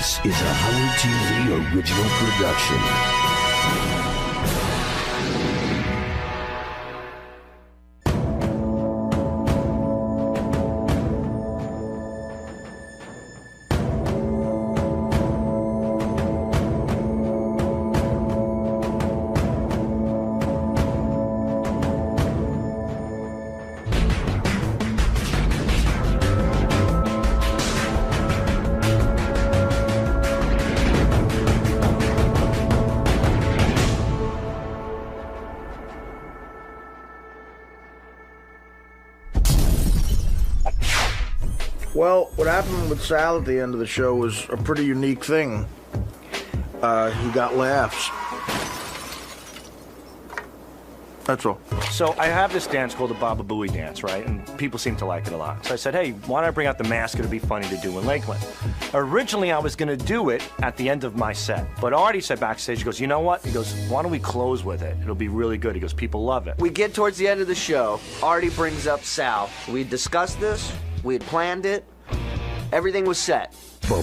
This is a Howard TV original production. Well, what happened with Sal at the end of the show was a pretty unique thing. He got laughs. That's all. So I have this dance called the Baba Booey dance, right? And people seem to like it a lot. So I said, hey, why don't I bring out the mask? It'll be funny to do in Lakeland. Originally, I was going to do it at the end of my set. But Artie said backstage, he goes, you know what? He goes, why don't we close with it? It'll be really good. He goes, people love it. We get towards the end of the show. Artie brings up Sal. We discussed this. We had planned it. Everything was set. Whoa,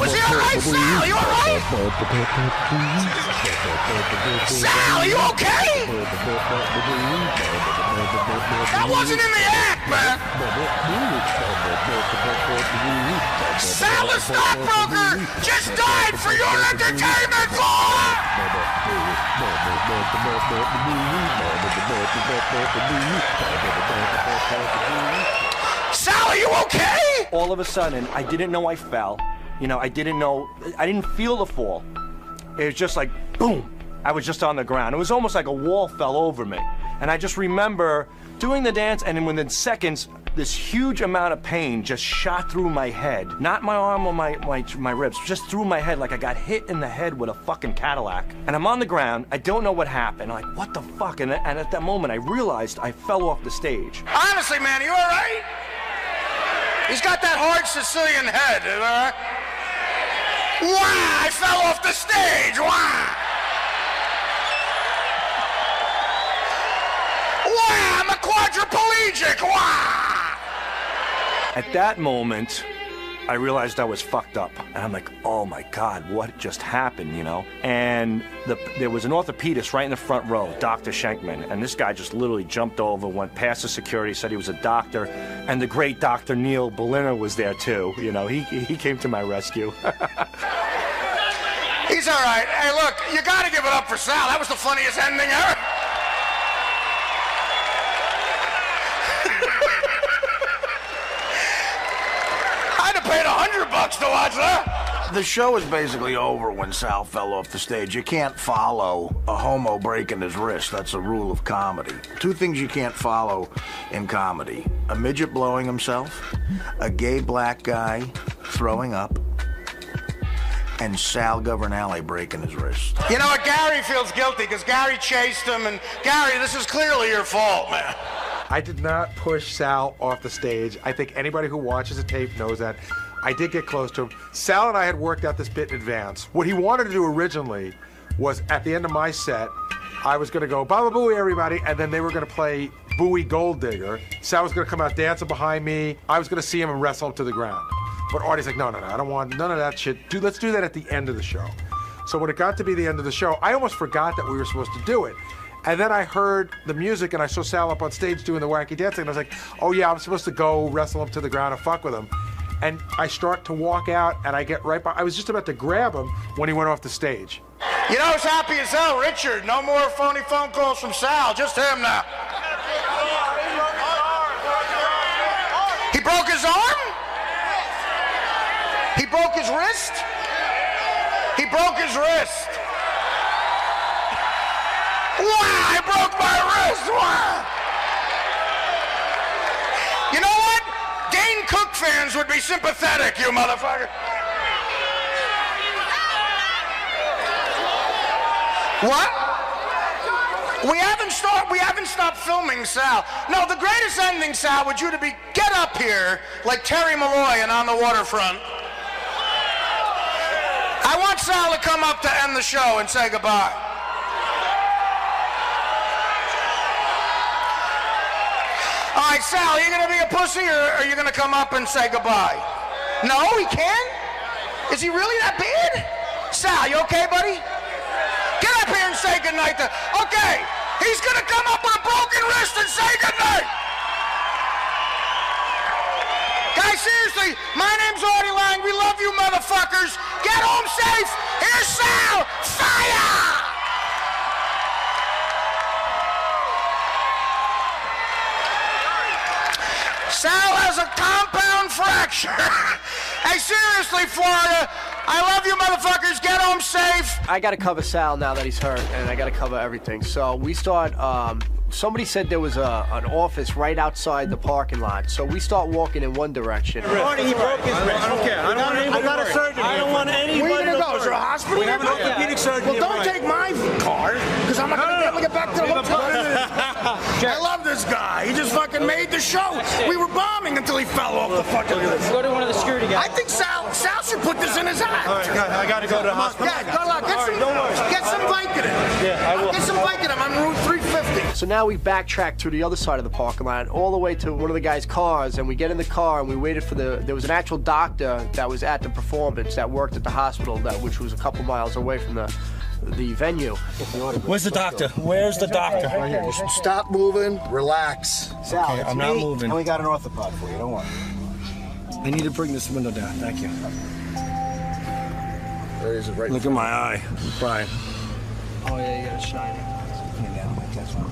is he all right, Sal? You all right? Sal, are you okay? That wasn't in the act, man. Sal the stockbroker just died for your entertainment, Sal, are you okay? All of a sudden, I didn't know I fell. You know, I didn't feel the fall. It was just like, boom. I was just on the ground. It was almost like a wall fell over me. And I just remember doing the dance, and then within seconds, this huge amount of pain just shot through my head. Not my arm or my ribs, just through my head, like I got hit in the head with a fucking Cadillac. And I'm on the ground, I don't know what happened. I'm like, what the fuck? And at that moment, I realized I fell off the stage. Honestly, man, you all right? He's got that hard Sicilian head, all right? Wow, I fell off the stage, wow! Wow, I'm a quadriplegic, wow! At that moment, I realized I was fucked up. And I'm like, oh my God, what just happened, you know? And there was an orthopedist right in the front row, Dr. Schenkman, and this guy just literally jumped over, went past the security, said he was a doctor, and the great Dr. Neil Berliner was there too. You know, he came to my rescue. He's all right. Hey, look, you gotta give it up for Sal. That was the funniest ending ever. I'd have paid $100 to watch that. The show is basically over when Sal fell off the stage. You can't follow a homo breaking his wrist. That's a rule of comedy. Two things you can't follow in comedy: a midget blowing himself, a gay black guy throwing up, and Sal Governale breaking his wrist. You know what? Gary feels guilty because Gary chased him, and Gary, this is clearly your fault, man. I did not push Sal off the stage. I think anybody who watches the tape knows that. I did get close to him. Sal and I had worked out this bit in advance. What he wanted to do originally was, at the end of my set, I was going to go, Baba Booey, everybody, and then they were going to play Booey Gold Digger. Sal was going to come out dancing behind me. I was going to see him and wrestle him to the ground. But Artie's like, no, I don't want none of that shit. Dude, let's do that at the end of the show. So when it got to be the end of the show, I almost forgot that we were supposed to do it. And then I heard the music, and I saw Sal up on stage doing the wacky dancing, and I was like, oh yeah, I'm supposed to go wrestle him to the ground and fuck with him. And I start to walk out, and I get right by, I was just about to grab him when he went off the stage. You know who's happy as hell? Richard. No more phony phone calls from Sal, just him now. He broke his arm? He broke his wrist? He broke his wrist. Wow, I broke my wrist, wow. You know what? Dane Cook fans would be sympathetic, you motherfucker. What? We haven't stopped filming, Sal. No, the greatest ending, Sal, would you to be get up here like Terry Malloy and On the Waterfront. I want Sal to come up to end the show and say goodbye. All right, Sal, are you going to be a pussy or are you going to come up and say goodbye? No, he can? Is he really that bad? Sal, you okay, buddy? Get up here and say goodnight to... Okay, he's going to come up with a broken wrist and say goodnight. Guys, seriously, my name's Artie Lang. We love you, motherfuckers. Get home safe. Here's Sal. Fire! Sal has a compound fracture. Hey, seriously, Florida, I love you, motherfuckers. Get home safe. I got to cover Sal now that he's hurt, and I got to cover everything. So we start, somebody said there was an office right outside the parking lot. So we start walking in one direction. Artie, he broke his wrist. I don't care. I got a surgeon. I don't want anybody. Where are you going to go? Is there a hospital? We have an orthopedic surgeon. Well, don't take my car, because I'm not going to be able to get back to the hotel. I love this guy. He just fucking made the show. We were bombing until he fell off the fucking roof. Go to one of the security guys. I think Sal should put this in his act. All right, I got to go to the hospital. Yeah, good luck. Get some Vicodin. Yeah, I will. Get some Vicodin. I'm on Route 350. So now we backtrack through the other side of the parking lot, all the way to one of the guy's cars, and we get in the car and we waited for there was an actual doctor that was at the performance that worked at the hospital, which was a couple miles away from the venue. Where's the doctor? Where's the doctor? Right here. Just stop moving. Relax. Sal, okay, I'm not moving. And we got an orthopod for you. Don't worry. I need to bring this window down. Thank you. There it is, right. Look at my eye. I'm crying. Oh yeah, you got it shining. That's fine.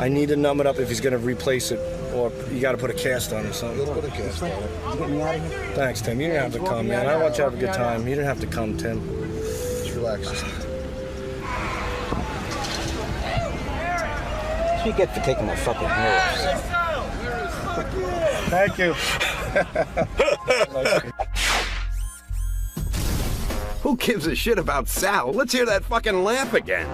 I need to numb it up if he's going to replace it, or you got to put a cast on or something. Let's put a cast on it. Get me out of here. Thanks, Tim. You didn't have to come, man. I want you to have a good time. You didn't have to come, Tim. Just relax. That's what you get for taking my fucking hair off. Thank you. Who gives a shit about Sal? Let's hear that fucking laugh again.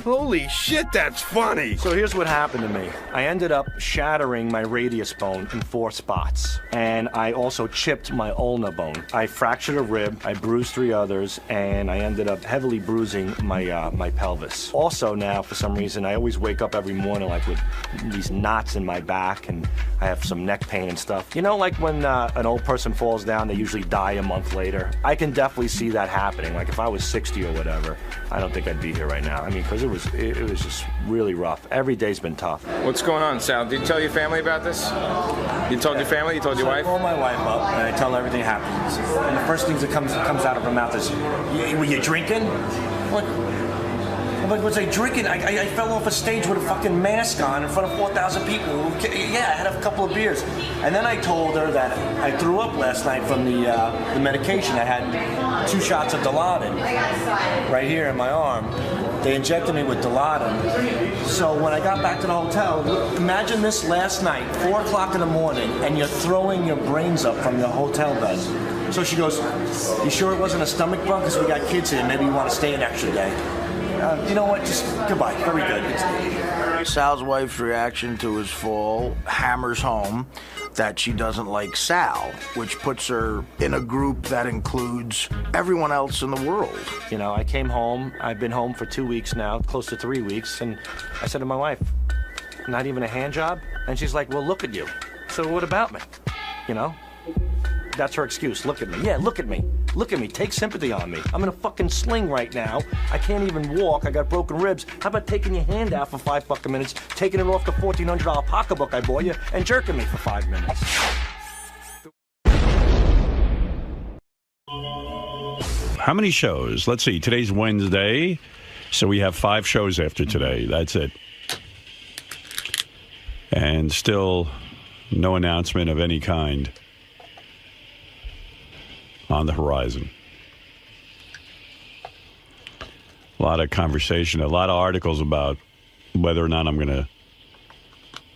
Holy shit, that's funny. So here's what happened to me. I ended up shattering my radius bone in 4 spots. And I also chipped my ulna bone. I fractured a rib, I bruised 3 others, and I ended up heavily bruising my pelvis. Also now, for some reason, I always wake up every morning like with these knots in my back, and I have some neck pain and stuff. You know, like when an old person falls down, they usually die a month later. I can definitely see that happening. Like if I was 60 or whatever, I don't think I'd be here right now. I mean, because it was just really rough. Every day's been tough. What's going on, Sal? Did you tell your family about this? You told your family? You told your wife? I call my wife up and I tell her everything happens. And the first thing that comes out of her mouth is, "Were you drinking?" I'm like, was I drinking? I fell off a stage with a fucking mask on in front of 4,000 people. Yeah, I had a couple of beers. And then I told her that I threw up last night from the medication. I had 2 shots of Dilaudid right here in my arm. They injected me with Dilaudid. So when I got back to the hotel, imagine this last night, 4 o'clock in the morning, and you're throwing your brains up from your hotel bed. So she goes, "You sure it wasn't a stomach bug? Because we got kids here. Maybe you want to stay an extra day." You know what? Just goodbye. Very good. Sal's wife's reaction to his fall hammers home that she doesn't like Sal, which puts her in a group that includes everyone else in the world. You know, I came home. I've been home for 2 weeks now, close to 3 weeks, and I said to my wife, "Not even a hand job?" And she's like, "Well, look at you." So what about me? You know? That's her excuse. Look at me. Yeah, look at me. Look at me. Take sympathy on me. I'm in a fucking sling right now. I can't even walk. I got broken ribs. How about taking your hand out for 5 fucking minutes, taking it off the $1,400 pocketbook I bought you, and jerking me for 5 minutes? How many shows? Let's see. Today's Wednesday, so we have 5 shows after today. That's it. And still no announcement of any kind on the horizon. A lot of conversation, a lot of articles about whether or not I'm going to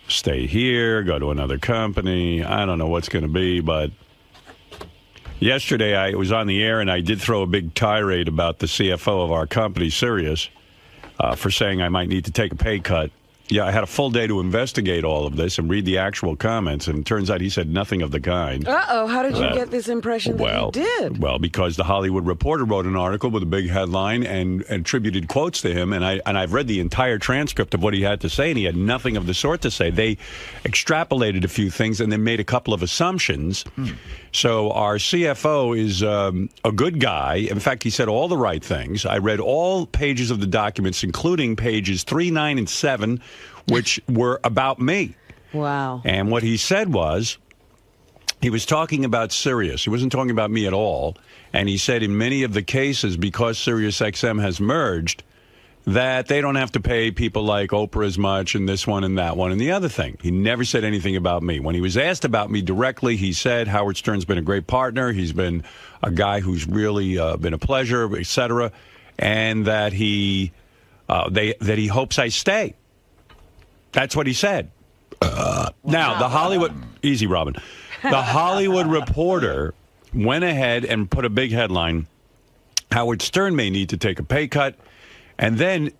stay here, go to another company. I don't know what's going to be, but Yesterday, I was on the air, and I did throw a big tirade about the CFO of our company, Sirius, for saying I might need to take a pay cut. Yeah, I had a full day to investigate all of this and read the actual comments, and it turns out he said nothing of the kind. Uh-oh, how did you get this impression that he did? Well, because the Hollywood Reporter wrote an article with a big headline and attributed quotes to him, and I've read the entire transcript of what he had to say, and he had nothing of the sort to say. They extrapolated a few things and then made a couple of assumptions. So our CFO is a good guy. In fact, he said all the right things. I read all pages of the documents, including pages 3, 9, and 7, which were about me. Wow. And what he said was, he was talking about Sirius. He wasn't talking about me at all. And he said in many of the cases, because SiriusXM has merged, that they don't have to pay people like Oprah as much and this one and that one and the other thing. He never said anything about me. When he was asked about me directly, he said Howard Stern's been a great partner. He's been a guy who's really been a pleasure, etc., and that he hopes I stay. That's what he said. Now, the Hollywood... Easy, Robin. The Hollywood Reporter went ahead and put a big headline, Howard Stern may need to take a pay cut. And then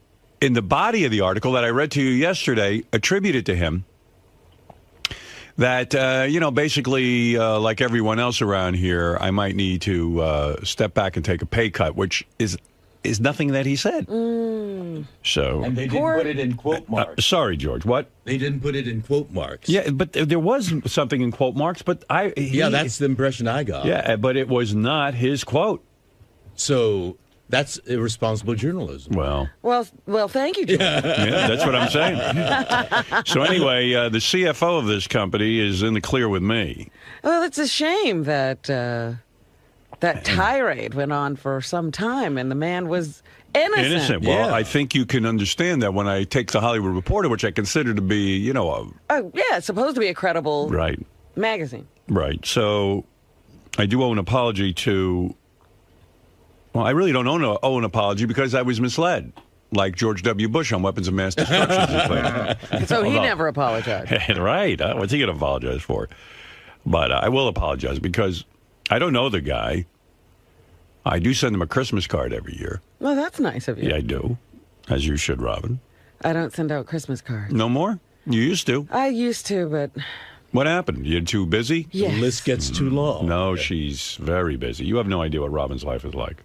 in the body of the article that I read to you yesterday, attributed to him that, basically, like everyone else around here, I might need to step back and take a pay cut, which is nothing that he said. So, and they didn't put it in quote marks. Sorry, George. What? They didn't put it in quote marks. Yeah, but there was something in quote marks. But that's the impression I got. Yeah, but it was not his quote. So that's irresponsible journalism. Well, thank you, George. Yeah, that's what I'm saying. So anyway, the CFO of this company is in the clear with me. Well, it's a shame that that tirade went on for some time, and the man was innocent. Well, I think you can understand that when I take the Hollywood Reporter, which I consider to be, it's supposed to be a credible magazine. Right. So I do owe an apology to... Well, I really don't owe an apology because I was misled, like George W. Bush on weapons of mass destruction. So he never apologized. Right. What's he going to apologize for? But I will apologize because I don't know the guy. I do send him a Christmas card every year. Well, that's nice of you. Yeah, I do. As you should, Robin. I don't send out Christmas cards. No more? You used to. I used to, but... What happened? You're too busy? Yes. The list gets too long. No, she's very busy. You have no idea what Robin's life is like.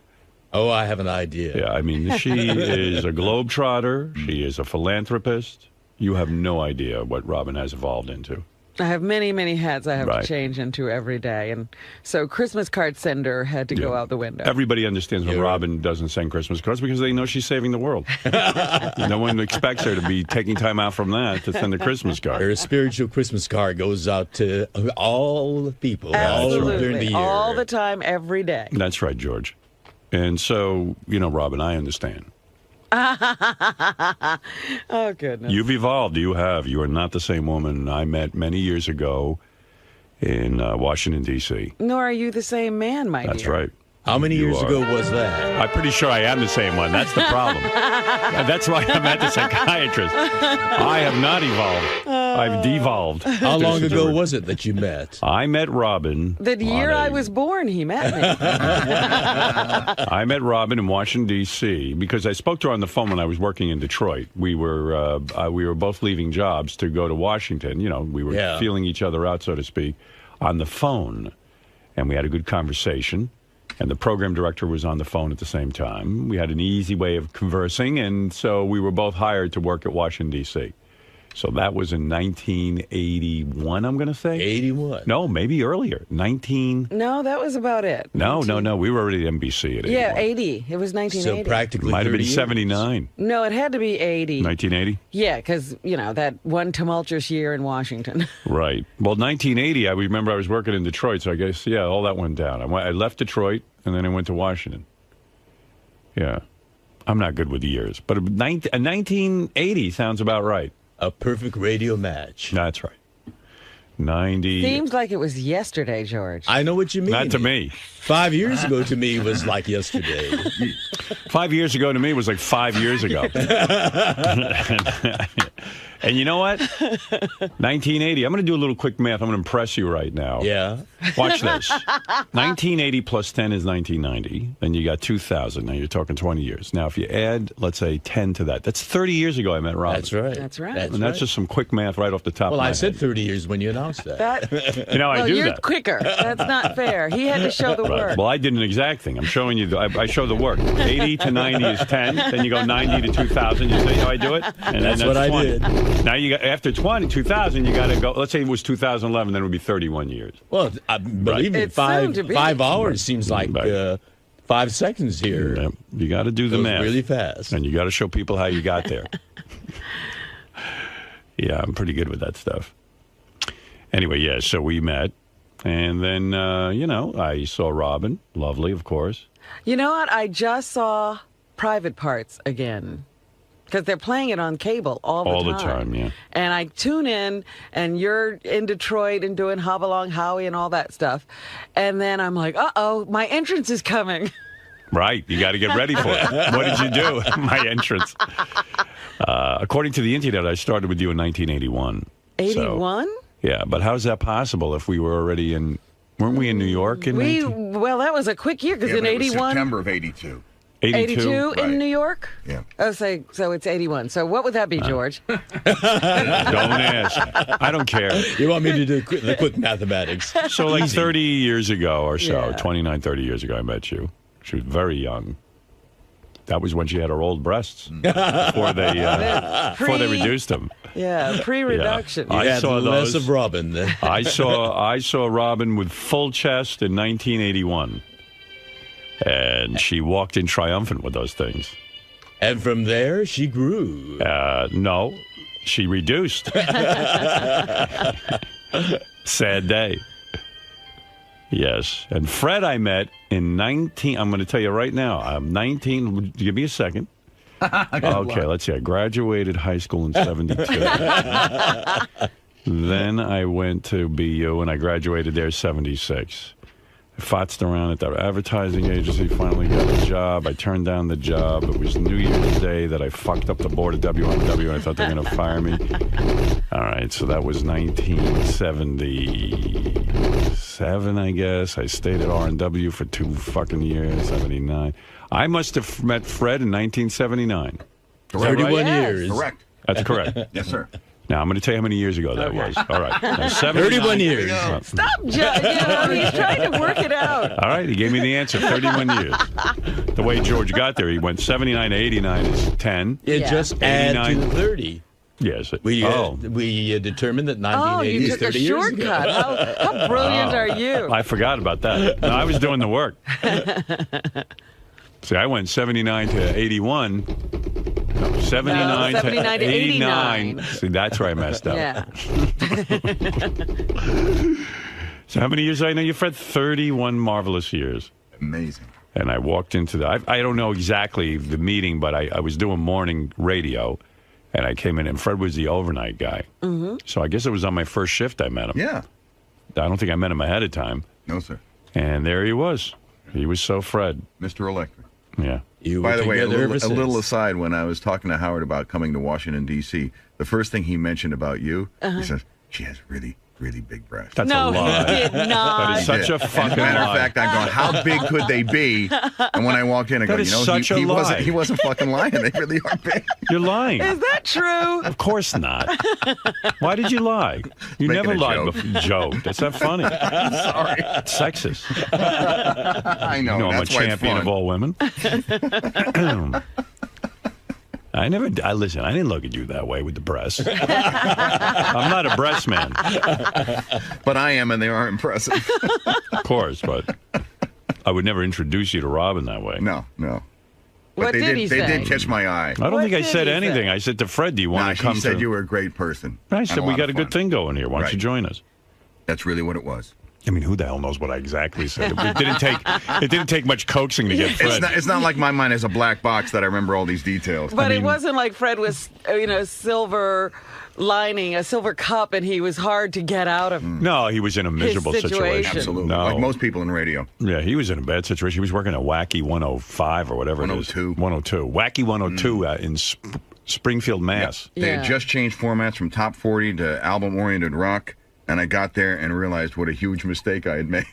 Oh, I have an idea. Yeah, I mean, she is a globetrotter. She is a philanthropist. You have no idea what Robin has evolved into. I have many, many hats I have to change into every day. And so Christmas card sender had to go out the window. Everybody understands when Robin doesn't send Christmas cards because they know she's saving the world. No one expects her to be taking time out from that to send a Christmas card. Her spiritual Christmas card goes out to all the people all during the year. All the time, every day. That's right, George. And so, Robin, I understand. Oh, goodness. You've evolved. You have. You are not the same woman I met many years ago in Washington, D.C. Nor are you the same man, my dear. That's right. How many years ago was that? I'm pretty sure I am the same one. That's the problem. That's why I'm at the psychiatrist. I have not evolved. I've devolved. How long ago was it that you met? I met Robin. The year I was born, he met me. I met Robin in Washington, D.C. because I spoke to her on the phone when I was working in Detroit. We were both leaving jobs to go to Washington. We were feeling each other out, so to speak, on the phone. And we had a good conversation. And the program director was on the phone at the same time. We had an easy way of conversing, and so we were both hired to work at Washington, D.C. So that was in 1981, I'm going to say? 81. No, maybe earlier. No, that was about it. No. We were already at NBC at 81. Yeah, 80. It was 1980. So practically might have been 30 years. 79. No, it had to be 80. 1980? Yeah, because, that one tumultuous year in Washington. Right. Well, 1980, I remember I was working in Detroit, so I guess, all that went down. I left Detroit, and then I went to Washington. Yeah. I'm not good with years, but 1980 sounds about right. A perfect radio match. That's right. 90. Seems like it was yesterday, George. I know what you mean. Not to me. 5 years ago to me was like yesterday. 5 years ago to me was like 5 years ago. And you know what? 1980. I'm going to do a little quick math. I'm going to impress you right now. Yeah. Watch this. 1980 plus 10 is 1990. Then you got 2000. Now you're talking 20 years. Now, if you add, let's say, 10 to that, that's 30 years ago I met Robin. That's right. That's right. And that's just some quick math right off the top Well, of my I said head. 30 years when you announced that. You know, I well, do you're that. quicker. That's not fair. He had to show the Right. work. Well, I did an exact thing. I'm showing you. I show the work. 80 to 90 is 10. Then you go 90 to 2000. You see how I do it? And That's then what I 20. did. Now you got after 2000, you got to go. Let's say it was 2011. Then it would be 31 years. Well, believe me, It's soon to be. 5 hours seems like 5 seconds here. Yeah, you got to do the Goes math really fast. and you got to show people how you got there. Yeah, I'm pretty good with that stuff. Anyway, yeah, so we met, and then I saw Robin, lovely, of course. You know what? I just saw Private Parts again. Because they're playing it on cable all the time. All the time, yeah. And I tune in, and you're in Detroit and doing Hop-Along Howie and all that stuff. And then I'm like, uh-oh, my entrance is coming. Right, you got to get ready for it. What did you do? My entrance. According to the internet, I started with you in 1981. 81? Yeah, but how's that possible if we were already in... Weren't we in New York in 19... Well, that was a quick year, because in 81... September of 82. 82 Right. in New York? Yeah. Oh, so it's 81. So what would that be, George? Don't ask. I don't care. You want me to do the quick mathematics? So like 30 years ago or so, Yeah. 29, 30 years ago, I met you. She was very young. That was when she had her old breasts before they reduced them. Yeah, pre-reduction. Yeah. I saw less those. of Robin then. I saw Robin with full chest in 1981. And she walked in triumphant with those things. And from there, she grew. No, she reduced. Sad day. Yes. And Fred I met in 19... I'm going to tell you right now. I'm 19... Give me a second. Okay, let's see. I graduated high school in 72. Then I went to BU, and I graduated there 76. I fotzed around at the advertising agency, finally got a job. I turned down the job. It was New Year's Day that I fucked up the board at WNW, and I thought they were going to fire me. All right, so that was 1977, I guess. I stayed at R&W for 2 fucking years, 79. I must have met Fred in 1979. 31 years. Correct. That's correct. Yes, sir. Now, I'm going to tell you how many years ago that was. All right. Now, 31 years. Stop judging. He's trying to work it out. All right, he gave me the answer, 31 years. The way George got there, he went 79 to 89 is 10. Yeah, just add to the 30. Yes. We determined that 1980 you is took 30 a years shortcut. ago. How brilliant are you? I forgot about that. No, I was doing the work. See, I went 79 to 81. No, 79 No, to 79 to 89. See, that's where I messed up. Yeah. So how many years did I know you, Fred? 31 marvelous years. Amazing. And I walked into the... I don't know exactly the meeting, but I was doing morning radio, and I came in, and Fred was the overnight guy. Mm-hmm. So I guess it was on my first shift I met him. Yeah. I don't think I met him ahead of time. No, sir. And there he was. He was so Fred. Mr. Electric. Yeah. By the way, a little aside, when I was talking to Howard about coming to Washington, D.C., the first thing he mentioned about you, he says, she has really, really big breasts. That's No, a lie. he did not. That is such a fucking As a matter lie. of fact, I'm going, how big could they be? And when I walked in, I go, That is such a lie. he wasn't fucking lying. They really are big. You're lying. Is that true? Of course not. Why did you lie? You Making never a lied joke. before. Joke. That's not funny. Sorry. It's sexist. I know. You know I'm a That's why it's champion fun. of all women. Listen, I didn't look at you that way with the breasts. I'm not a breast man. But I am, and they are impressive. Of course, but I would never introduce you to Robin that way. No. But What they did he They say? did catch my eye. I don't What think I did said he anything. say? I said to Fred, do you want to She come said to... you were a great person. I and said, we lot got a of good fun. thing going here. Why don't you Right. join us? That's really what it was. I mean, who the hell knows what I exactly said? It didn't take much coaxing to get Fred. It's not like my mind is a black box that I remember all these details. But it wasn't like Fred was, silver lining, a silver cup, and he was hard to get out of. No, he was in a miserable situation. Absolutely. No. Like most people in radio. Yeah, he was in a bad situation. He was working at Wacky 105 or whatever 102. it is. 102. Wacky 102 Springfield, Mass. They had just changed formats from top 40 to album-oriented rock, and I got there and realized what a huge mistake I had made.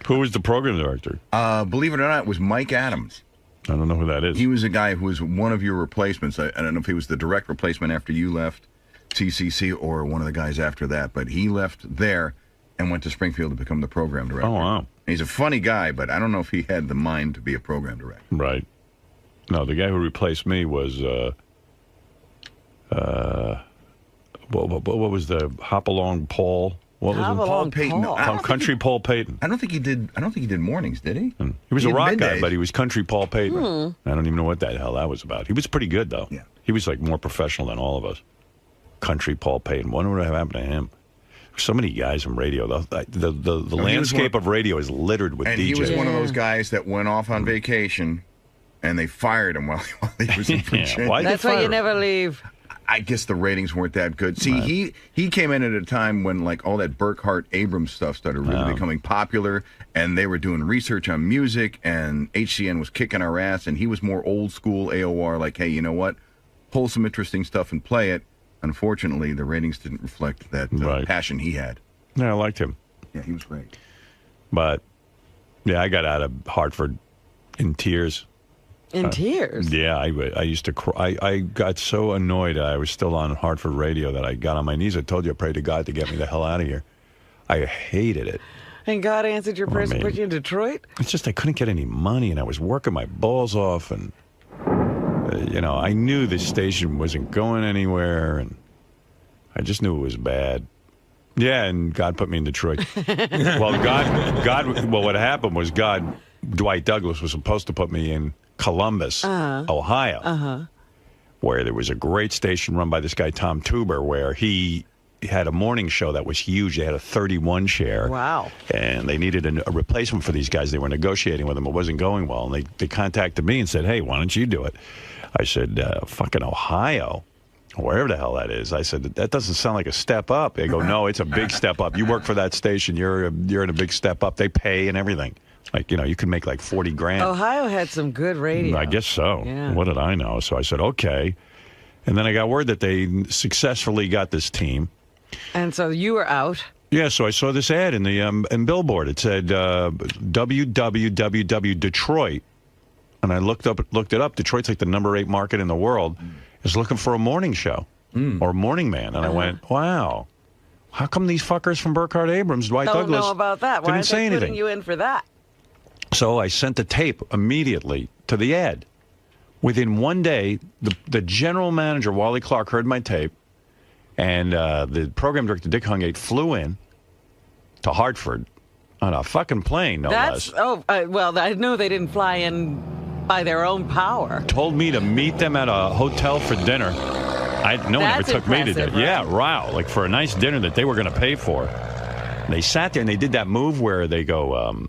Who was the program director? Believe it or not, it was Mike Adams. I don't know who that is. He was a guy who was one of your replacements. I don't know if he was the direct replacement after you left CCC or one of the guys after that, but he left there and went to Springfield to become the program director. Oh, wow. He's a funny guy, but I don't know if he had the mind to be a program director. Right. No, the guy who replaced me was, what was the Hop-Along Paul? What was it? Paul Payton. No, Country Paul Payton. I don't think he did mornings, did he? He was a rock guy, middays. but he was Country Paul Payton. I don't even know what the hell that was about. He was pretty good, though. Yeah. He was like more professional than all of us. Country Paul Payton. Wonder what happened to him. So many guys in radio. The landscape of radio is littered with and DJs. he was one of those guys that went off on vacation, and they fired him while he was in Virginia. That's why you never leave. I guess the ratings weren't that good. See, he came in at a time when like all that Burkhart Abrams stuff started really becoming popular, and they were doing research on music, and HCN was kicking our ass, and he was more old school AOR, like, hey, you know what? Pull some interesting stuff and play it. Unfortunately, the ratings didn't reflect that passion he had. Yeah, I liked him. Yeah, he was great. But, yeah, I got out of Hartford in tears. In tears? Yeah, I used to cry. I got so annoyed I was still on Hartford radio that I got on my knees. I told you I prayed to God to get me the hell out of here. I hated it. And God answered your prayers and put you in Detroit? It's just I couldn't get any money, and I was working my balls off, and, I knew the station wasn't going anywhere, and I just knew it was bad. Yeah, and God put me in Detroit. Well, what happened was Dwight Douglas was supposed to put me in Columbus, Ohio, where there was a great station run by this guy, Tom Tuber, where he had a morning show that was huge. They had a 31 share. Wow. And they needed a replacement for these guys. They were negotiating with them. It wasn't going well. And they contacted me and said, hey, why don't you do it? I said, fucking Ohio, wherever the hell that is. I said, that doesn't sound like a step up. They go, no, it's a big step up. You work for that station. You're in a big step up. They pay and everything. Like, you can make like 40 grand. Ohio had some good radio. I guess so. Yeah. What did I know? So I said, okay. And then I got word that they successfully got this team. And so you were out. Yeah, so I saw this ad in the in Billboard. It said www Detroit. And I looked it up. Detroit's like the number 8 market in the world. Is looking for a morning show or morning man. And I went, wow. How come these fuckers from Burkhart Abrams, Dwight Don't Douglas, know about that. Why didn't aren't say they anything? putting you in for that? So I sent the tape immediately to the ad. Within one day, the general manager, Wally Clark, heard my tape, and the program director, Dick Hungate, flew in to Hartford on a fucking plane, no less. Well, I know they didn't fly in by their own power. Told me to meet them at a hotel for dinner. No one ever took me to dinner. Right? Yeah, wow, like for a nice dinner that they were going to pay for. And they sat there and they did that move where they go,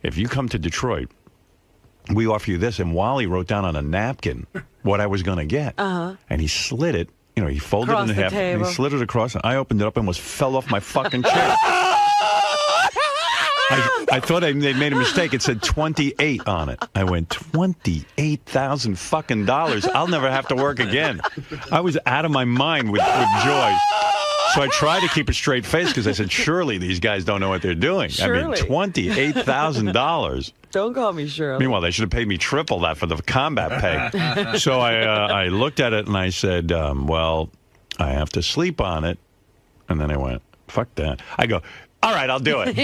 if you come to Detroit, we offer you this. And Wally wrote down on a napkin what I was going to get. And he slid it. He folded it in half. And he slid it across. And I opened it up and fell off my fucking chair. I thought they made a mistake. It said 28 on it. I went, $28,000 fucking dollars. I'll never have to work again. I was out of my mind with joy. So I tried to keep a straight face because I said, surely these guys don't know what they're doing. Surely. I mean, $28,000. Don't call me Shirley. Meanwhile, they should have paid me triple that for the combat pay. So I looked at it and I said, well, I have to sleep on it. And then I went, fuck that. I go, all right, I'll do it.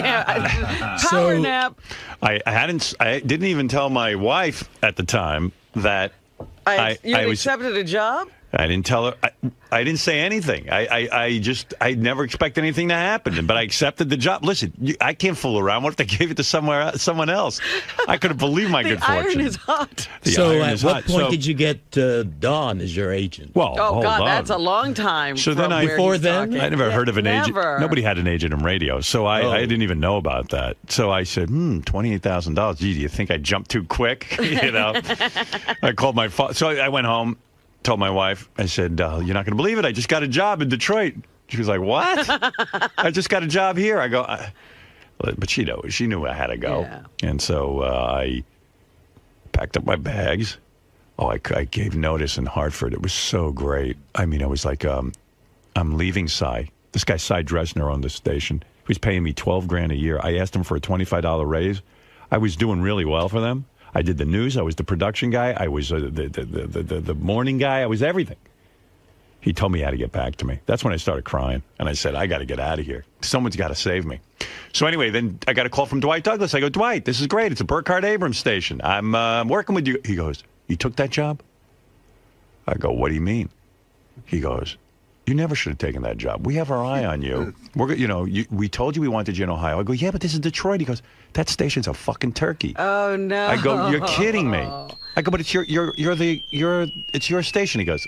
Power nap. I didn't even tell my wife at the time that you accepted a job? I didn't tell her. I didn't say anything. I never expect anything to happen. But I accepted the job. Listen, I can't fool around. What if they gave it to someone else? I couldn't believe my good fortune. The iron is hot. So at what point did you get Don as your agent? Well, hold on. That's a long time. So then before then, I never heard of an agent. Nobody had an agent in radio, so I didn't even know about that. So I said, $28,000. Gee, do you think I jumped too quick? I called my father. So I went home. Told my wife, I said, you're not going to believe it. I just got a job in Detroit. She was like, what? I just got a job here. I go, but she knew I had to go. Yeah. And so I packed up my bags, Oh, I gave notice in Hartford. It was so great. I mean, I was like, I'm leaving Cy. This guy, Cy Dresner, on the station. He was paying me $12,000 a year. I asked him for a $25 raise. I was doing really well for them. I did the news. I was the production guy. I was the morning guy. I was everything. He told me how to get back to me. That's when I started crying. And I said, I got to get out of here. Someone's got to save me. So anyway, then I got a call from Dwight Douglas. I go, Dwight, this is great. It's a Burkhardt Abrams station. I'm working with you. He goes, you took that job? I go, what do you mean? He goes, you never should have taken that job. We have our eye on you. We told you we wanted you in Ohio. I go, yeah, but this is Detroit. He goes, that station's a fucking turkey. Oh, no. I go, you're kidding me. I go, but it's it's your station. He goes,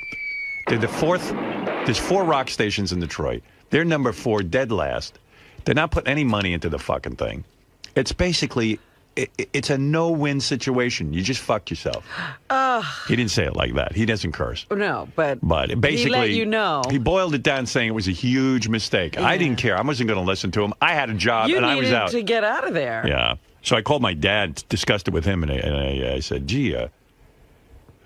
there's 4 rock stations in Detroit. They're number 4, dead last. They're not putting any money into the fucking thing. It's basically, it's a no-win situation. You just fuck yourself. He didn't say it like that. He doesn't curse. No, but basically, he let you know. He boiled it down saying it was a huge mistake. Yeah. I didn't care. I wasn't going to listen to him. I had a job, and I was out. You needed to get out of there. Yeah. So I called my dad, discussed it with him, and I said, gee,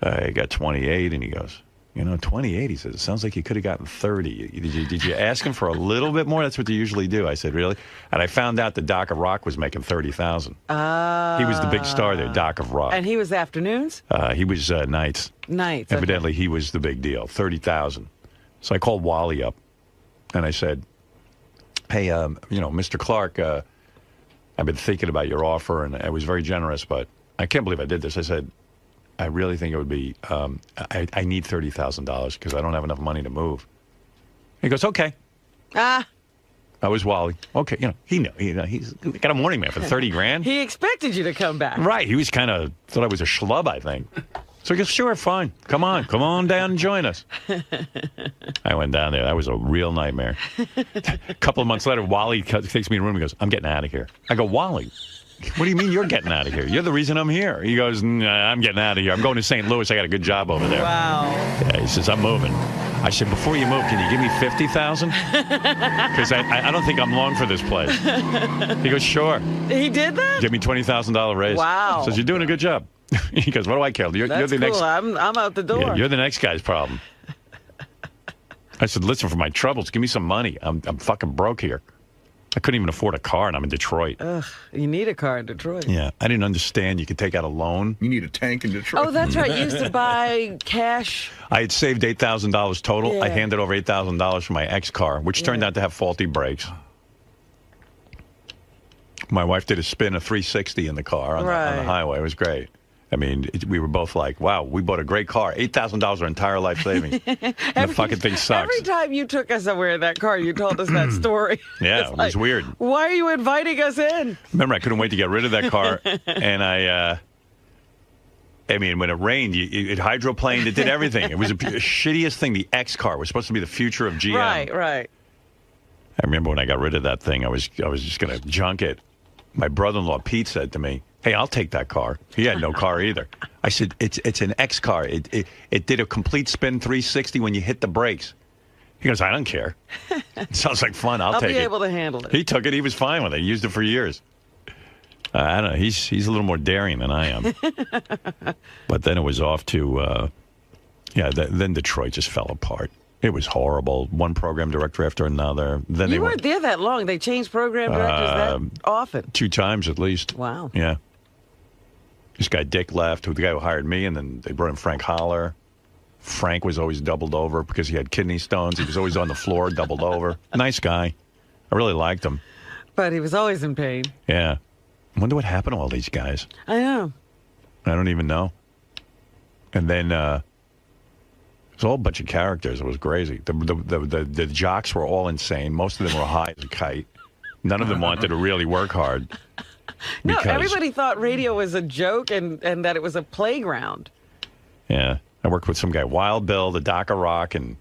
I got 28, and he goes, 28, he says, it sounds like you could have gotten 30. Did you ask him for a little bit more? That's what they usually do. I said, really? And I found out that Doc of Rock was making $30,000. He was the big star there, Doc of Rock. And he was afternoons? He was nights. Nights. Evidently, okay. He was the big deal, $30,000. So I called Wally up, and I said, hey, Mr. Clark, I've been thinking about your offer, and I was very generous, but I can't believe I did this. I said, I really think it would be, I need $30,000 because I don't have enough money to move. He goes, okay. I was Wally. Okay, he knew. He's got a morning man for $30,000. He expected you to come back. Right. He was kind of, thought I was a schlub, I think. So he goes, sure, fine. Come on down and join us. I went down there. That was a real nightmare. A couple of months later, Wally takes me in a room and goes, I'm getting out of here. I go, Wally, what do you mean you're getting out of here? You're the reason I'm here. He goes, nah, I'm getting out of here. I'm going to St. Louis. I got a good job over there. Wow. Yeah, he says, I'm moving. I said, before you move, can you give me $50,000? Because I don't think I'm long for this place. He goes, sure. He did that? Give me $20,000 raise. Wow. Says, you're doing a good job. He goes, what do I care? You're the cool. next. I'm out the door. Yeah, you're the next guy's problem. I said, listen, for my troubles, give me some money. I'm fucking broke here. I couldn't even afford a car, and I'm in Detroit. Ugh, you need a car in Detroit. Yeah, I didn't understand you could take out a loan. You need a tank in Detroit. Oh, that's right. You used to buy cash. I had saved $8,000 total. Yeah. I handed over $8,000 for my ex car, which turned out to have faulty brakes. My wife did a spin of 360 in the car on the highway. It was great. I mean, we were both like, wow, we bought a great car. $8,000 our entire life savings. And the fucking thing sucks. Every time you took us somewhere in that car, you told us that story. Yeah, it was weird. Why are you inviting us in? Remember, I couldn't wait to get rid of that car. And I mean, when it rained, it hydroplaned, it did everything. It was the shittiest thing. The X car was supposed to be the future of GM. Right. I remember when I got rid of that thing, I was just going to junk it. My brother-in-law, Pete, said to me, hey, I'll take that car. He had no car either. I said, it's an X car. It did a complete spin 360 when you hit the brakes. He goes, I don't care. It sounds like fun. I'll take it. I'll be able to handle it. He took it. He was fine with it. He used it for years. I don't know. He's a little more daring than I am. But then it was off to, then Detroit just fell apart. It was horrible. One program director after another. Then you weren't there that long. They changed program directors that often. 2 times at least. Wow. Yeah. This guy Dick left, the guy who hired me, and then they brought in Frank Holler. Frank was always doubled over because he had kidney stones. He was always on the floor, doubled over. Nice guy. I really liked him. But he was always in pain. Yeah. I wonder what happened to all these guys. I know. I don't even know. And then it was a whole bunch of characters. It was crazy. The jocks were all insane. Most of them were high as a kite. None of them wanted to really work hard. No, everybody thought radio was a joke and that it was a playground. Yeah. I worked with some guy, Wild Bill, the Doc of Rock, and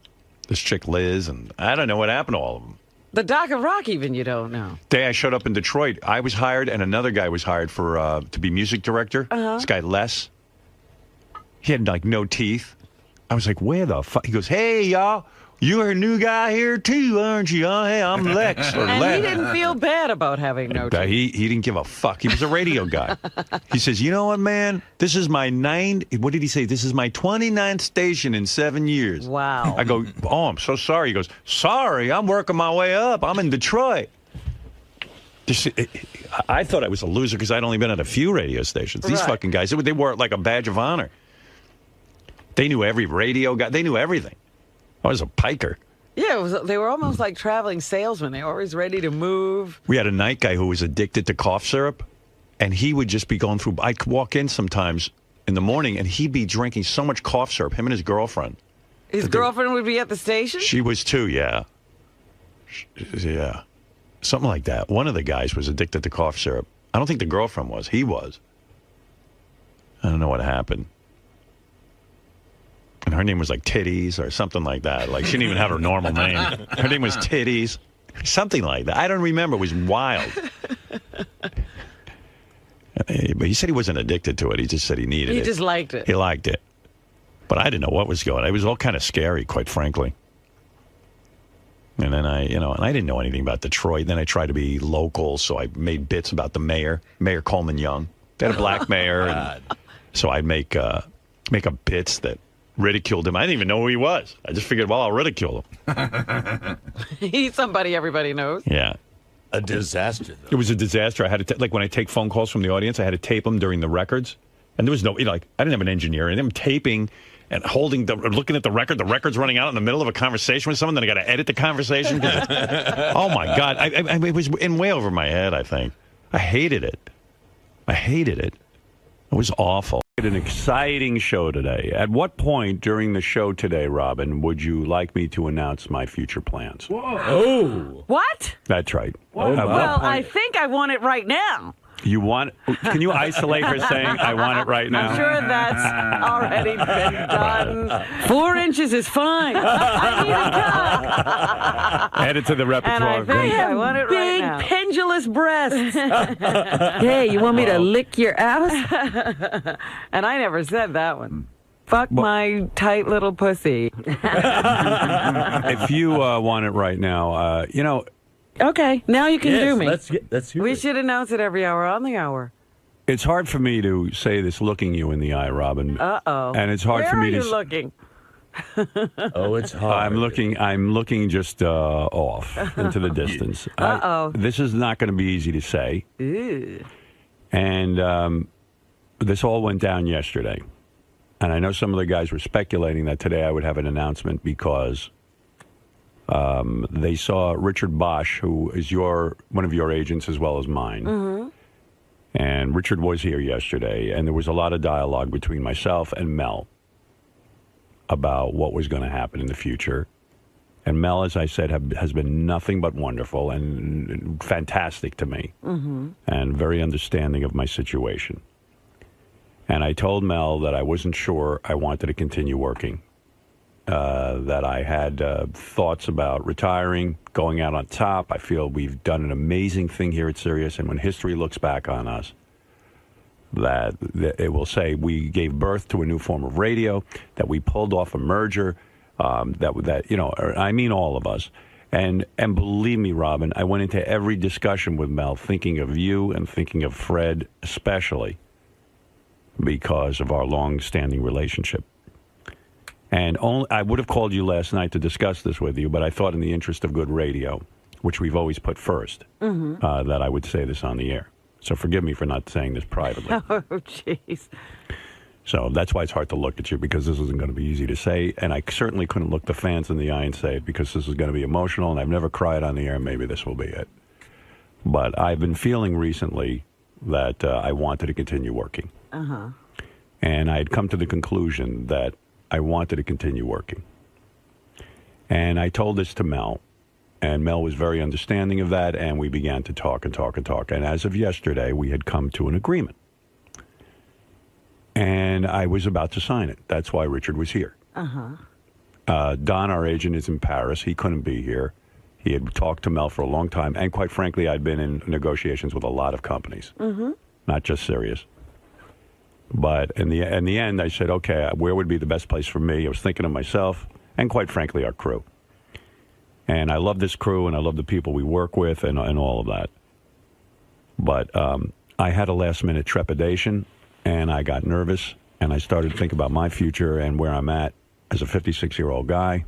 this chick Liz, and I don't know what happened to all of them. The Doc of Rock, even, you don't know. Day I showed up in Detroit, I was hired, and another guy was hired for to be music director. This guy, Les. He had, like, no teeth. I was like, where the fuck? He goes, hey, y'all, You're a new guy here too, aren't you? Oh, hey, I'm Lex. Or And Lex. he didn't feel bad about having no teeth. He didn't give a fuck. He was a radio guy. He says, you know what, man? This is my what did he say? This is my 29th station in 7 years. Wow. I go, oh, I'm so sorry. He goes, sorry, I'm working my way up. I'm in Detroit. I thought I was a loser because I'd only been at a few radio stations. These fucking guys, they wore it like a badge of honor. They knew every radio guy. They knew everything. I was a piker. Yeah, they were almost like traveling salesmen. They were always ready to move. We had a night guy who was addicted to cough syrup, and he would just be going through. I'd walk in sometimes in the morning, and he'd be drinking so much cough syrup, him and his girlfriend. His girlfriend would be at the station? She was too, yeah. Yeah. Something like that. One of the guys was addicted to cough syrup. I don't think the girlfriend was. He was. I don't know what happened. And her name was like Titties or something like that. Like, she didn't even have her normal name. Her name was Titties. Something like that. I don't remember. It was wild. But he said he wasn't addicted to it. He just said he needed it. He just liked it. He liked it. But I didn't know what was going on. It was all kind of scary, quite frankly. And then I didn't know anything about Detroit. Then I tried to be local, so I made bits about the mayor, Mayor Coleman Young. They had a black mayor, and so I'd make up bits that ridiculed him. I didn't even know who he was. I just figured, well, I'll ridicule him. He's somebody everybody knows. Yeah. A disaster, though. It was a disaster. I had to, like, when I take phone calls from the audience, I had to tape them during the records. And there was no, I didn't have an engineer. And I'm taping and looking at the record. The record's running out in the middle of a conversation with someone. Then I got to edit the conversation. Oh, my God. It was in way over my head, I think. I hated it. It was awful. An exciting show today. At what point during the show today, Robin, would you like me to announce my future plans? Whoa. Oh. What? That's right. Well, I think I want it right now. You want? Can you isolate her saying, I want it right now? I'm sure that's already been done. 4 inches is fine. I need a cup. Add it to the repertoire. And I think I want it right now. Big pendulous breasts. Hey, you want me to lick your ass? And I never said that one. Fuck my tight little pussy. If you want it right now, Okay, now you can do me. Let's hear We it. should announce it every hour on the hour. it's hard for me to say this looking you in the eye, Robin. Uh-oh. And it's hard Where for me are to you looking? Oh, it's hard. I'm looking just off into the distance. Uh-oh. This is not going to be easy to say. Ew. And this all went down yesterday. And I know some of the guys were speculating that today I would have an announcement because they saw Richard Bosch, who is one of your agents as well as mine. Mm-hmm. And Richard was here yesterday, and there was a lot of dialogue between myself and Mel about what was going to happen in the future. And Mel, as I said, has been nothing but wonderful and fantastic to me, and very understanding of my situation. And I told Mel that I wasn't sure I wanted to continue working, that I had thoughts about retiring, going out on top. I feel we've done an amazing thing here at Sirius, and when history looks back on us, that it will say we gave birth to a new form of radio, that we pulled off a merger, I mean all of us. And believe me, Robin, I went into every discussion with Mel thinking of you and thinking of Fred especially because of our long-standing relationship. And I would have called you last night to discuss this with you, but I thought in the interest of good radio, which we've always put first, that I would say this on the air. So forgive me for not saying this privately. Oh, jeez. So that's why it's hard to look at you, because this isn't going to be easy to say. And I certainly couldn't look the fans in the eye and say it, because this is going to be emotional, and I've never cried on the air. Maybe this will be it. But I've been feeling recently that I wanted to continue working. Uh-huh. And I had come to the conclusion that I wanted to continue working. And I told this to Mel. And Mel was very understanding of that, and we began to talk and talk and talk. And as of yesterday, we had come to an agreement. And I was about to sign it. That's why Richard was here. Uh-huh. Don, our agent, is in Paris. He couldn't be here. He had talked to Mel for a long time. And quite frankly, I'd been in negotiations with a lot of companies, not just Sirius. But in the end, I said, okay, where would be the best place for me? I was thinking of myself and, quite frankly, our crew. And I love this crew, and I love the people we work with, and all of that. But I had a last-minute trepidation, and I got nervous, and I started to think about my future and where I'm at as a 56-year-old guy.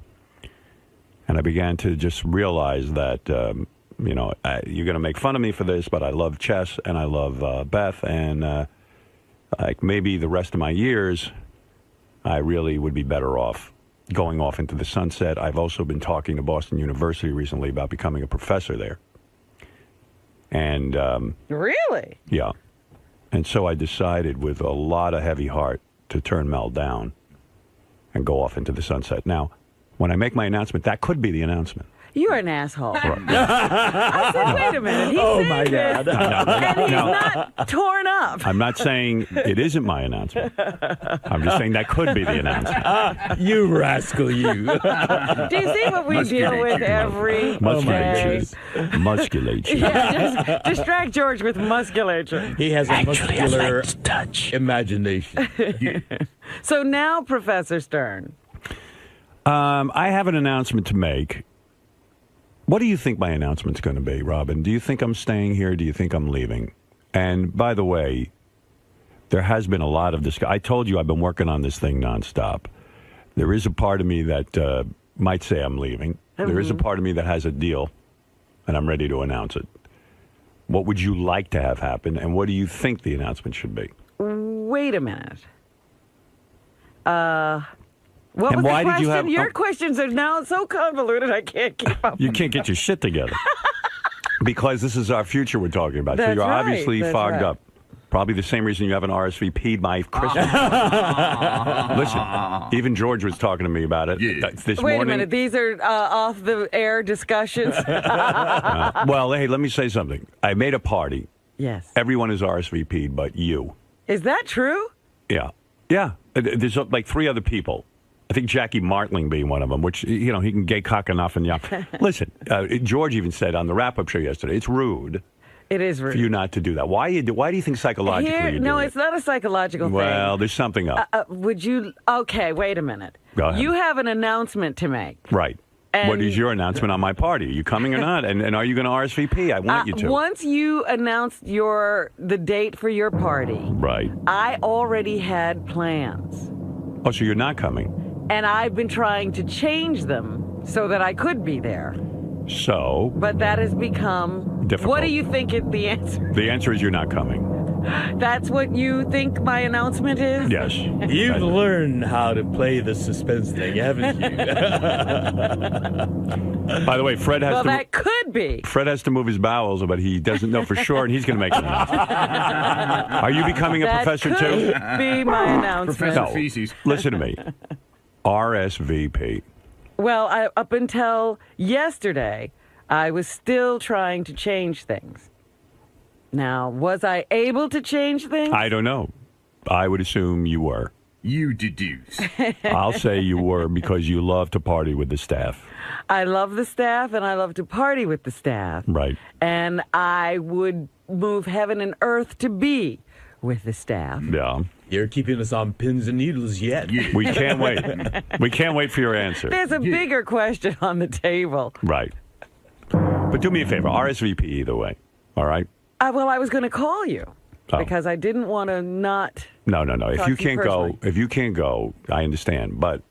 And I began to just realize that, you're going to make fun of me for this, but I love chess, and I love Beth, and like maybe the rest of my years, I really would be better off going off into the sunset. I've also been talking to Boston University recently about becoming a professor there. And really? Yeah. And so I decided with a lot of heavy heart to turn Mel down and go off into the sunset. Now, when I make my announcement, that could be the announcement. You're an asshole. I said, wait a minute. He's saying this, and he's not torn up. I'm not saying it isn't my announcement. I'm just saying that could be the announcement. You rascal, you. Do you see what we deal with every day? Musculature. Yeah, just distract George with musculature. He has a muscular imagination. So now, Professor Stern. I have an announcement to make. What do you think my announcement's going to be, Robin? Do you think I'm staying here? Do you think I'm leaving? And by the way, there has been a lot of discussion. I told you I've been working on this thing nonstop. There is a part of me that might say I'm leaving. There is a part of me that has a deal, and I'm ready to announce it. What would you like to have happen, and what do you think the announcement should be? Wait a minute. What and was why the question? did you have? Your questions are now so convoluted, I can't keep up. You can't get your shit together because this is our future we're talking about. That's so you're right. obviously That's fogged right. up. Probably the same reason you haven't RSVP'd my Christmas. Listen, even George was talking to me about it this Wait morning. a minute. These are off-the-air discussions? Well, hey, let me say something. I made a party. Yes. Everyone is RSVP'd but you. Is that true? Yeah. Yeah. There's like 3 other people. I think Jackie Martling being one of them, which, he can gay cock enough and Listen, George even said on the wrap-up show yesterday, it's rude. It is rude. For you not to do that. Why do you think psychologically you're doing No, it? it's not a psychological thing. Well, there's something up. Okay, wait a minute. Go ahead. You have an announcement to make. Right. And what is your announcement on my party? Are you coming or not? And are you going to RSVP? I want you to. Once you announced the date for your party, right. I already had plans. Oh, so you're not coming? And I've been trying to change them so that I could be there. So? But that has become difficult. What do you think is the answer? The answer is you're not coming. That's what you think my announcement is? Yes. You've learned how to play the suspense thing, haven't you? By the way, Fred has to... that could be. Fred has to move his bowels, but he doesn't know for sure, and he's going to make an announcement. Are you becoming a professor too? That could be my announcement. Professor Feces. Listen to me. RSVP. Well, up until yesterday, I was still trying to change things. Now, was I able to change things? I don't know. I would assume you were. You deduce. I'll say you were because you love to party with the staff. I love the staff, and I love to party with the staff. Right. And I would move heaven and earth to be with the staff. Yeah. You're keeping us on pins and needles yet. We can't wait. We can't wait for your answer. There's a bigger question on the table. Right. But do me a favor. RSVP either way. All right? Well, I was going to call you because I didn't want to not. No. If you can't go, I understand. But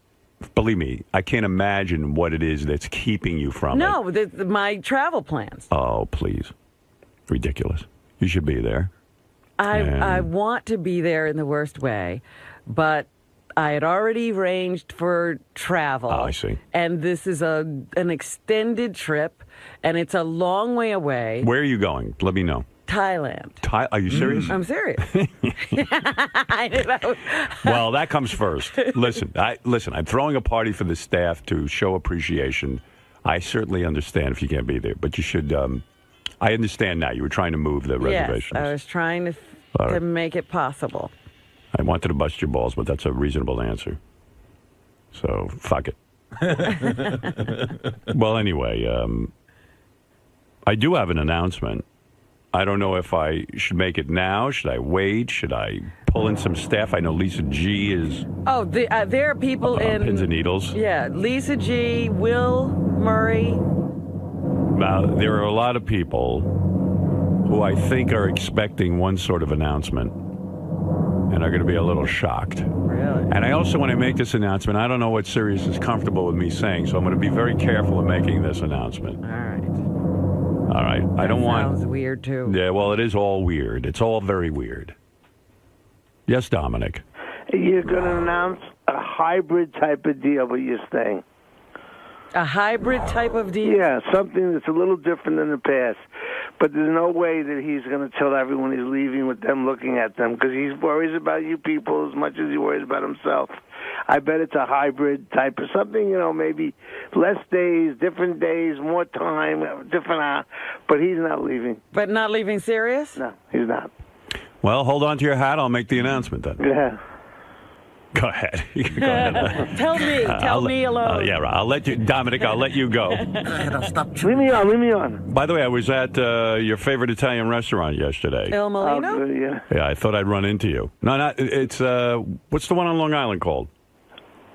believe me, I can't imagine what it is that's keeping you from it. No, my travel plans. Oh, please. Ridiculous. You should be there. I want to be there in the worst way, but I had already arranged for travel. Oh, I see. And this is an extended trip, and it's a long way away. Where are you going? Let me know. Thailand. Are you serious? I'm serious. I know. Well, that comes first. Listen, I'm throwing a party for the staff to show appreciation. I certainly understand if you can't be there, but you should. I understand now. You were trying to move the reservations. Yes, I was trying to make it possible. I wanted to bust your balls, but that's a reasonable answer. So, fuck it. Well, anyway, I do have an announcement. I don't know if I should make it now. Should I wait? Should I pull in some staff? I know Lisa G is... Oh, there are people in... Pins and needles. Yeah, Lisa G, Will Murray, Now, there are a lot of people who I think are expecting one sort of announcement and are going to be a little shocked. Really? And I also, when I make this announcement, I don't know what Sirius is comfortable with me saying, so I'm going to be very careful in making this announcement. All right. All right. I don't want... Sounds weird, too. Yeah, well, it is all weird. It's all very weird. Yes, Dominic. You're going to announce a hybrid type of deal with your thing. A hybrid type of deal? Yeah, something that's a little different than the past. But there's no way that he's going to tell everyone he's leaving with them looking at them because he worries about you people as much as he worries about himself. I bet it's a hybrid type of something, maybe less days, different days, more time, different hour. But he's not leaving. But not leaving Sirius? No, he's not. Well, hold on to your hat. I'll make the announcement then. Yeah. Go ahead. Go ahead. Tell me alone. Yeah, I'll let you, Dominic, I'll let you go. Leave me on. By the way, I was at your favorite Italian restaurant yesterday. El Molino? Yeah, I thought I'd run into you. No, it's, what's the one on Long Island called?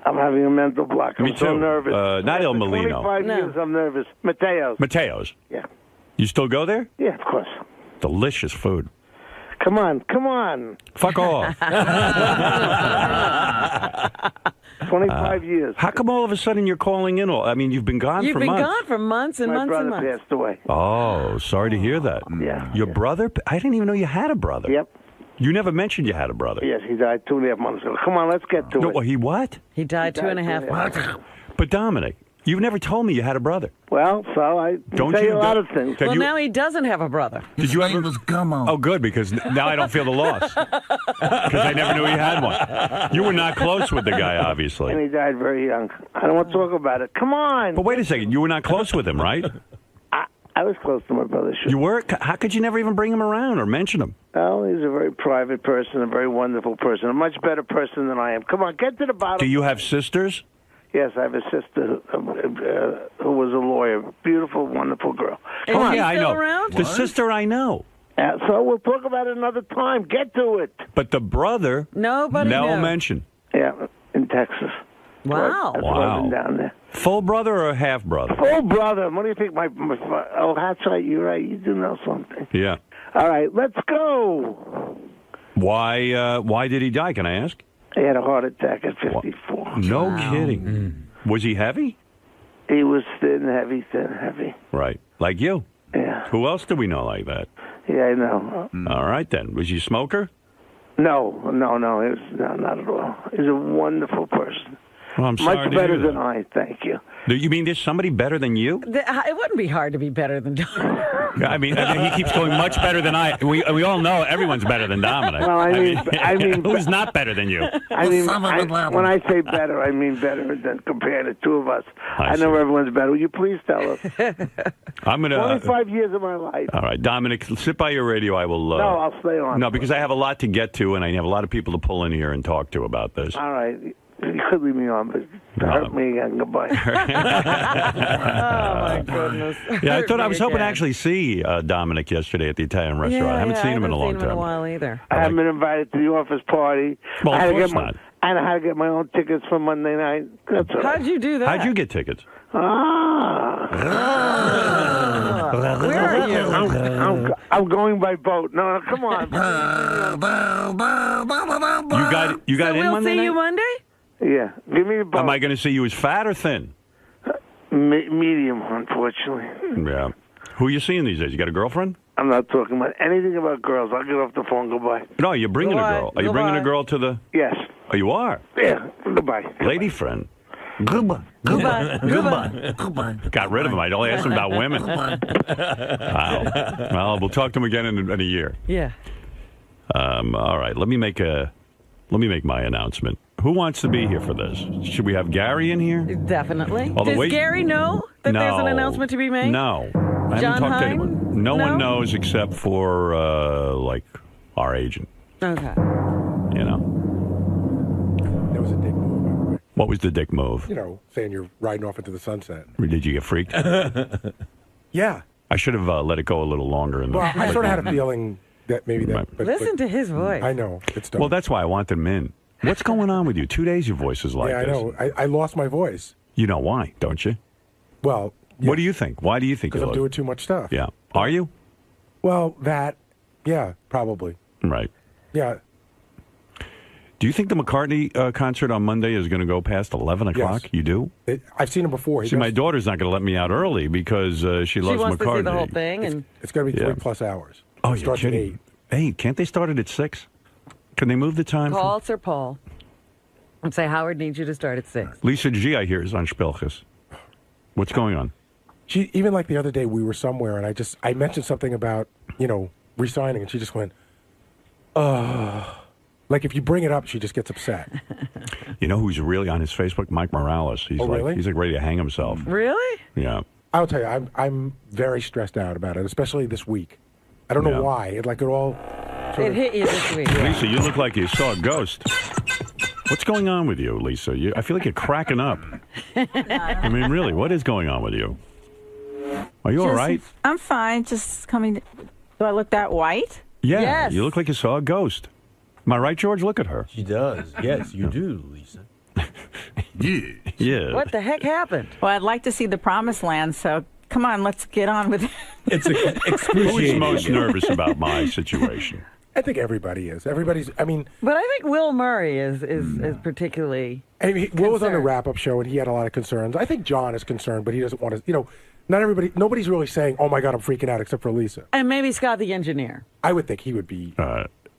I'm having a mental block. Me I'm so too. nervous. Not El Molino. 25 years, I'm nervous. Mateo's. Yeah. You still go there? Yeah, of course. Delicious food. Come on. Fuck off. 25 years. How come all of a sudden you're calling in? I mean, you've been gone for months. You've been gone for months and My months and months. brother passed away. Oh, sorry to hear that. Yeah. Your brother? I didn't even know you had a brother. Yep. You never mentioned you had a brother. Yes, he died 2.5 months ago. Come on, let's get to it. No, he what? He died 2.5 months ago. But Dominic, you've never told me you had a brother. Well, so I Don't tell you you a lot of things. Well, now he doesn't have a brother. Did you ever? Oh, good, because now I don't feel the loss. Because I never knew he had one. You were not close with the guy, obviously. And he died very young. I don't want to talk about it. Come on. But wait a second, you were not close with him, right? I was close to my brother. Sure. You were? How could you never even bring him around or mention him? Well, he's a very private person, a very wonderful person, a much better person than I am. Come on, get to the bottom. Do you have sisters? Yes, I have a sister who was a lawyer. Beautiful, wonderful girl. Come on. Yeah, I know. Around? The sister I know. So we'll talk about it another time. Get to it. But the brother, nobody no knew. mention. Yeah, in Texas. Wow. Wow. Down there. Full brother or half brother? Full brother. What do you think? Oh, that's right. You're right. You do know something. Yeah. All right, let's go. Why did he die? Can I ask? He had a heart attack at 54. No kidding. Was he heavy? He was thin, heavy. Right. Like you? Yeah. Who else do we know like that? Yeah, I know. All right, then. Was he a smoker? No. He was not at all. He's a wonderful person. Well, I'm sorry Much to better hear than that. I, thank you. You mean there's somebody better than you? It wouldn't be hard to be better than Dominic. I mean, he keeps going much better than I. We all know everyone's better than Dominic. Well, I mean, who's not better than you? When I say better, I mean better than compared to two of us. I know everyone's better. Will you please tell us? I'm gonna 25 years of my life. All right, Dominic, sit by your radio. I will. No, I'll stay on. No, because I have a lot to get to, and I have a lot of people to pull in here and talk to about this. All right. You could leave me on, but hurt me again. Goodbye. Oh, my goodness. Yeah, I was hoping to actually see Dominic yesterday at the Italian restaurant. I haven't seen him in a long time. I haven't seen him in a while either. I haven't been invited to the office party. Well, of course not. And I had to get my own tickets for Monday night. That's all right. How'd you do that? How'd you get tickets? Where are you? I'm going by boat. No, come on. You got in we'll Monday see night? you Monday? Yeah. Give me the boat. Am I going to see you as fat or thin? Medium, unfortunately. Yeah. Who are you seeing these days? You got a girlfriend? I'm not talking about anything about girls. I'll get off the phone. Goodbye. No, you're bringing a girl. Are you bringing a girl to the... Yes. Oh, you are? Yeah. Goodbye. Lady friend. Goodbye. Got rid of him. I only asked him about women. Wow. Well, we'll talk to him again in a year. Yeah. All right. Let me make my announcement. Who wants to be here for this? Should we have Gary in here? Definitely. Although, Does Gary know that there's an No. announcement to be made? No. I John haven't talked to Hine? anyone. No one knows except for, like, our agent. Okay. You know? That was a dick move, by the way. What was the dick move? You know, saying you're riding off into the sunset. Did you get freaked? Yeah. I should have let it go a little longer. Well, I sort of had a feeling that maybe that... Right. Listen to his voice. I know. It's dumb. Well, that's why I want them in. What's going on with you? 2 days your voice is like yeah, I this. know. I lost my voice. You know why, don't you? Well, What do you think? Why do you think you Because I'm look? doing too much stuff. Yeah. Are you? Well, yeah, probably. Right. Yeah. Do you think the McCartney concert on Monday is going to go past 11 o'clock? Yes. You do? I've seen him before. See, my daughter's not going to let me out early because she loves wants McCartney. to see the whole thing, and it's going to be 3+ hours. Oh, It you're starts at kidding. 8. Hey, can't they start it at 6? Can they move the time? call Sir Paul and say Howard needs you to start at 6. Lisa G, I hear, is on Spilkes. What's going on? She even like the other day we were somewhere and I mentioned something about resigning and she just went, like if you bring it up she just gets upset. You know who's really on his Facebook? Mike Morales. He's really? He's like ready to hang himself. Really? Yeah. I'll tell you, I'm very stressed out about it, especially this week. I don't know why. It all. It hit you this week. Lisa, you look like you saw a ghost. What's going on with you, Lisa? I feel like you're cracking up. I mean, really, what is going on with you? Are you all right? I'm fine. Just coming. Do I look that white? Yeah. Yes. You look like you saw a ghost. Am I right, George? Look at her. She does. Yes, you do, Lisa. Yeah. What the heck happened? Well, I'd like to see the promised land, so come on, let's get on with it. It's Who's most nervous about my situation? I think everybody is. But I think Will Murray is particularly. Will was on the wrap-up show, and he had a lot of concerns. I think John is concerned, but he doesn't want to. Nobody's really saying, "Oh my God, I'm freaking out," except for Lisa. And maybe Scott the engineer. I would think he would be.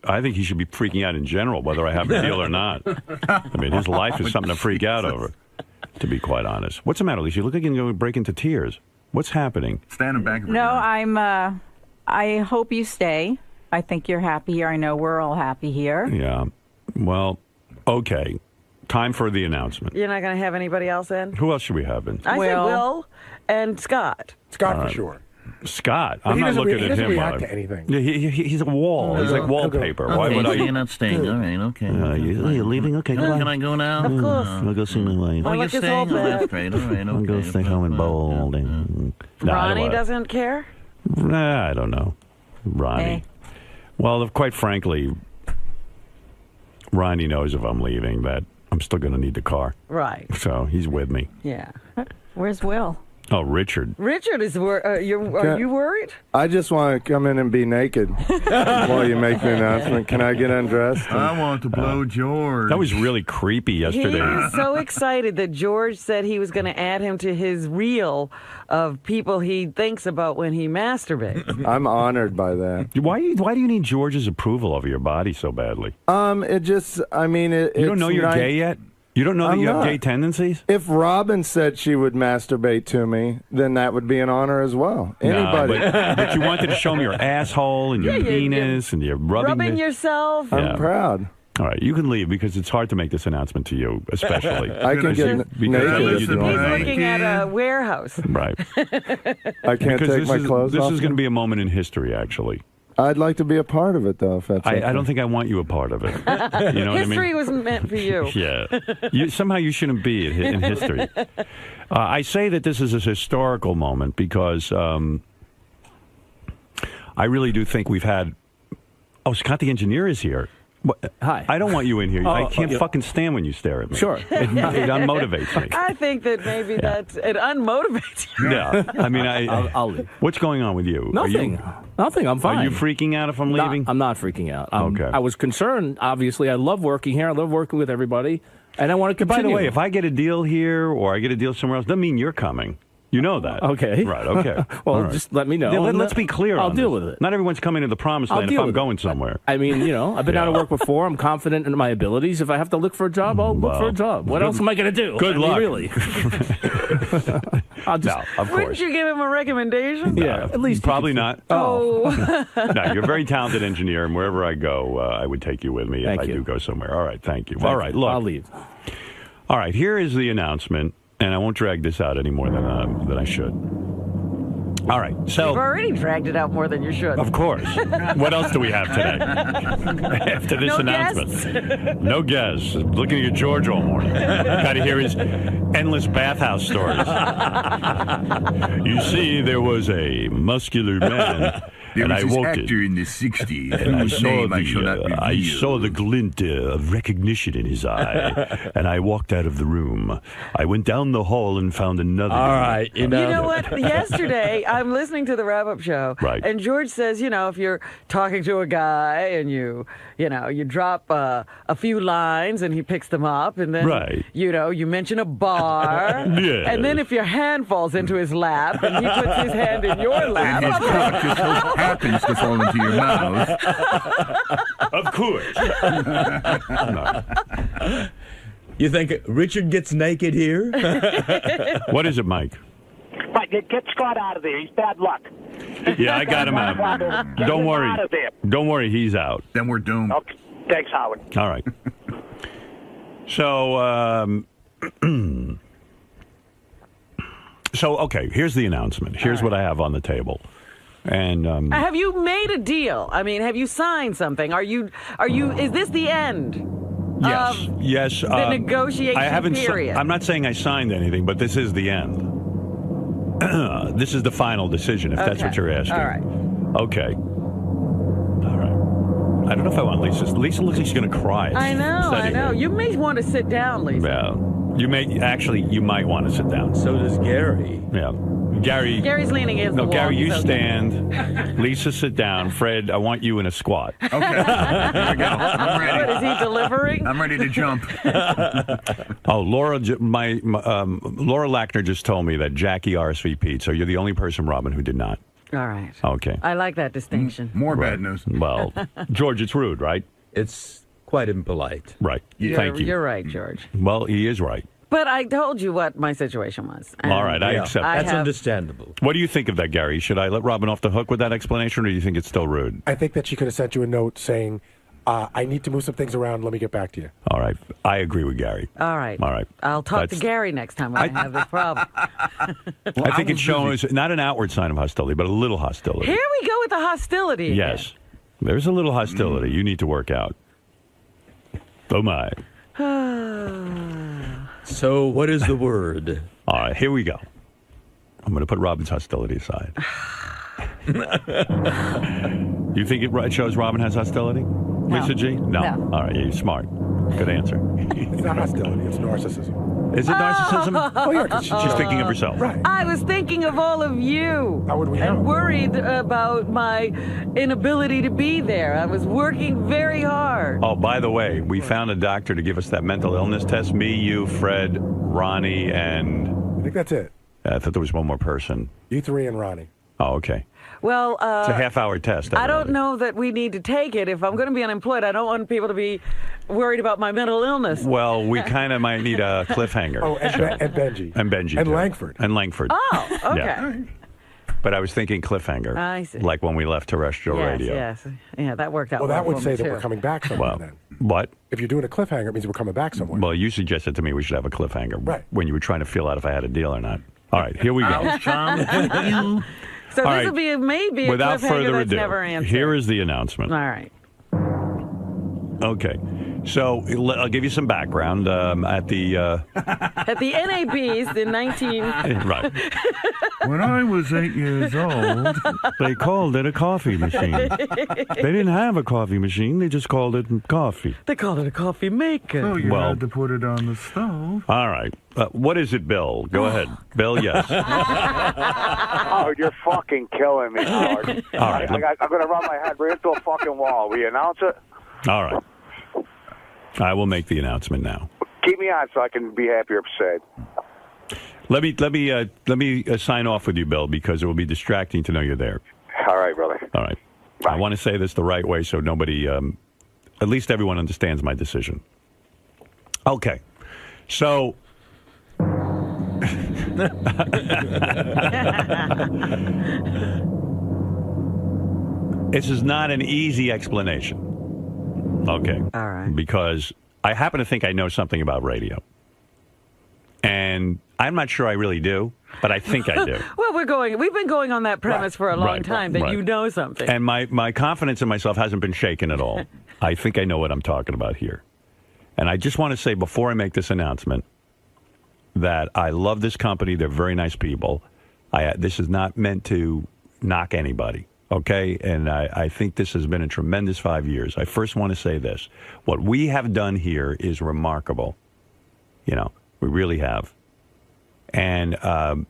I think he should be freaking out in general, whether I have a deal or not. I mean, his life is something to freak out over, to be quite honest. What's the matter, Lisa? You look like you're going to break into tears. What's happening? Standing back. No, I hope you stay. I think you're happy here. I know we're all happy here. Yeah. Well, okay. Time for the announcement. You're not going to have anybody else in? Who else should we have in? I think Will and Scott. Scott for sure. Scott. But I'm he not doesn't looking he at doesn't him. react to anything. Yeah, he's a wall. He's like wallpaper. Why Okay, would so I? you're not staying. All right, okay. You're leaving? Okay, Can goodbye. I go now? Of course. I'll go see my wife. Oh, you're look, it's all staying? Oh, bad. that's great. All right, okay. I'll go stay home and bowl all day. No, I don't Ronnie wanna- doesn't care? I don't know. Ronnie. Hey. Well, quite frankly, Ronnie knows if I'm leaving that I'm still going to need the car. Right. So he's with me. Yeah. Where's Will? Oh, Richard. Richard is are you worried? I just want to come in and be naked while you make the announcement. Can I get undressed? I want to blow George. That was really creepy yesterday. He's so excited that George said he was going to add him to his reel of people he thinks about when he masturbates. I'm honored by that. Why do you need George's approval over your body so badly? It just, I mean, You don't know you're gay yet? You don't know that I'm you have not. gay tendencies? If Robin said she would masturbate to me, then that would be an honor as well. Anybody. No, but you wanted to show me your asshole and your penis and you're rubbing yourself. I'm proud. All right, you can leave because it's hard to make this announcement to you, especially. I can get naked I know if you you do. want. He's looking at a warehouse. Right. I can't Because take my clothes This off. is going to be a moment in history, actually. I'd like to be a part of it, though, if that's okay. I don't think I want you a part of it. You know what I mean? History wasn't meant for you. Yeah. Somehow you shouldn't be in history. I say that this is a historical moment because I really do think we've had... Oh, Scott the engineer is here. Hi. I don't want you in here. I Oh, can't yeah. fucking stand when you stare at me. Sure. It unmotivates me. I think that maybe it unmotivates you. Yeah. I mean, I'll leave. What's going on with you? Nothing. Nothing. I'm fine. Are you freaking out if I'm Not- leaving? I'm not freaking out. Okay. I was concerned, obviously. I love working here. I love working with everybody. And I want to By continue. the way, if I get a deal here or I get a deal somewhere else, doesn't mean you're coming. You know that. Okay. Right, okay. Well, All right. just let me know. Yeah, And, let's be clear I'll on deal this. with it. Not everyone's coming to the promised I'll land if deal I'm with it. going somewhere. I mean, I've been out of work before. I'm confident in my abilities. If I have to look for a job, I'll look for a job. What else am I going to do? Good I mean, luck. really. I'll just, No, of Wouldn't course. you give him a recommendation? Yeah, at least Probably not. Oh. No, you're a very talented engineer, and wherever I go, I would take you with me if I do go somewhere. All right, thank you. All right, look. I'll leave. All right, here is the announcement, and I won't drag this out any more than I should. All right, so... You've already dragged it out more than you should. Of course. What else do we have today? After this No announcement. No guests. Looking at George all morning. Got to hear his endless bathhouse stories. You see, there was a muscular man There and was I this walked actor in. in the 60s And I whose saw name I shall not I saw the reveal. glint of recognition in his eye, and I walked out of the room. I went down the hall and found another. All right, You know what? Yesterday, I'm listening to the wrap-up show, Right. and George says, if you're talking to a guy and you drop a few lines and he picks them up, and then Right. you mention a bar, Yes. and then if your hand falls into his lap and he puts his hand in your lap, And his cock just so happens to fall into your mouth. Of course. You think Richard gets naked here? What is it, Mike? Right, get Scott out of there. He's bad luck. Yeah, I got him out. Get Don't him worry. out of there. Don't worry, he's out. Then we're doomed. Okay. Thanks, Howard. All right. So, okay, here's the announcement. Here's what I have on the table. And have you made a deal? I mean, have you signed something? Are you? Is this the end? yes, yes. The negotiation I haven't. period. I'm not saying I signed anything, but this is the end. This is the final decision, if that's what you're asking. All right. Okay. All right. I don't know if I want Lisa. Lisa looks like she's going to cry. I know. Sitting here. You may want to sit down, Lisa. Yeah. You might want to sit down. So does Gary. Yeah. Gary's leaning against the wall. Gary, you He's okay. stand. Lisa, sit down. Fred, I want you in a squat. Okay. Here we go. I'm ready. What, is he delivering? I'm ready to jump. Oh, Laura Lackner just told me that Jackie RSVP'd, so you're the only person, Robin, who did not. All right. Okay. I like that distinction. More bad news. Well, George, it's rude, right? It's quite impolite. Right. Thank you. You're right, George. Well, he is right. But I told you what my situation was. All right, I accept that. That's understandable. What do you think of that, Gary? Should I let Robin off the hook with that explanation, or do you think it's still rude? I think that she could have sent you a note saying, I need to move some things around. Let me get back to you. All right. I agree with Gary. All right. All right. I'll talk to Gary next time when I have this problem. I think it shows not an outward sign of hostility, but a little hostility. Here we go with the hostility. Yes. There's a little hostility you need to work out. Oh, my. So what is the word? All right, here we go. I'm going to put Robin's hostility aside. You think it shows Robin has hostility? Lisa G? No. All right, you're smart. Good answer. It's not hostility, it's narcissism. Is it narcissism? Oh, yeah, 'cause She's thinking of herself. Right. I was thinking of all of you. How would we know? And worried about my inability to be there. I was working very hard. Oh, by the way, we found a doctor to give us that mental illness test. Me, you, Fred, Ronnie, and... I think that's it. I thought there was one more person. You three and Ronnie. Oh, okay. Well, It's a half-hour test. I don't know that we need to take it. If I'm going to be unemployed, I don't want people to be worried about my mental illness. Well, we kind of might need a cliffhanger. Oh, and, and Benji. And Benji. And too. Langford. And Langford. Oh, okay. Yeah. But I was thinking cliffhanger. I see. Like when we left terrestrial radio. Yes. Yeah, that worked out Well, that well would for me, say that too. we're coming back somewhere then. What? If you're doing a cliffhanger, it means we're coming back somewhere. Well, you suggested to me we should have a cliffhanger Right. when you were trying to feel out if I had a deal or not. All right, here we go. So All this right. will be maybe a Without cliffhanger further that's ado, never answered. here is the announcement. All right. Okay. So I'll give you some background at the... At the NABs in 19... right. When I was 8 years old, They called it a coffee machine. They didn't have a coffee machine. They just called it coffee. They called it a coffee maker. oh, you Well- had to put it on the stove. All right. What is it, Bill? Go ahead. Bill, yes. Oh, you're fucking killing me, Howard. All right. I'm going to run my head right into a fucking wall. Will you announce it? All right. I will make the announcement now. Keep me on so I can be happier said. Let me sign off with you, Bill, because it will be distracting to know you're there. All right, brother. All right. I want to say this the right way so nobody, at least everyone understands my decision. Okay. So. This is not an easy explanation. Okay. All right. Because I happen to think I know something about radio. And I'm not sure I really do, but I think I do. Well, we've been going on that premise for a long time that you know something. And my confidence in myself hasn't been shaken at all. I think I know what I'm talking about here. And I just want to say before I make this announcement that I love this company. They're very nice people. This is not meant to knock anybody. okay? And I think this has been a tremendous 5 years. I first want to say this. What we have done here is remarkable. You know, we really have. And I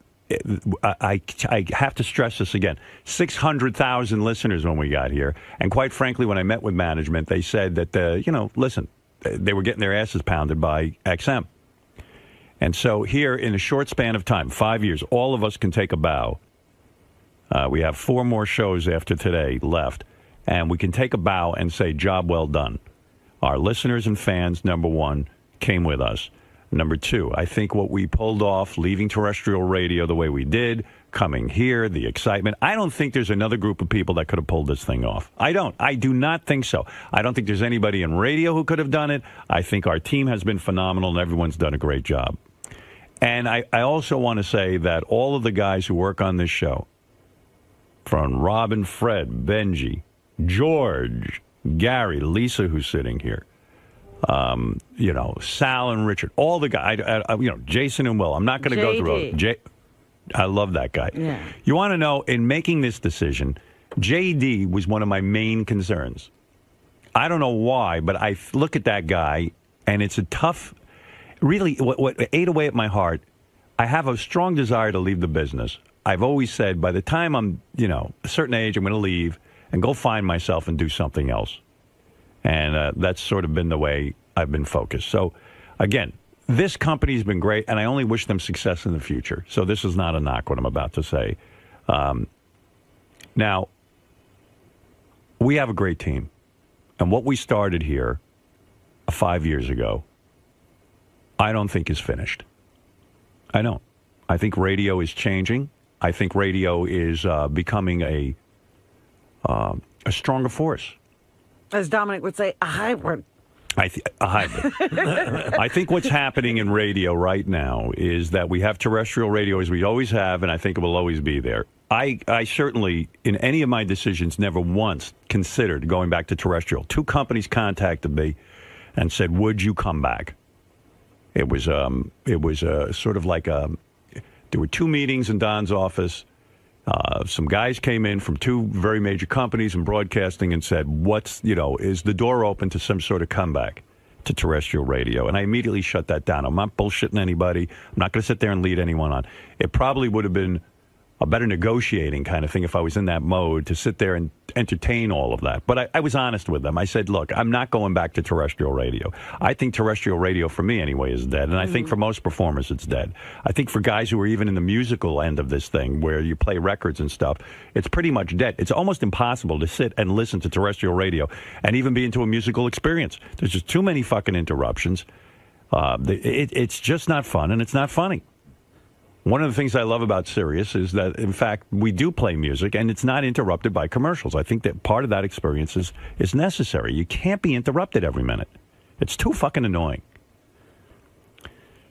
have to stress this again. 600,000 listeners when we got here. And quite frankly, when I met with management, they said that, you know, listen, they were getting their asses pounded by XM. And so here, in a short span of time, 5 years, all of us can take a bow. We have 4 more shows after today left, and we can take a bow and say, job well done. Our listeners and fans, number one, came with us. Number two, I think what we pulled off, leaving terrestrial radio the way we did, coming here, the excitement, I don't think there's another group of people that could have pulled this thing off. I don't. I do not think so. I don't think there's anybody in radio who could have done it. I think our team has been phenomenal, and everyone's done a great job. And I also want to say that all of the guys who work on this show, from Robin, Fred, Benji, George, Gary, Lisa, who's sitting here, you know, Sal and Richard, all the guys, you know, Jason and Will. I'm not going to go through it. I love that guy. Yeah. You want to know, in making this decision, JD was one of my main concerns. I don't know why, but I look at that guy, and it's a tough, really, what ate away at my heart, I have a strong desire to leave the business. I've always said, by the time I'm, you know, a certain age, I'm going to leave and go find myself and do something else. And that's sort of been the way I've been focused. So, again, this company's been great, and I only wish them success in the future. So this is not a knock, what I'm about to say. Now, we have a great team. And what we started here 5 years ago, I don't think is finished. I don't. I think radio is changing. I think radio is becoming a stronger force. As Dominic would say, a hybrid. A hybrid. I think what's happening in radio right now is that we have terrestrial radio as we always have, and I think it will always be there. I certainly, in any of my decisions, never once considered going back to terrestrial. 2 companies contacted me and said, would you come back? It was sort of like there were 2 meetings in Don's office. Some guys came in from 2 very major companies in broadcasting and said, is the door open to some sort of comeback to terrestrial radio? And I immediately shut that down. I'm not bullshitting anybody. I'm not going to sit there and lead anyone on. It probably would have been a better negotiating kind of thing if I was in that mode to sit there and entertain all of that. But I was honest with them. I said, look, I'm not going back to terrestrial radio. I think terrestrial radio, for me anyway, is dead. And I think for most performers, it's dead. I think for guys who are even in the musical end of this thing, where you play records and stuff, it's pretty much dead. It's almost impossible to sit and listen to terrestrial radio and even be into a musical experience. There's just too many fucking interruptions. It's just not fun, and it's not funny. One of the things I love about Sirius is that, in fact, we do play music, and it's not interrupted by commercials. I think that part of that experience is necessary. You can't be interrupted every minute. It's too fucking annoying.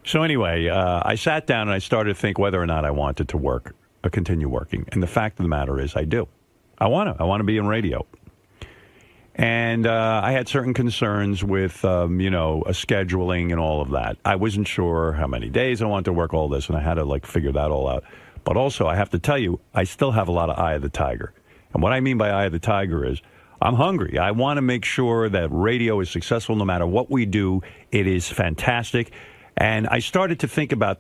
So anyway, I sat down and I started to think whether or not I wanted to continue working. And the fact of the matter is I do. I want to be in radio. And I had certain concerns with, a scheduling and all of that. I wasn't sure how many days I wanted to work all this, and I had to, figure that all out. But also, I have to tell you, I still have a lot of eye of the tiger. And what I mean by eye of the tiger is I'm hungry. I want to make sure that radio is successful no matter what we do. It is fantastic. And I started to think about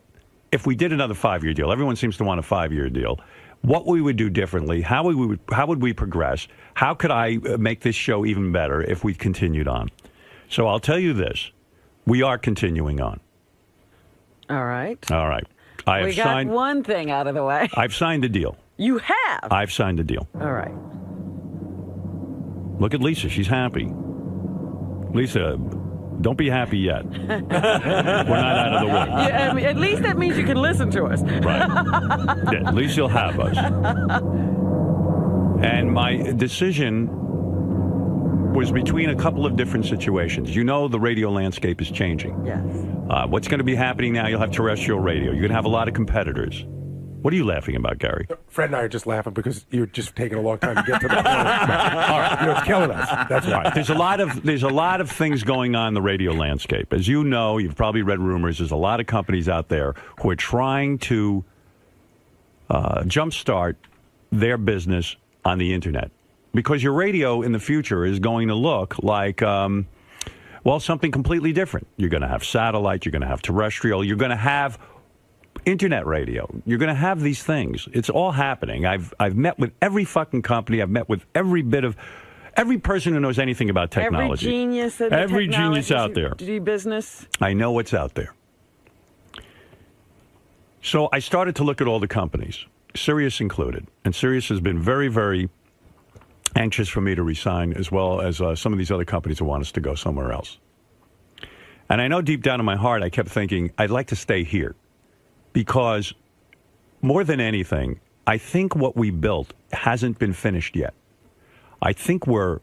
if we did another 5-year deal. Everyone seems to want a 5-year deal. What we would do differently, how would we progress, how could I make this show even better if we continued on? So I'll tell you this, we are continuing on. All right. We got one thing out of the way. I've signed a deal. You have? I've signed a deal. All right. Look at Lisa, she's happy. Lisa, don't be happy yet. We're not out of the woods. Yeah, at least that means you can listen to us. Right. Yeah, at least you'll have us. And my decision was between a couple of different situations. You know the radio landscape is changing. Yes. What's going to be happening now, you'll have terrestrial radio. You're going to have a lot of competitors. What are you laughing about, Gary? Fred and I are just laughing because you're just taking a long time to get to the point. All right, it's killing us. That's why. There's a lot of things going on in the radio landscape. As you know, you've probably read rumors. There's a lot of companies out there who are trying to jumpstart their business on the internet. Because your radio in the future is going to look like, well, something completely different. You're going to have satellite, you're going to have terrestrial, you're going to have internet radio. You're going to have these things. It's all happening. I've met with every fucking company. I've met with every person who knows anything about technology. Every genius in Every genius out there. Do business. I know what's out there. So I started to look at all the companies, Sirius included. And Sirius has been very, very anxious for me to resign, as well as some of these other companies who want us to go somewhere else. And I know deep down in my heart, I kept thinking, I'd like to stay here. Because more than anything, I think what we built hasn't been finished yet. I think we're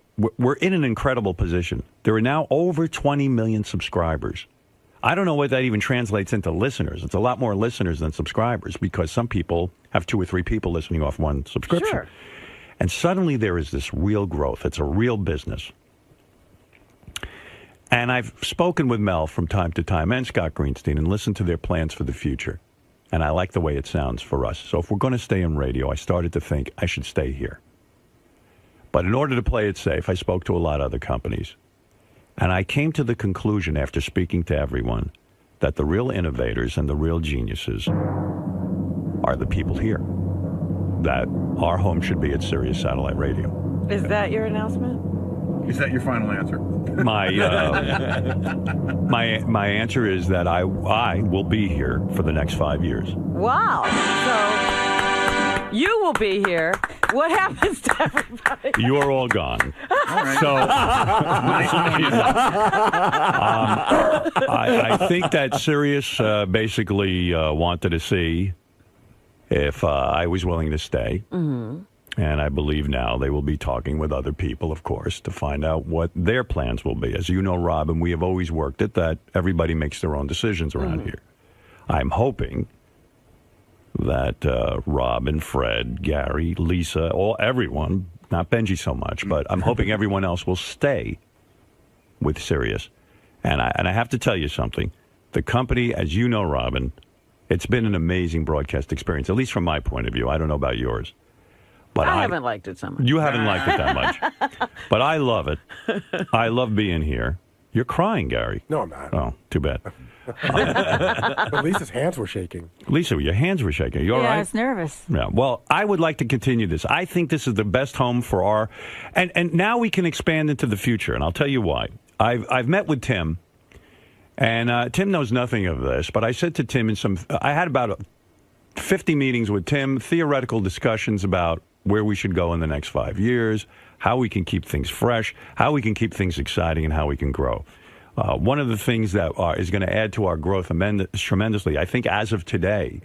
in an incredible position. There are now over 20 million subscribers. I don't know what that even translates into listeners. It's a lot more listeners than subscribers, because some people have 2 or 3 people listening off one subscription. Sure. And suddenly there is this real growth. It's a real business. And I've spoken with Mel from time to time and Scott Greenstein and listened to their plans for the future. And I like the way it sounds for us. So if we're going to stay in radio, I started to think I should stay here. But in order to play it safe, I spoke to a lot of other companies. And I came to the conclusion, after speaking to everyone, that the real innovators and the real geniuses are the people here. That our home should be at Sirius Satellite Radio. Is that your announcement? Is that your final answer? My my answer is that I will be here for the next 5 years. Wow. So you will be here. What happens to everybody? You're all gone. All right. So I think that Sirius basically wanted to see if I was willing to stay. Mm-hmm. And I believe now they will be talking with other people, of course, to find out what their plans will be. As you know, Robin, we have always worked it that everybody makes their own decisions around here. I'm hoping that Robin, Fred, Gary, Lisa, everyone, not Benji so much, but I'm hoping everyone else will stay with Sirius. And I have to tell you something. The company, as you know, Robin, it's been an amazing broadcast experience, at least from my point of view. I don't know about yours. But I haven't liked it so much. You haven't liked it that much. But I love it. I love being here. You're crying, Gary. No, I'm not. Oh, too bad. But Lisa's hands were shaking. Lisa, your hands were shaking. You all right? Yeah, I was nervous. Yeah. Well, I would like to continue this. I think this is the best home for our... And now we can expand into the future, and I'll tell you why. I've met with Tim, and Tim knows nothing of this, but I said to Tim I had about 50 meetings with Tim, theoretical discussions about where we should go in the next 5 years, how we can keep things fresh, how we can keep things exciting, and how we can grow. One of the things that is going to add to our growth tremendously, I think as of today,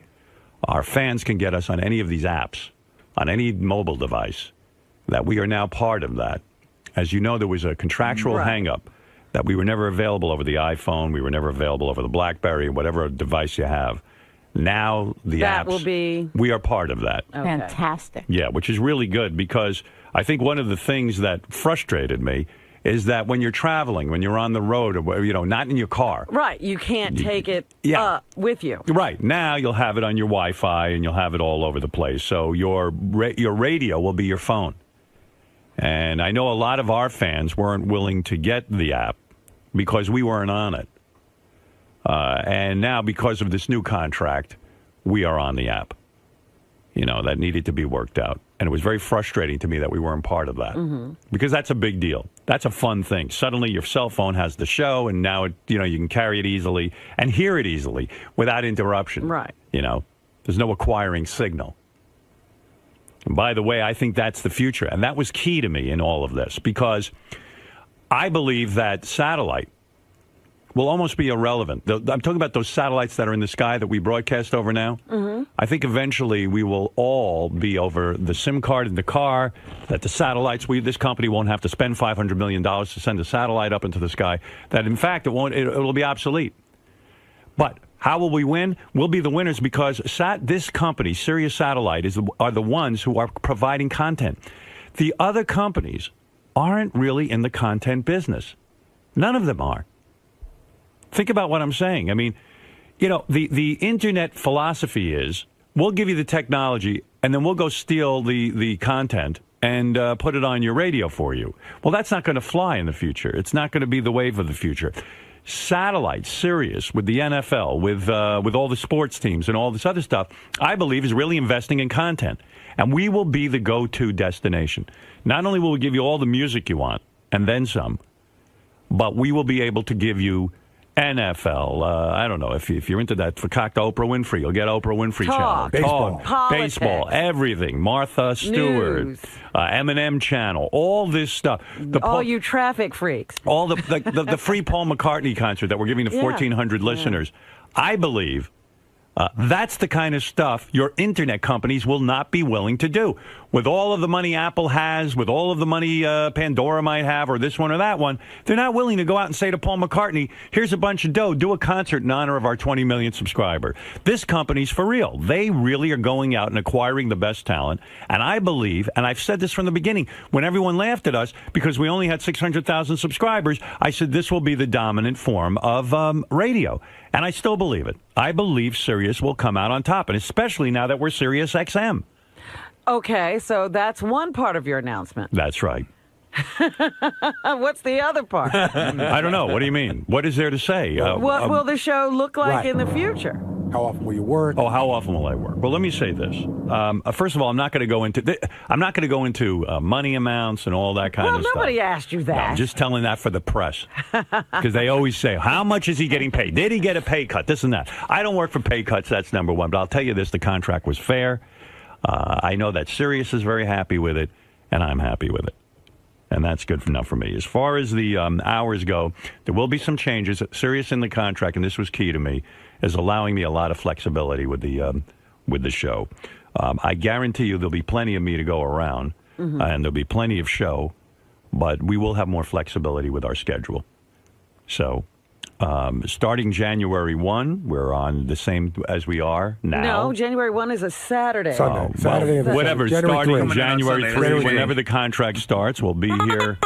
our fans can get us on any of these apps, on any mobile device, that we are now part of that. As you know, there was a contractual hang-up that we were never available over the iPhone, we were never available over the BlackBerry, whatever device you have. Now the apps, will be... we are part of that. Okay. Fantastic. Yeah, which is really good, because I think one of the things that frustrated me is that when you're traveling, when you're on the road, or, not in your car. Right, you can't take it with you. Right, now you'll have it on your Wi-Fi and you'll have it all over the place. So your radio will be your phone. And I know a lot of our fans weren't willing to get the app because we weren't on it. And now, because of this new contract, we are on the app. That needed to be worked out. And it was very frustrating to me that we weren't part of that. Mm-hmm. Because that's a big deal. That's a fun thing. Suddenly your cell phone has the show, and now you can carry it easily and hear it easily without interruption. Right. There's no acquiring signal. And by the way, I think that's the future. And that was key to me in all of this, because I believe that satellite will almost be irrelevant. I'm talking about those satellites that are in the sky that we broadcast over now. Mm-hmm. I think eventually we will all be over the SIM card in the car, that the satellites, this company won't have to spend $500 million to send a satellite up into the sky, that in fact it'll be obsolete. But how will we win? We'll be the winners because this company, Sirius Satellite, are the ones who are providing content. The other companies aren't really in the content business. None of them are. Think about what I'm saying. I mean, the internet philosophy is we'll give you the technology and then we'll go steal the content and put it on your radio for you. Well, that's not going to fly in the future. It's not going to be the wave of the future. Satellite, Sirius, with the NFL, with all the sports teams and all this other stuff, I believe is really investing in content. And we will be the go-to destination. Not only will we give you all the music you want, and then some, but we will be able to give you NFL. I don't know if you're into that. For cocked Oprah Winfrey, you'll get Oprah Winfrey Talk. channel. Baseball. Baseball, everything. Martha Stewart, News. M&M channel, all this stuff. All you traffic freaks. All the free Paul McCartney concert that we're giving to 1,400 listeners. I believe that's the kind of stuff your internet companies will not be willing to do. With all of the money Apple has, with all of the money Pandora might have, or this one or that one, they're not willing to go out and say to Paul McCartney, here's a bunch of dough, do a concert in honor of our 20 million subscriber. This company's for real. They really are going out and acquiring the best talent. And I believe, and I've said this from the beginning, when everyone laughed at us because we only had 600,000 subscribers, I said this will be the dominant form of radio. And I still believe it. I believe Sirius will come out on top, and especially now that we're Sirius XM. Okay, so that's one part of your announcement. That's right. What's the other part? I don't know. What do you mean? What is there to say? What will the show look like in the future? How often will you work? Oh, how often will I work? Well, let me say this. First of all, I'm not going to go into money amounts and all that kind of stuff. Well, nobody asked you that. No, I'm just telling that for the press because they always say, "How much is he getting paid? Did he get a pay cut? This and that." I don't work for pay cuts. That's number one. But I'll tell you this: the contract was fair. I know that Sirius is very happy with it, and I'm happy with it. And that's good enough for me. As far as the hours go, there will be some changes. Sirius in the contract, and this was key to me, is allowing me a lot of flexibility with the show. I guarantee you there'll be plenty of me to go around, and there'll be plenty of show, but we will have more flexibility with our schedule. So starting January 1, we're on the same as we are now. No, January 1 is a Saturday. Saturday. Whatever, starting January 3, Sunday. whenever the contract starts, we'll be here.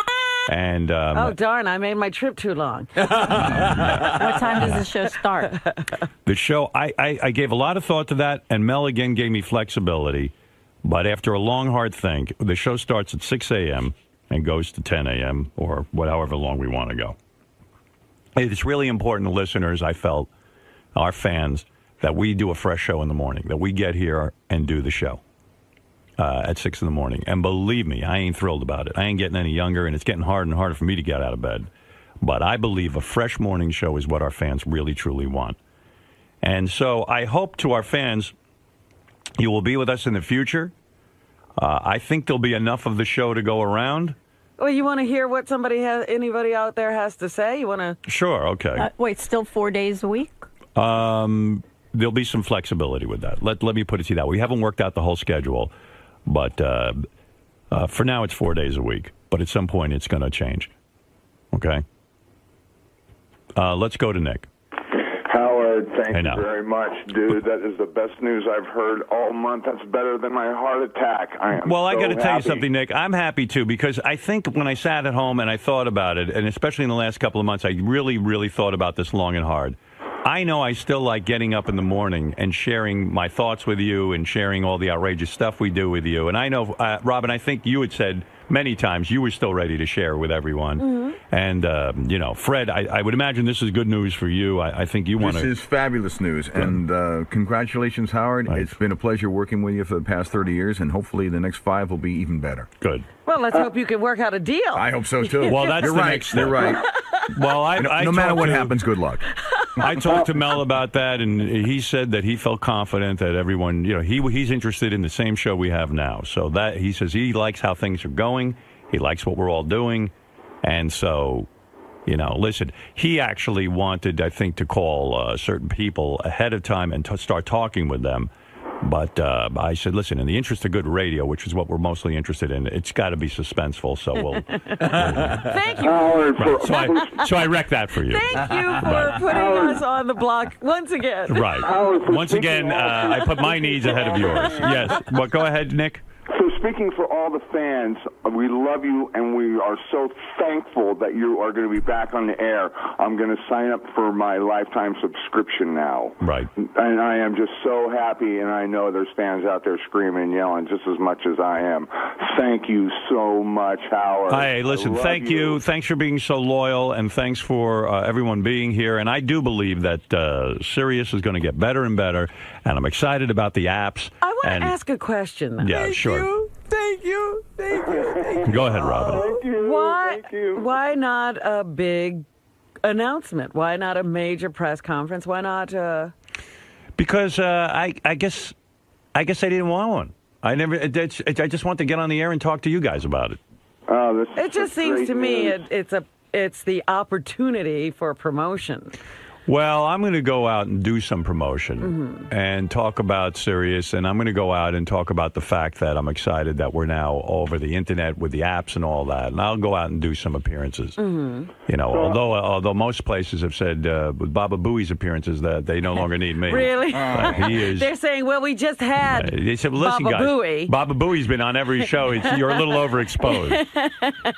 And oh, darn, I made my trip too long. What time does the show start? The show, I gave a lot of thought to that, and Mel again gave me flexibility. But after a long, hard think, the show starts at 6 a.m. and goes to 10 a.m. or however long we want to go. It's really important to listeners, I felt, our fans, that we do a fresh show in the morning, that we get here and do the show at 6 in the morning. And believe me, I ain't thrilled about it. I ain't getting any younger, and it's getting harder and harder for me to get out of bed. But I believe a fresh morning show is what our fans really, truly want. And so I hope to our fans, you will be with us in the future. I think there'll be enough of the show to go around. Well, you want to hear what anybody out there has to say? You want to? Sure, okay. Wait, still 4 days a week? There'll be some flexibility with that. Let me put it to you that way. We haven't worked out the whole schedule, but for now it's 4 days a week. But at some point it's going to change. Okay? Let's go to Nick. Howard, thank Hey, you now. very much, dude. That is the best news I've heard all month. That's better than my heart attack. I am Well, I so got to tell you happy. something, Nick. I'm happy, too, because I think when I sat at home and I thought about it, and especially in the last couple of months, I really, really thought about this long and hard. I know I still like getting up in the morning and sharing my thoughts with you and sharing all the outrageous stuff we do with you. And I know, Robin, I think you had said many times you were still ready to share with everyone. Mm-hmm. And, Fred, I would imagine this is good news for you. I think you want to... This is fabulous news. And congratulations, Howard. It's been a pleasure working with you for the past 30 years, and hopefully the next 5 will be even better. Good. Well, let's hope you can work out a deal. I hope so, too. Well, that's You're the right. next step. You're right. Well, no matter what happens, good luck. I talked to Mel about that, and he said that he felt confident that everyone, he's interested in the same show we have now. So that he says he likes how things are going. He likes what we're all doing. And so, listen, he actually wanted, I think, to call certain people ahead of time and to start talking with them. But I said, listen, in the interest of good radio, which is what we're mostly interested in, it's got to be suspenseful. So we'll. Thank you. Right. So I wrecked that for you. Thank you for putting us on the block once again. Right. Once again, I put my needs ahead of yours. Yes. Well, go ahead, Nick. So speaking for all the fans, we love you, and we are so thankful that you are going to be back on the air. I'm going to sign up for my lifetime subscription now. Right. And I am just so happy, and I know there's fans out there screaming and yelling just as much as I am. Thank you so much, Howard. Hey, listen, thank you. Thanks for being so loyal, and thanks for everyone being here. And I do believe that Sirius is going to get better and better, and I'm excited about the apps. I want to ask a question. Though. Yeah, sure. Thank you. Go ahead, Robin. Why not a big announcement? Why not a major press conference? Why not? Because I guess I didn't want one. I just want to get on the air and talk to you guys about it. It just seems to me it's the opportunity for promotion. Well, I'm going to go out and do some promotion and talk about Sirius, and I'm going to go out and talk about the fact that I'm excited that we're now over the internet with the apps and all that, and I'll go out and do some appearances. You know, although most places have said with Baba Booey's appearances that they no longer need me. Really? He is. They're saying, well, we just had They said, well, listen, Baba guys, Booey. Baba Booey's been on every show. You're a little overexposed.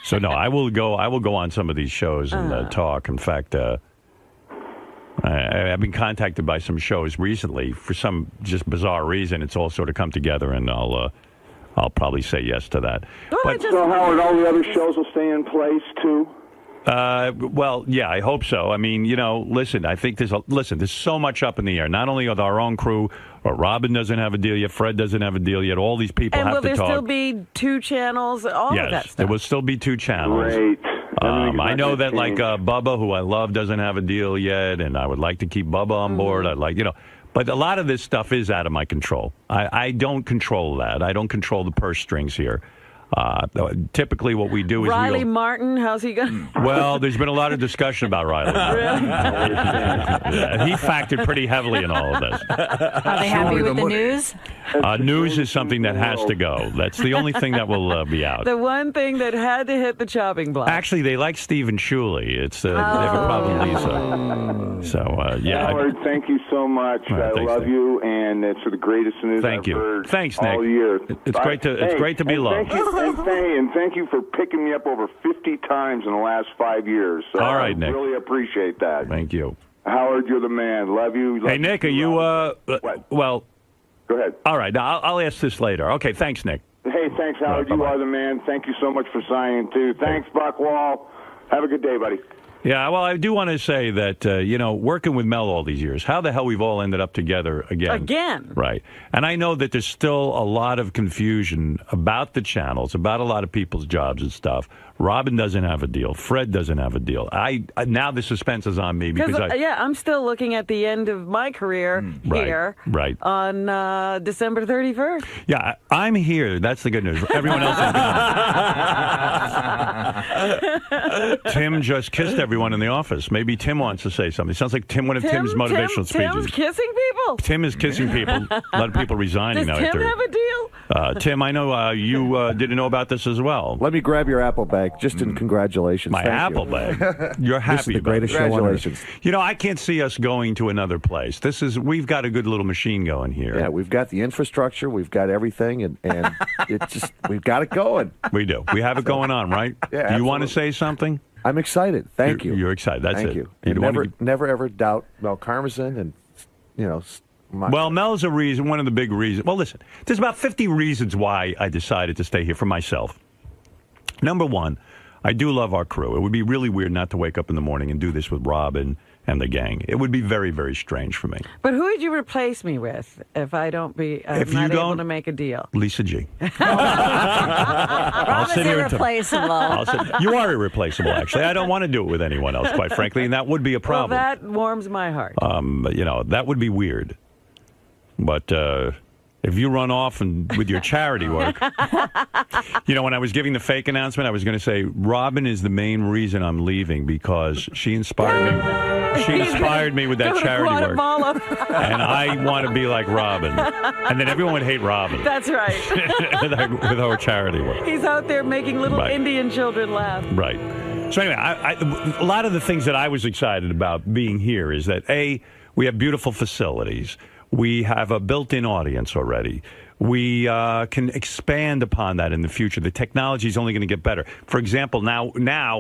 So no, I will go on some of these shows and talk. In fact. I've been contacted by some shows recently for some just bizarre reason. It's all sort of come together, and I'll probably say yes to that. So, Howard, all the other shows will stay in place, too? Well, yeah, I hope so. I mean, you know, listen, I think there's so much up in the air. Not only with our own crew, but Robin doesn't have a deal yet, Fred doesn't have a deal yet. All these people have to talk. And will there still be 2 channels? All of that Yes, stuff. there will still be 2 channels. Great. I know that, like, Bubba, who I love, doesn't have a deal yet, and I would like to keep Bubba on board. I'd like, but a lot of this stuff is out of my control. I don't control that. I don't control the purse strings here. Typically, what we do is Riley Martin, how's he going? Well, there's been a lot of discussion about Riley. He factored pretty heavily in all of this. Are they happy with the news? News is something that has to go. That's the only thing that will be out. The one thing that had to hit the chopping block. Actually, they like Stephen Shuley. It's they have a problem with Lisa. So yeah. Howard, thank you so much. I love you, and it's the greatest news I've heard Thanks, all Nick. year. It's great to be loved. And thank you for picking me up over 50 times in the last 5 years. So all right, Nick. I really appreciate that. Thank you. Howard, you're the man. Love you. Hey, Nick, are you, well... Go ahead. All right, now I'll ask this later. Okay, thanks, Nick. Hey, thanks, Howard. You are the man. Thank you so much for signing, too. Thanks, Buckwall. Have a good day, buddy. Yeah, well, I do want to say that, working with Mel all these years, how the hell we've all ended up together again. Again. Right. And I know that there's still a lot of confusion about the channels, about a lot of people's jobs and stuff. Robin doesn't have a deal. Fred doesn't have a deal. Now the suspense is on me because I'm still looking at the end of my career here on December 31st. Yeah, I'm here. That's the good news. Everyone else is gone. Tim just kissed everyone in the office. Maybe Tim wants to say something. It sounds like one of Tim's motivational speeches. Tim's kissing people? Tim is kissing people. A lot of people resigning now. Does Tim have a deal? Tim, I know you didn't know about this as well. Let me grab your apple bag. Just in congratulations. My apple bag. You're happy. This is the greatest show on earth. I can't see us going to another place. We've got a good little machine going here. Yeah, we've got the infrastructure, we've got everything, and we've got it going. We do. We have it going on, right? Yeah. Do you want to say something? I'm excited. Thank you. You're excited. That's Thank it. you. You never ever doubt Mel Karmazin and Well, Mel's a reason. One of the big reasons. Well, listen. There's about 50 reasons why I decided to stay here for myself. Number one, I do love our crew. It would be really weird not to wake up in the morning and do this with Robin and the gang. It would be very, very strange for me. But who would you replace me with if I don't able to make a deal? Lisa G. Robin's irreplaceable. You are irreplaceable, actually. I don't want to do it with anyone else, quite frankly, and that would be a problem. Well, that warms my heart. That would be weird. But if you run off with your charity work, when I was giving the fake announcement, I was going to say Robin is the main reason I'm leaving because she inspired me. She inspired me with that charity work, and I want to be like Robin. And then everyone would hate Robin. That's right. with our charity work. He's out there making little Indian children laugh. Right. So anyway, a lot of the things that I was excited about being here is that we have beautiful facilities. We have a built-in audience already. we can expand upon that in the future. The technology is only going to get better. For example, now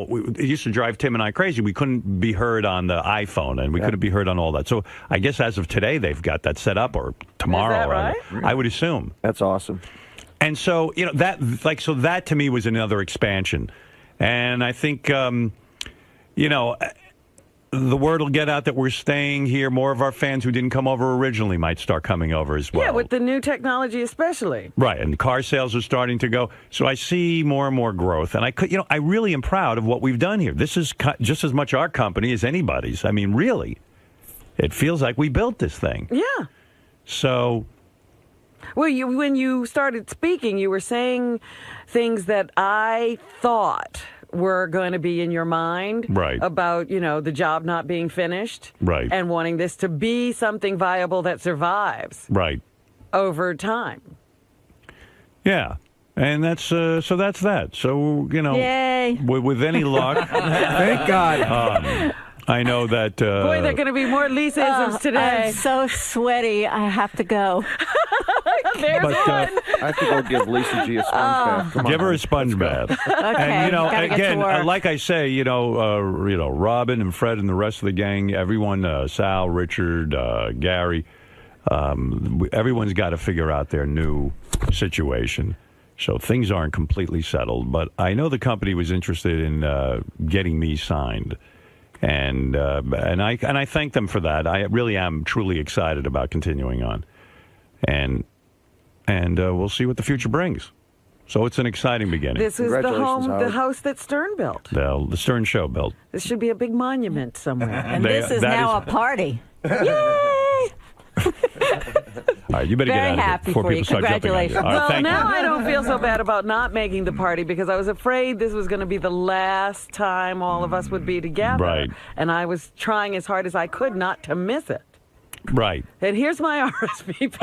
it used to drive Tim and I crazy. We couldn't be heard on the iPhone, and we couldn't be heard on all that. So I guess as of today, they've got that set up, or tomorrow. Is that right? I would assume. That's awesome. And so, that to me was another expansion. And I think, the word will get out that we're staying here. More of our fans who didn't come over originally might start coming over as well. Yeah, with the new technology especially. Right, and car sales are starting to go. So I see more and more growth. And I really am proud of what we've done here. This is just as much our company as anybody's. I mean, really. It feels like we built this thing. Yeah. So... Well, when you started speaking, you were saying things that I thought were going to be in your mind, right? About the job not being finished, right? And wanting this to be something viable that survives, right? Over time. Yeah. And that's so that's that. So Yay. With any luck, thank God. I know that. Boy, there are going to be more Lisa-isms today. I'm so sweaty. I have to go. There's one. I have to go give Lisa G a sponge bath. Come on, give her a sponge bath. Okay, and again, like I say, Robin and Fred and the rest of the gang, everyone, Sal, Richard, Gary, everyone's got to figure out their new situation. So things aren't completely settled, but I know the company was interested in getting me signed. And I thank them for that. I really am truly excited about continuing on, and we'll see what the future brings. So it's an exciting beginning. This is the house that Stern built. The Stern Show built. This should be a big monument somewhere. And this is now a party. Yay! All right, you better Very get out of happy here before for people you. start jumping on you. Congratulations. All right, Well, thank now you. I don't feel so bad about not making the party because I was afraid this was going to be the last time all of us would be together. Right. And I was trying as hard as I could not to miss it. Right. And here's my RSVP.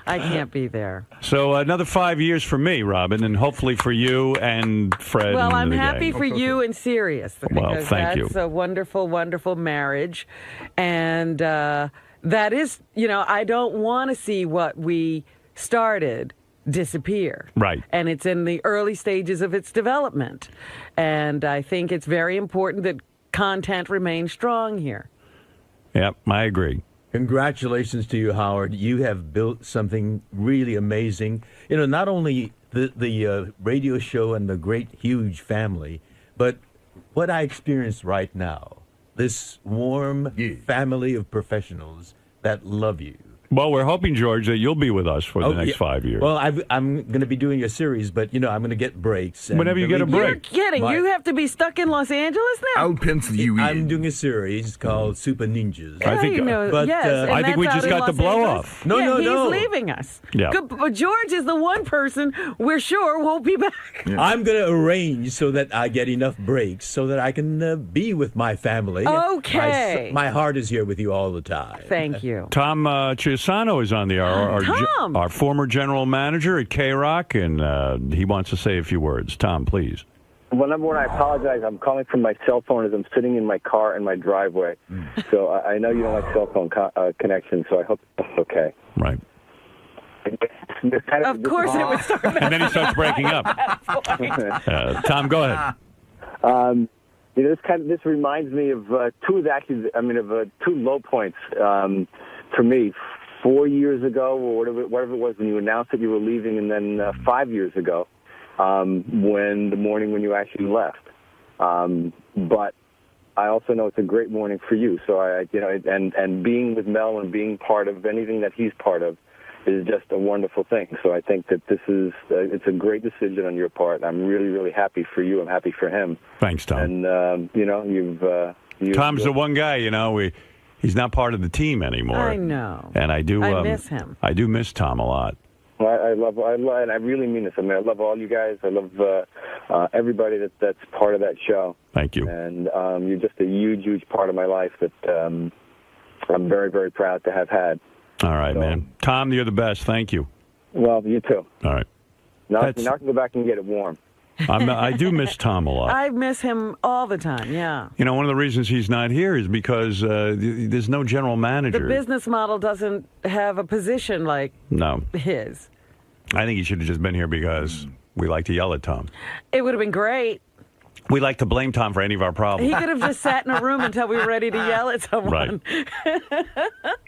I can't be there. So another 5 years for me, Robin, and hopefully for you and Fred. Well, and I'm the happy gang. for you and Sirius. Well, Because thank that's you. a wonderful, wonderful marriage. And that is, I don't want to see what we started disappear. Right. And it's in the early stages of its development. And I think it's very important that content remains strong here. Yep, I agree. Congratulations to you, Howard. You have built something really amazing. Not only the radio show and the great, huge family, but what I experience right now, this warm family of professionals that love you. Well, we're hoping, George, that you'll be with us for the next 5 years. Well, I'm going to be doing a series, but, I'm going to get breaks. Whenever you get a break. You're kidding. You have to be stuck in Los Angeles now? I'll pencil you in. I'm doing a series called Super Ninjas. I think, I think we just got the blow off. No. He's leaving us. Yeah. But George is the one person we're sure won't be back. Yeah. I'm going to arrange so that I get enough breaks so that I can be with my family. Okay. My heart is here with you all the time. Thank you. Tom Chiusano is on the air, our former general manager at K-Rock, and he wants to say a few words. Tom, please. Well, number one, I apologize. I'm calling from my cell phone as I'm sitting in my car in my driveway. So I know you don't like cell phone connection, so I hope that's okay. Right. Of course it would start. And then he starts breaking up. Tom, go ahead. This reminds me of two low points for me. 4 years ago, or whatever it was, when you announced that you were leaving, and then 5 years ago, when the morning when you actually left. But I also know it's a great morning for you. So and being with Mel and being part of anything that he's part of is just a wonderful thing. So I think that this is it's a great decision on your part. I'm really, really happy for you. I'm happy for him. Thanks, Tom. And Tom's the one guy. He's not part of the team anymore. I know. And I do. I miss him. I do miss Tom a lot. Well, I love, and I really mean this. I mean, I love all you guys. I love everybody that's part of that show. Thank you. And you're just a huge, huge part of my life that I'm very, very proud to have had. All right, man. Tom, you're the best. Thank you. Well, you too. All right. Now I can go back and get it warm. I do miss Tom a lot. I miss him all the time, yeah. You know, one of the reasons he's not here is because there's no general manager. The business model doesn't have a position like his. I think he should have just been here because we like to yell at Tom. It would have been great. We like to blame Tom for any of our problems. He could have just sat in a room until we were ready to yell at someone. Right.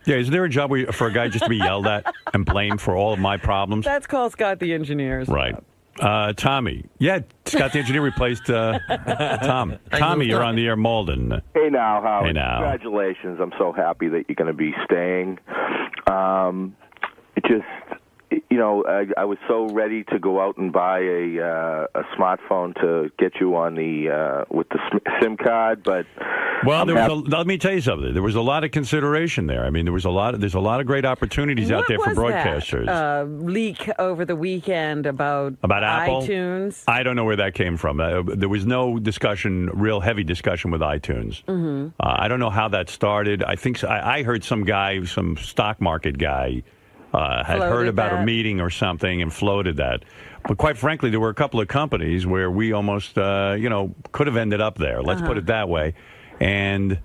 Yeah, is there a job for a guy just to be yelled at and blamed for all of my problems? That's called Scott the Engineer's Right. Tommy. Yeah, Scott the Engineer replaced Tom. Tommy, you're on the air, Malden. Hey now, Howard. Hey now. Congratulations. I'm so happy that you're going to be staying. It just, you know, I was so ready to go out and buy a smartphone to get you on the with the SIM card, but well, let me tell you something. There was a lot of consideration there. I mean, there's a lot of great opportunities out there for broadcasters. That, leak over the weekend about Apple? iTunes. I don't know where that came from. There was no discussion, real heavy discussion with iTunes. Mm-hmm. I don't know how that started. I think I heard some guy, some stock market guy, had heard about a meeting or something and floated that. But quite frankly, there were a couple of companies where we almost, could have ended up there. Let's put it that way. And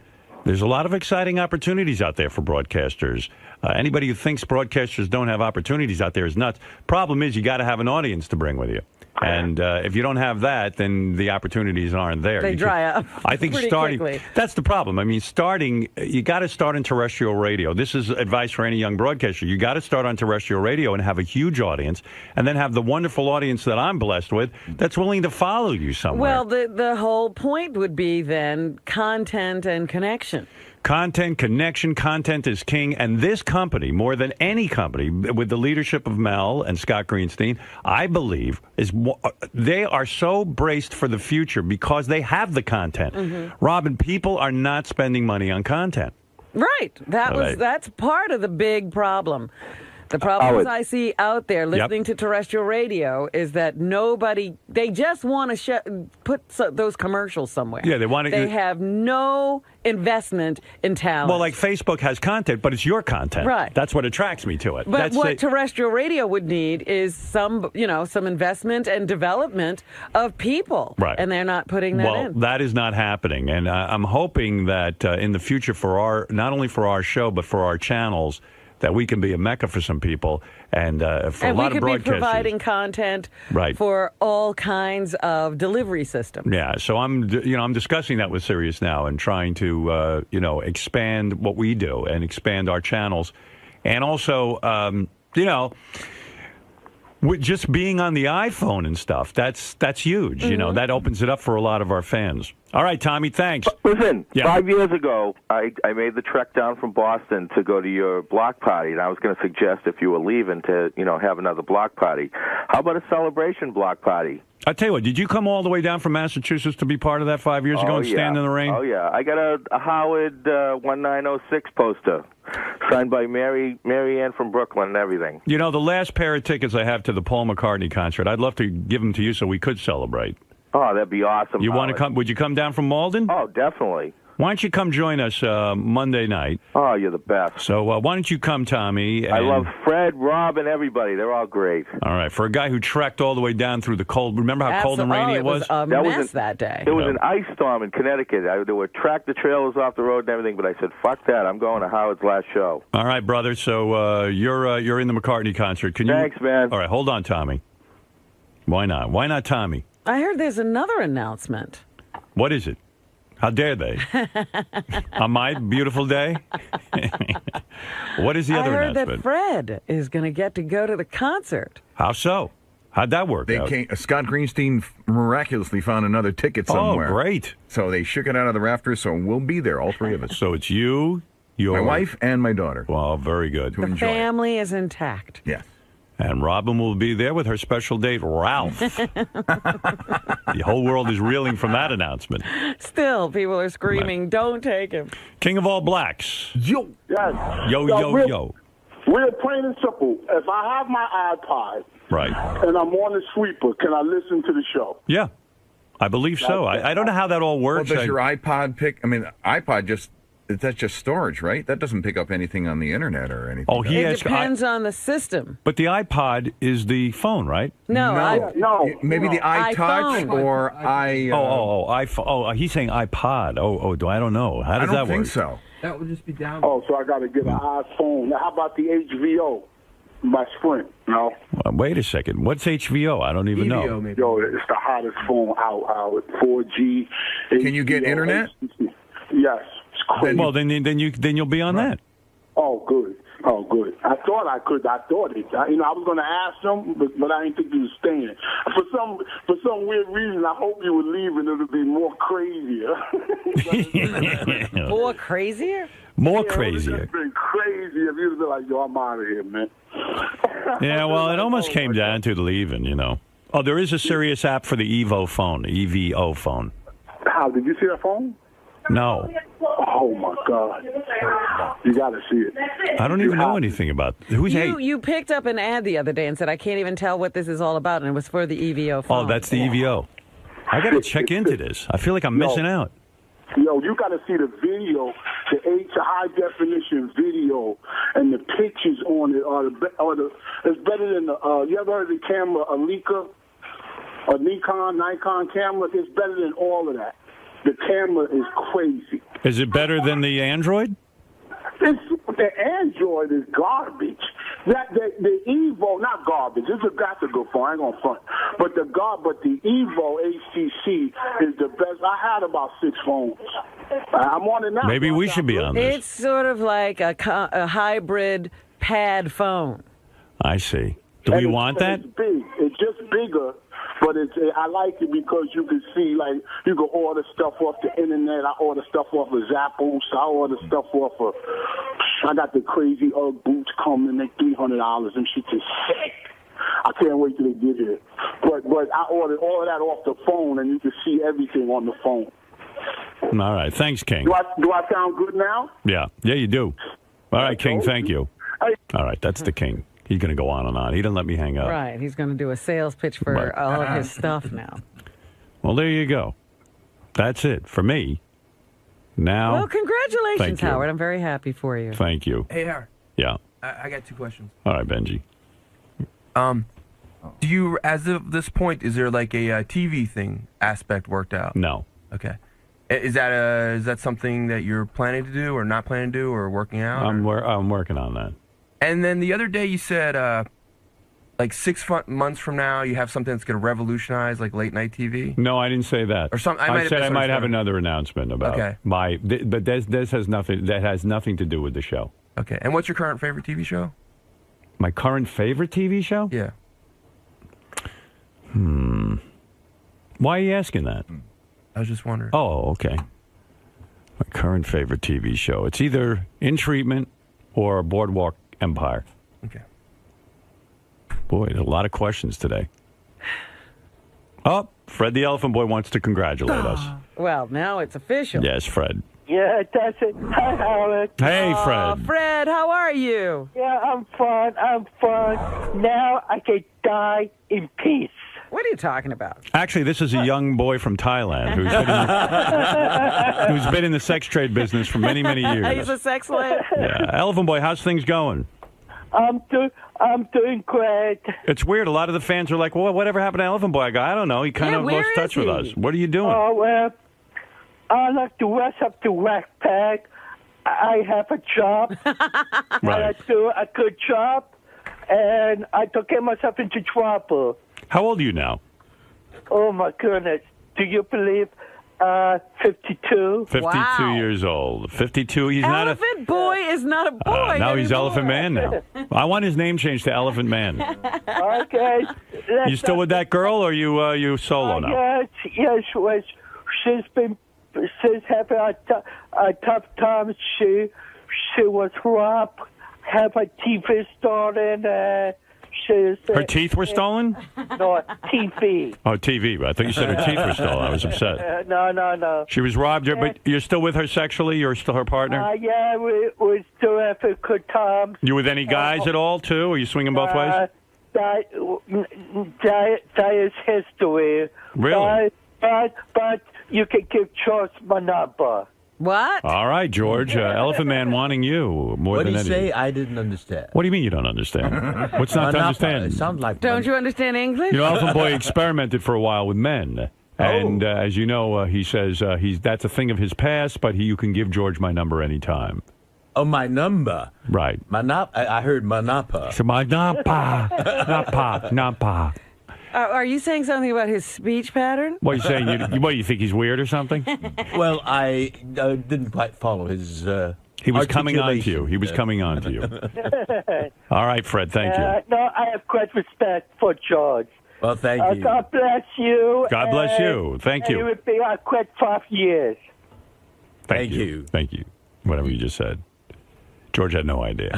there's a lot of exciting opportunities out there for broadcasters. Anybody who thinks broadcasters don't have opportunities out there is nuts. Problem is, you got to have an audience to bring with you. And if you don't have that, then the opportunities aren't there. They dry up. I think starting, quickly. That's the problem. I mean, you got to start in terrestrial radio. This is advice for any young broadcaster. You got to start on terrestrial radio and have a huge audience, and then have the wonderful audience that I'm blessed with that's willing to follow you somewhere. Well, the whole point would be then content and connection. Content, connection, content is king. And this company, more than any company, with the leadership of Mel and Scott Greenstein, I believe, they are so braced for the future because they have the content. Mm-hmm. Robin, people are not spending money on content. Right. That's part of the big problem. The problems I see out there listening to terrestrial radio is that they just want to put those commercials somewhere. Yeah, they have no investment in talent. Well, like Facebook has content, but it's your content. Right. That's what attracts me to it. But what terrestrial radio would need is some investment and development of people. Right. And they're not putting that in. Well, that is not happening. And I'm hoping that in the future not only for our show, but for our channels, that we can be a mecca for some people and for a lot of broadcasters. And we could be providing content for all kinds of delivery systems. Yeah, so I'm discussing that with Sirius now and trying to expand what we do and expand our channels, and also with just being on the iPhone and stuff, that's huge. Mm-hmm. You know, that opens it up for a lot of our fans. All right, Tommy, thanks. Listen, 5 years ago, I made the trek down from Boston to go to your block party, and I was going to suggest if you were leaving to, have another block party. How about a celebration block party? I tell you what, did you come all the way down from Massachusetts to be part of that 5 years ago and stand in the rain? Oh, yeah. I got a Howard 1906 poster signed by Mary Ann from Brooklyn and everything. You know, the last pair of tickets I have to the Paul McCartney concert, I'd love to give them to you so we could celebrate. Oh, that'd be awesome. You want to come? Would you come down from Malden? Oh, definitely. Why don't you come join us Monday night? Oh, you're the best. So why don't you come, Tommy? I love Fred, Rob, and everybody. They're all great. All right. For a guy who trekked all the way down through the cold, remember how cold and rainy it was? It was a mess that day. It was an ice storm in Connecticut. There were tractor trailers off the road and everything, but I said, fuck that. I'm going to Howard's last show. All right, brother. So you're in the McCartney concert. Thanks, man. All right, hold on, Tommy. Why not? Why not Tommy? I heard there's another announcement. What is it? How dare they? On my beautiful day? What is the other announcement? I heard that Fred is going to go to the concert. How so? How'd that work out? Scott Greenstein miraculously found another ticket somewhere. Oh, great. So they shook it out of the rafters, so we'll be there, all three of us. So it's you, my wife, and my daughter. Well, very good. The family is intact. Yes. And Robin will be there with her special date, Ralph. The whole world is reeling from that announcement. Still, people are screaming, don't take him. King of all blacks. Yo. Yes. Yo. Real plain and simple. If I have my iPod and I'm on the sweeper, can I listen to the show? Yeah, I believe so. I don't know how that all works. Well, does your iPod pick? I mean, iPod just that's just storage, right? That doesn't pick up anything on the internet or anything. Oh, it depends on the system. But the iPod is the phone, right? No. Maybe the iTouch iPhone. or iPhone. Oh, he's saying iPod. I don't know. How does that work? I don't think so. That would just be down. Oh, so I got to get an iPhone. Now, how about the HVO? My Sprint, no? Wait a second. What's HVO? I don't even know. Maybe. Yo, it's the hottest phone out. 4G. Can you get internet? Yes. It's crazy. Well, then you'll be on that. Oh, good. I thought I could. I was going to ask them, but I didn't think you were staying. For some weird reason, I hope you were leaving. It'll be more crazier. More crazier? More crazier. It's been crazy if you'd been like, yo, I'm out of here, man. Yeah, well, it almost came down to the leaving, you know. Oh, there is a Sirius app for the EVO phone. How, did you see that phone? No. Oh, my God. You got to see it. I don't even know anything about You picked up an ad the other day and said, I can't even tell what this is all about, and it was for the EVO phone. Oh, that's the EVO. I got to check into this. I feel like I'm missing out. Yo, you got to see the video, the high definition video, and the pictures on it. It's better than you ever heard of the camera, a Nikon camera? It's better than all of that. The camera is crazy. Is it better than the Android? The Android is garbage. The Evo, not garbage. That's a good phone. I ain't gonna front. But the Evo HTC is the best. I had about 6 phones. I'm on it now. Maybe we should be on this. It's sort of like a hybrid pad phone. I see. Do we want that? It's big. It's just bigger. But I like it because you can see, like, you can order stuff off the internet. I order stuff off of Zappos. I order stuff off of, I got the crazy Ugg boots coming. They're $300. And shit is sick. I can't wait till they get here. But I ordered all of that off the phone, and you can see everything on the phone. All right. Thanks, King. Do I sound good now? Yeah, you do. All right, King, thank you. All right, that's the King. He's going to go on and on. He didn't let me hang up. Right. He's going to do a sales pitch for all of his stuff now. Well, there you go. That's it for me. Now. Well, congratulations, Howard. I'm very happy for you. Thank you. Hey, Howard. Yeah. I got 2 questions. All right, Benji. Do you, as of this point, is there like a TV thing aspect worked out? No. Okay. Is that something that you're planning to do or not planning to do or working out? I'm working on that. And then the other day you said, like 6 months from now, you have something that's going to revolutionize like late night TV. No, I didn't say that. Or something. I said I might have another announcement about but this has nothing. That has nothing to do with the show. Okay. And what's your current favorite TV show? My current favorite TV show? Yeah. Why are you asking that? I was just wondering. Oh, okay. My current favorite TV show. It's either In Treatment or Boardwalk Empire. Okay. Boy, a lot of questions today. Oh, Fred the Elephant Boy wants to congratulate us. Well, now it's official. Yes, Fred. Yeah, that's it. Hi, Howard. Hey, Fred. Fred, how are you? Yeah, I'm fine. Now I can die in peace. What are you talking about? Actually, this is a young boy from Thailand who's been in the sex trade business for many, many years. He's a sex slave. Yeah. Elephant Boy, how's things going? I'm doing great. It's weird. A lot of the fans are like, well, whatever happened to Elephant Boy? I go, I don't know. He kind of lost touch with us. What are you doing? Oh, well, I like to rest up the backpack. I have a job. Right. I do a good job, and I don't get myself into trouble. How old are you now? Oh, my goodness. Do you believe 52? 52 years old. 52. He's Elephant Boy is not a boy. Now he's anymore. Elephant Man now. I want his name changed to Elephant Man. Okay. You still with that girl, or you solo now? Yes. She's having a tough time. She was robbed, have her teeth stolen. Her teeth were stolen? No, TV. Oh, TV. I thought you said her teeth were stolen. I was upset. No. She was robbed, but you're still with her sexually? You're still her partner? Yeah, we still have a good time. You with any guys at all, too? Are you swinging both ways? That is history. Really? But you can give Charles my number. What? All right, George. Elephant Man wanting you more What than did he anything. say? I didn't understand. What do you mean you don't understand? What's not to understand? It sounds like Don't you understand English? You know, Elephant Boy experimented for a while with men. And as you know, he says that's a thing of his past, but you can give George my number anytime. Oh, my number. Right. I heard manapa. So manapa. Napa. Are you saying something about his speech pattern? What are you saying? You think he's weird or something? Well, I didn't quite follow his He was coming on to you. He was coming on to you. All right, Fred, thank you. No, I have great respect for George. Well, thank you. God bless you. God bless you. Thank you. It would be a quick 5 years. Thank you. Thank you. Whatever you just said. George had no idea.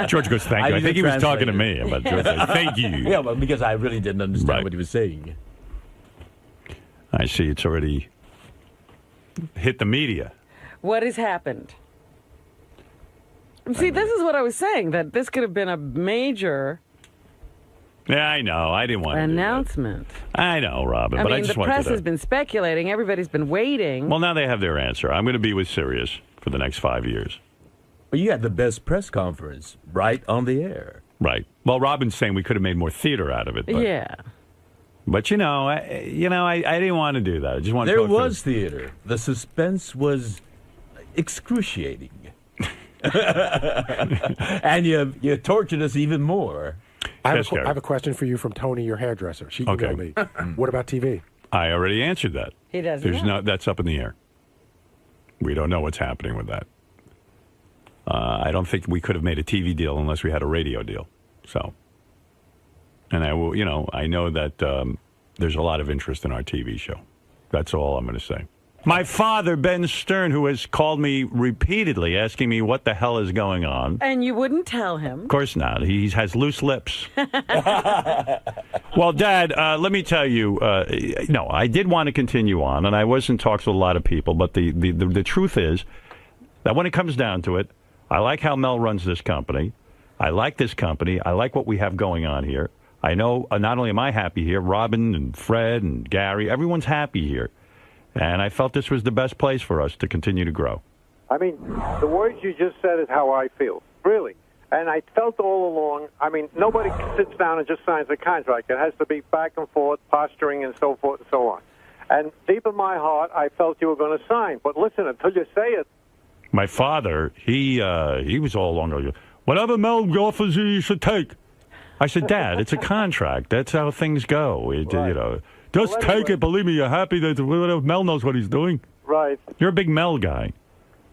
George goes, thank you. I think he was talking to me, but George said, thank you. Yeah, well, because I really didn't understand what he was saying. I see it's already hit the media. What has happened? See, this is what I was saying, that this could have been a major Yeah, I know. I didn't want to announcement. I know, Robin, I but mean, I just the wanted to. press has been speculating. Everybody's been waiting. Well, now they have their answer. I'm going to be with Sirius for the next 5 years. Well, you had the best press conference right on the air. Right. Well, Robin's saying we could have made more theater out of it. But, Yeah. But I didn't want to do that. I just wanted. There to talk was theater. The suspense was excruciating, and you tortured us even more. I have a question for you from Tony, your hairdresser. She emailed me. What about TV? I already answered that. He doesn't. That's up in the air. We don't know what's happening with that. I don't think we could have made a TV deal unless we had a radio deal. So, and I know that there's a lot of interest in our TV show. That's all I'm going to say. My father, Ben Stern, who has called me repeatedly asking me what the hell is going on. And you wouldn't tell him. Of course not. He has loose lips. Well, Dad, let me tell you, no, I did want to continue on, and I was in talks with a lot of people, but the truth is that when it comes down to it, I like how Mel runs this company. I like this company. I like what we have going on here. I know not only am I happy here, Robin and Fred and Gary, everyone's happy here. And I felt this was the best place for us to continue to grow. I mean, the words you just said is how I feel, really. And I felt all along, I mean, nobody sits down and just signs a contract. It has to be back and forth, posturing, and so forth and so on. And deep in my heart, I felt you were going to sign. But listen, until you say it. My father, he was all along, whatever Mel offers you should take. I said, Dad, it's a contract. That's how things go. Just take it. Believe me, you're happy that Mel knows what he's doing. Right. You're a big Mel guy.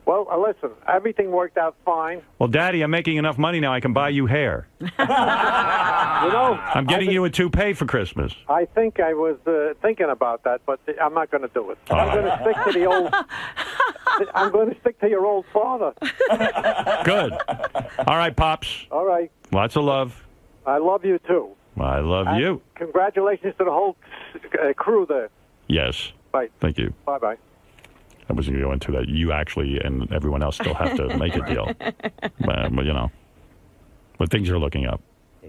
Well, listen, everything worked out fine. Well, Daddy, I'm making enough money now I can buy you hair. I'm getting you a toupee for Christmas. I think I was thinking about that, but I'm not going to do it. I'm going to stick to the old. I'm going to stick to your old father. Good. All right, Pops. All right. Lots of love. I love you, too. I love you. Congratulations to the whole crew there. Yes. Bye. Thank you. Bye-bye. I wasn't going to go into that. You actually and everyone else still have to make a deal. But things are looking up.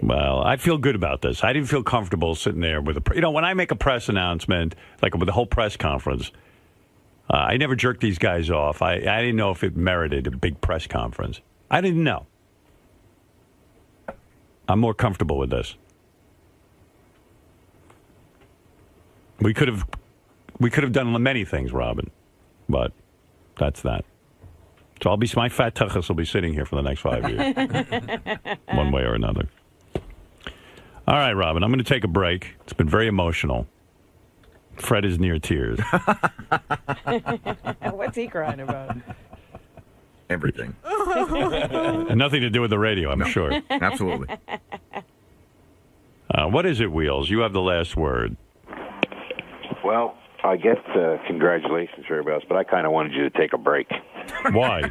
Well, I feel good about this. I didn't feel comfortable sitting there with when I make a press announcement, like with the whole press conference, I never jerk these guys off. I didn't know if it merited a big press conference. I didn't know. I'm more comfortable with this. We could have done many things, Robin, but that's that. So my fat tuchus will be sitting here for the next 5 years, one way or another. All right, Robin, I'm going to take a break. It's been very emotional. Fred is near tears. What's he crying about? Everything. And nothing to do with the radio, I'm sure. Absolutely. What is it, Wheels? You have the last word. Well, I guess congratulations for everybody else, but I kind of wanted you to take a break. Why?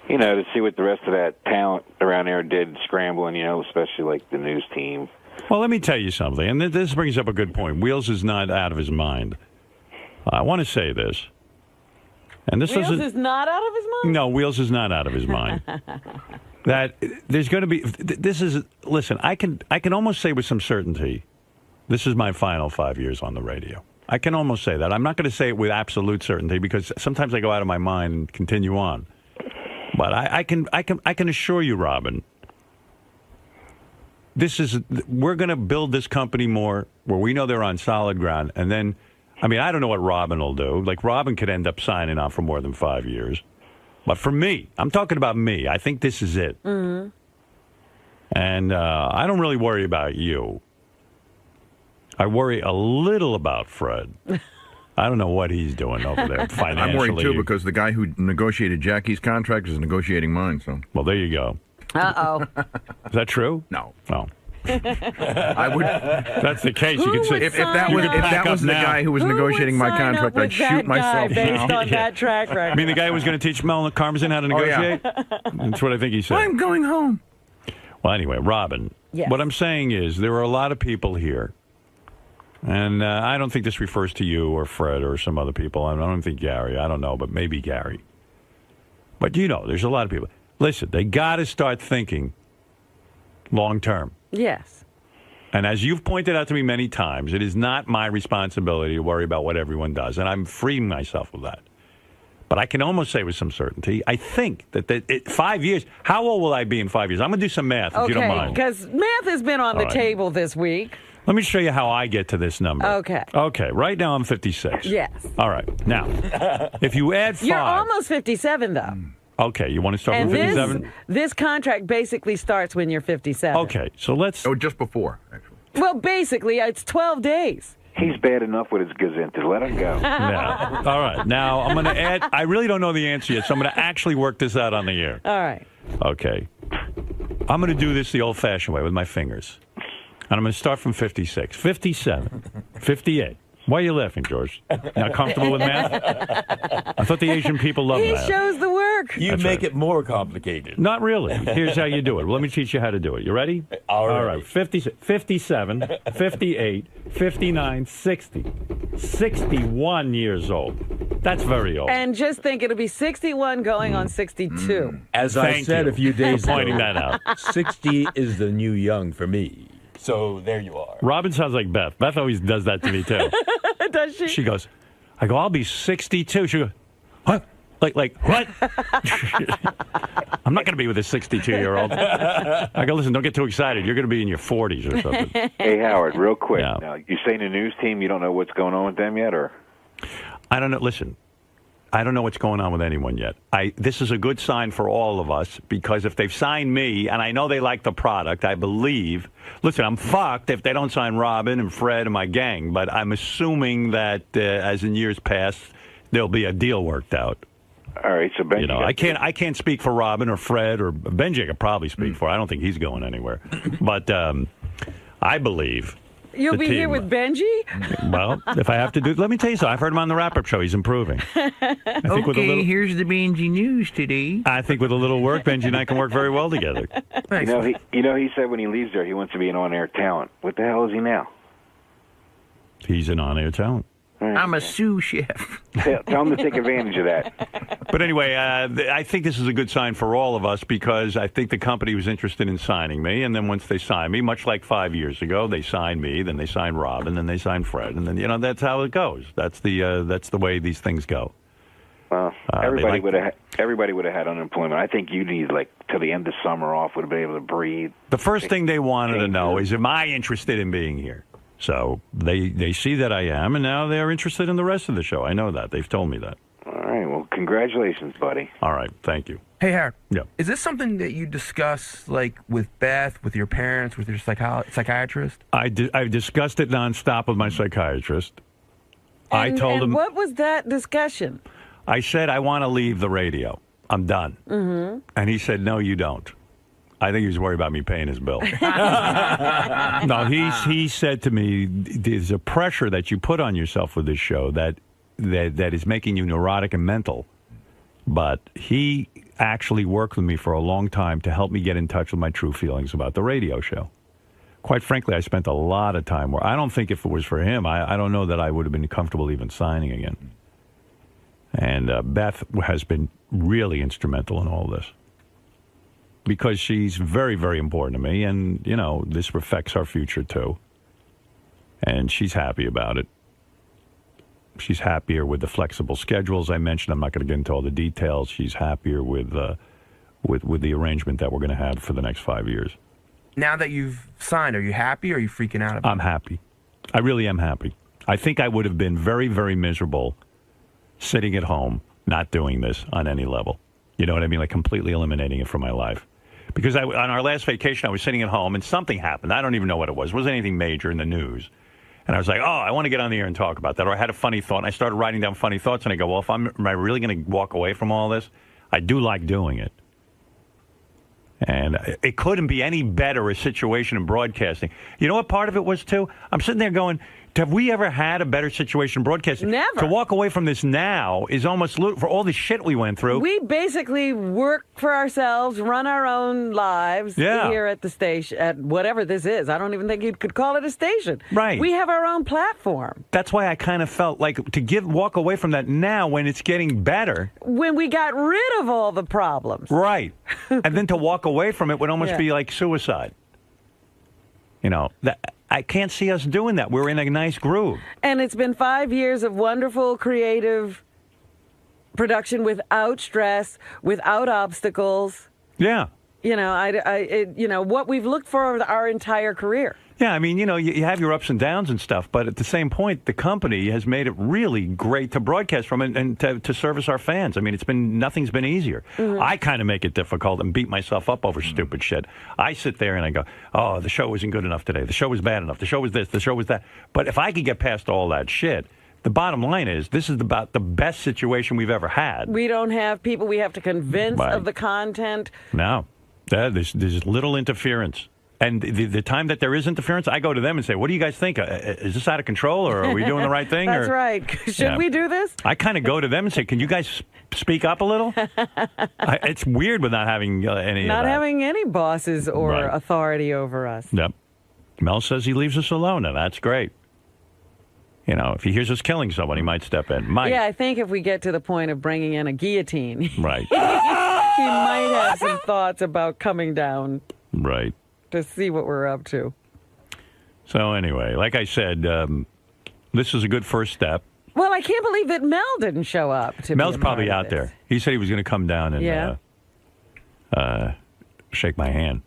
To see what the rest of that talent around there did scrambling, especially like the news team. Well, let me tell you something, and this brings up a good point. Wheels is not out of his mind. I want to say this. And this Wheels is not out of his mind? No, Wheels is not out of his mind. That there's going to be... Listen, I can almost say with some certainty, this is my final 5 years on the radio. I can almost say that. I'm not going to say it with absolute certainty because sometimes I go out of my mind and continue on. But I can assure you, Robin, we're going to build this company more where we know they're on solid ground. And then, I mean, I don't know what Robin will do. Like, Robin could end up signing on for more than 5 years. But for me, I'm talking about me. I think this is it. Mm-hmm. And I don't really worry about you. I worry a little about Fred. I don't know what he's doing over there financially. I'm worried, too, because the guy who negotiated Jackie's contract is negotiating mine. So, well, there you go. Uh-oh. Is that true? No. Oh. I would. That's the case. You could say if that was the guy who was negotiating my contract, I'd shoot myself based now. on that track record. I mean, the guy who was going to teach Mel Karmazin how to negotiate? That's what I think he said. I'm going home. Well, anyway, Robin, what I'm saying is there are a lot of people here, and I don't think this refers to you or Fred or some other people. I don't think Gary. I don't know, but maybe Gary. But, you know, there's a lot of people. Listen, they got to start thinking long term. Yes. And as you've pointed out to me many times, it is not my responsibility to worry about what everyone does, and I'm freeing myself of that. But I can almost say with some certainty, I think that 5 years, how old will I be in 5 years? I'm going to do some math, if you don't mind. Because math has been on the table this week. Let me show you how I get to this number. Okay. Okay, right now I'm 56. Yes. All right, now, if you add 5... You're almost 57, though. Okay, you want to start from 57? This contract basically starts when you're 57. Okay, so let's... Oh, just before, actually. Well, basically, it's 12 days. He's bad enough with his gazintas. Let him go. Yeah. All right, now I'm going to add... I really don't know the answer yet, so I'm going to actually work this out on the air. All right. Okay. I'm going to do this the old-fashioned way with my fingers. And I'm going to start from 56, 57, 58. Why are you laughing, George? Not comfortable with math? I thought the Asian people love math. He shows the work. You make it more complicated. Not really. Here's how you do it. Well, let me teach you how to do it. You ready? All right. 57, 58, 59, 60. 61 years old. That's very old. And just think, it'll be 61 going on 62. As I said a few days ago, pointing that out. 60 is the new young for me. So there you are. Robin sounds like Beth. Beth always does that to me, too. Does she? She goes, I'll be 62. She goes, what? Like what? I'm not going to be with a 62-year-old. I go, listen, don't get too excited. You're going to be in your 40s or something. Hey, Howard, real quick. Yeah. Now, you say in the news team you don't know what's going on with them yet, or? I don't know. Listen, I don't know what's going on with anyone yet. This is a good sign for all of us because if they've signed me, and I know they like the product, I believe. Listen, I'm fucked if they don't sign Robin and Fred and my gang, but I'm assuming that as in years past, there'll be a deal worked out. All right, so Benji, I can't speak for Robin or Fred or Benji. I could probably speak for. I don't think he's going anywhere, but I believe. You'll be here with Benji? Well, if I have to do... Let me tell you something. I've heard him on the wrap-up show. He's improving. Okay, here's the Benji news today. I think with a little work, Benji and I can work very well together. He said when he leaves there, he wants to be an on-air talent. What the hell is he now? He's an on-air talent. I'm a sous chef. Tell him to take advantage of that. But anyway, I think this is a good sign for all of us because I think the company was interested in signing me. And then once they signed me, much like 5 years ago, they signed me, then they signed Robin, then they signed Fred. And then, that's how it goes. That's the way these things go. Well, everybody would have had unemployment. I think you need, till the end of summer off, would have been able to breathe. The first thing they wanted to know is, am I interested in being here? So they see that I am, and now they're interested in the rest of the show. I know that. They've told me that. All right. Well, congratulations, buddy. All right. Thank you. Hey, Howard. Yeah. Is this something that you discuss, with Beth, with your parents, with your psychiatrist? I've discussed it nonstop with my psychiatrist. I told him. What was that discussion? I said, I want to leave the radio. I'm done. Mm-hmm. And he said, no, you don't. I think he was worried about me paying his bill. No, he said to me, there's a pressure that you put on yourself with this show that is making you neurotic and mental. But he actually worked with me for a long time to help me get in touch with my true feelings about the radio show. Quite frankly, I spent a lot of time where I don't think if it was for him, I don't know that I would have been comfortable even signing again. And Beth has been really instrumental in all this. Because she's very, very important to me, and, this affects our future, too. And she's happy about it. She's happier with the flexible schedules I mentioned. I'm not going to get into all the details. She's happier with the arrangement that we're going to have for the next 5 years. Now that you've signed, are you happy or are you freaking out about it? I'm happy. I really am happy. I think I would have been very, very miserable sitting at home, not doing this on any level. You know what I mean? Like completely eliminating it from my life. Because on our last vacation, I was sitting at home and something happened. I don't even know what it was. It wasn't anything major in the news. And I was like, oh, I want to get on the air and talk about that. Or I had a funny thought, and I started writing down funny thoughts, and I go, well, am I really going to walk away from all this? I do like doing it. And it couldn't be any better a situation in broadcasting. You know what part of it was, too? I'm sitting there going, have we ever had a better situation in broadcasting? Never. To walk away from this now is almost, for all the shit we went through. We basically work for ourselves, run our own lives here at the station, at whatever this is. I don't even think you could call it a station. Right. We have our own platform. That's why I kind of felt like to walk away from that now when it's getting better. When we got rid of all the problems. Right. And then to walk away from it would almost be like suicide. You know, I can't see us doing that. We're in a nice groove. And it's been 5 years of wonderful, creative production without stress, without obstacles. Yeah. You know, what we've looked for our entire career. Yeah, I mean, you know, you have your ups and downs and stuff, but at the same point, the company has made it really great to broadcast from and to service our fans. I mean, nothing's been easier. Mm-hmm. I kind of make it difficult and beat myself up over stupid shit. I sit there and I go, oh, the show wasn't good enough today. The show was bad enough. The show was this. The show was that. But if I could get past all that shit, the bottom line is this is about the best situation we've ever had. We don't have people we have to convince of the content. No. There's little interference. And the time that there is interference, I go to them and say, what do you guys think? Is this out of control, or are we doing the right thing? That's right. Should we do this? I kind of go to them and say, can you guys speak up a little? It's weird with not having any Not having any bosses or authority over us. Yep. Mel says he leaves us alone, and that's great. You know, if he hears us killing someone, he might step in. Yeah, I think if we get to the point of bringing in a guillotine, right, he might have some thoughts about coming down. Right. To see what we're up to. So anyway, like I said, this is a good first step. Well, I can't believe that Mel didn't show up. Mel's probably out there. He said he was going to come down and shake my hand.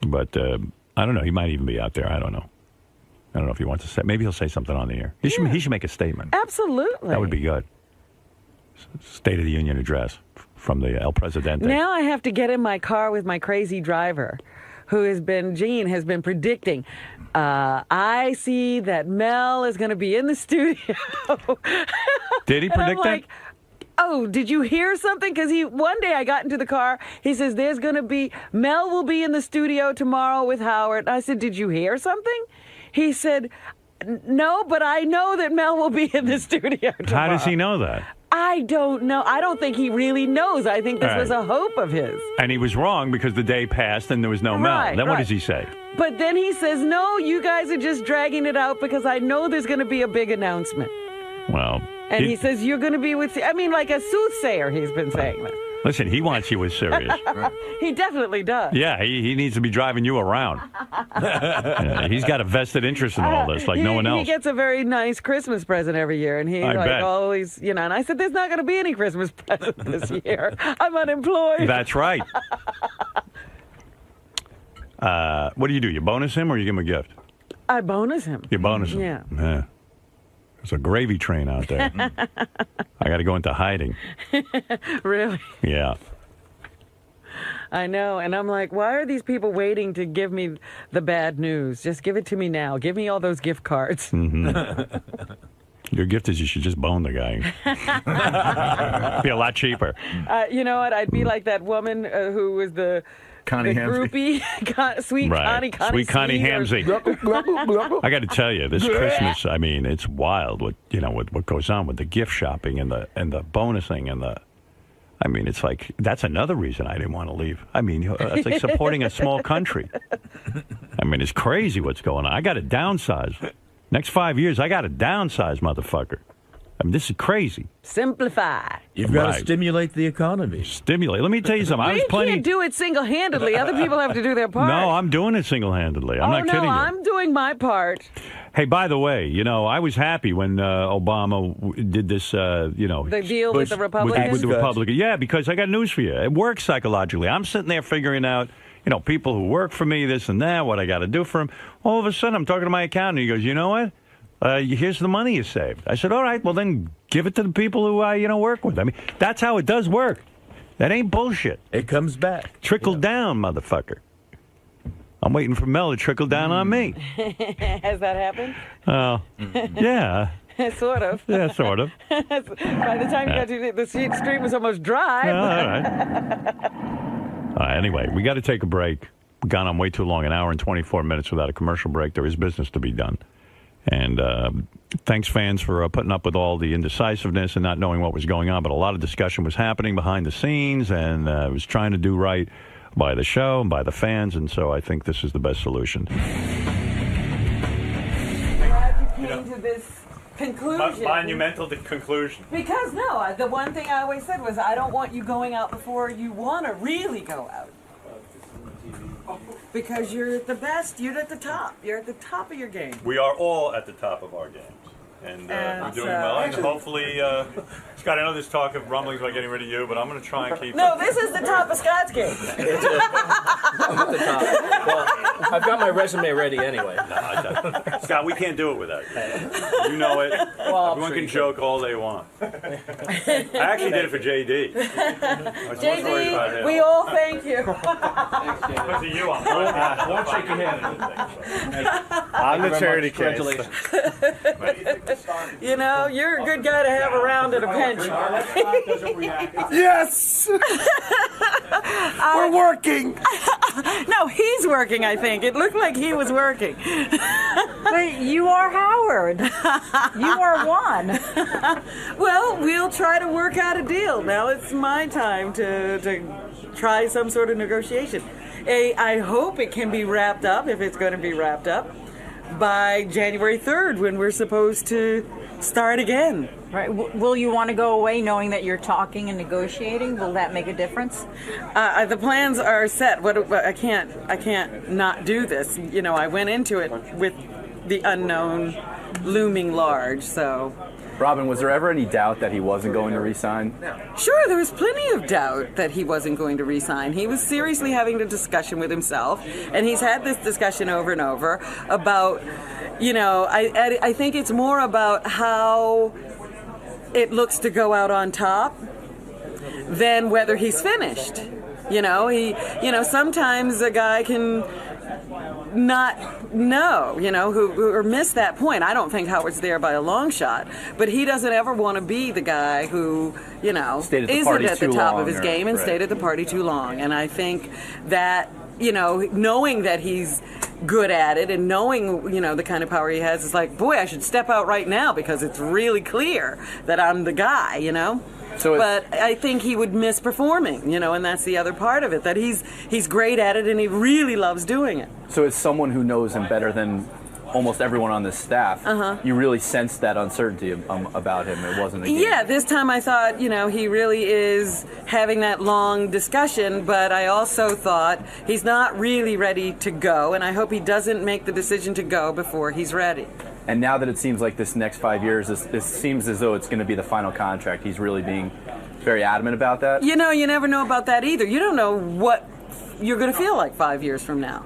But I don't know. He might even be out there. I don't know. I don't know if he wants to say. Maybe he'll say something on the air. He should make a statement. Absolutely. That would be good. State of the Union address from the El Presidente. Now I have to get in my car with my crazy driver, Gene has been predicting. I see that Mel is going to be in the studio. Did he predict that? Oh, did you hear something? Because one day I got into the car. He says, Mel will be in the studio tomorrow with Howard. I said, did you hear something? He said, no, but I know that Mel will be in the studio tomorrow. How does he know that? I don't know. I don't think he really knows. I think this was a hope of his. And he was wrong because the day passed and there was no Mel. Then what does he say? But then he says, no, you guys are just dragging it out because I know there's going to be a big announcement. Well. And he says, you're going to be with... I mean, like a soothsayer, he's been saying this. Listen, he wants you as serious. He definitely does. Yeah, he needs to be driving you around. He's got a vested interest in all this, like no one else. He gets a very nice Christmas present every year, and he's always, and I said, there's not going to be any Christmas present this year. I'm unemployed. That's right. What do? You bonus him or you give him a gift? I bonus him. You bonus him? Yeah. There's a gravy train out there. I got to go into hiding. Really? Yeah. I know. And I'm like, why are these people waiting to give me the bad news? Just give it to me now. Give me all those gift cards. Mm-hmm. Your gift is you should just bone the guy. Be a lot cheaper. You know what? I'd be like that woman who was the groupie, Sweet Connie Hamsey. I got to tell you, this Christmas, I mean, it's wild what goes on with the gift shopping and the bonusing and I mean, it's like that's another reason I didn't want to leave. I mean, it's like supporting a small country. I mean, it's crazy what's going on. I got to downsize. Next 5 years, I got to downsize, motherfucker. I mean, this is crazy. Simplify. You've got Right. to stimulate the economy. Stimulate. Let me tell you something. I was We can't do it single-handedly. Other people have to do their part. No, I'm doing it single-handedly. I'm not kidding you. I'm doing my part. Hey, by the way, you know, I was happy when Obama did this, you know. The deal with the Republicans? With the Republicans. Yeah, because I got news for you. It works psychologically. I'm sitting there figuring out, you know, people who work for me, this and that, what I got to do for them. All of a sudden, I'm talking to my accountant. He goes, you know what? Here's the money you saved. I said, all right, well, then give it to the people who I, work with. I mean, that's how it does work. That ain't bullshit. It comes back. Trickle down, motherfucker. I'm waiting for Mel to trickle down on me. Has that happened? Yeah. Sort of. Yeah, sort of. By the time you got to the street was almost dry. All right. Anyway, we got to take a break. We've gone on way too long, an hour and 24 minutes without a commercial break. There is business to be done. And thanks, fans, for putting up with all the indecisiveness and not knowing what was going on. But a lot of discussion was happening behind the scenes, and I was trying to do right by the show and by the fans. And so I think this is the best solution. Glad you came to this conclusion. Monumental conclusion. Because, no, the one thing I always said was I don't want you going out before you want to really go out. Because you're at the best. You're at the top. You're at the top of your game. We are all at the top of our games. And we're doing well. And hopefully, Scott, I know there's talk of rumblings about getting rid of you, but I'm going to try and keep No, this is the top of Scott's game. I'm at the top. Well, I've got my resume ready anyway. Scott, we can't do it without you. You know it. Well, everyone can joke all they want. I actually did it for JD. JD, we all thank you. Because of you, I won't shake your hand. I'm the charity case. Congratulations. You know, you're a good guy to have around at a pinch. Yes! We're working! No, he's working, I think. It looked like he was working. But you are Howard. You are one. Well, we'll try to work out a deal. Now it's my time to try some sort of negotiation. I hope it can be wrapped up, if it's going to be wrapped up, by January 3rd, when we're supposed to start again. Right. Will you want to go away knowing that you're talking and negotiating? Will that make a difference? The plans are set. I can't not do this. You know, I went into it with the unknown looming large, so... Robin, was there ever any doubt that he wasn't going to resign? Sure, there was plenty of doubt that he wasn't going to resign. He was seriously having a discussion with himself, and he's had this discussion over and over about, I think it's more about how it looks to go out on top than whether he's finished. Sometimes a guy can not know, who miss that point. I don't think Howard's there by a long shot, but he doesn't ever want to be the guy who, isn't at the top of his game and stayed at the party too long. And I think that, knowing that he's good at it and knowing, the kind of power he has, is like, boy, I should step out right now because it's really clear that I'm the guy, But I think he would miss performing, and that's the other part of it, that he's great at it and he really loves doing it. So as someone who knows him better than almost everyone on this staff, you really sensed that uncertainty about him. It wasn't a game. Yeah, this time I thought, he really is having that long discussion, but I also thought he's not really ready to go, and I hope he doesn't make the decision to go before he's ready. And now that it seems like this next 5 years, this seems as though it's going to be the final contract. He's really being very adamant about that. You never know about that either. You don't know what you're going to feel like 5 years from now.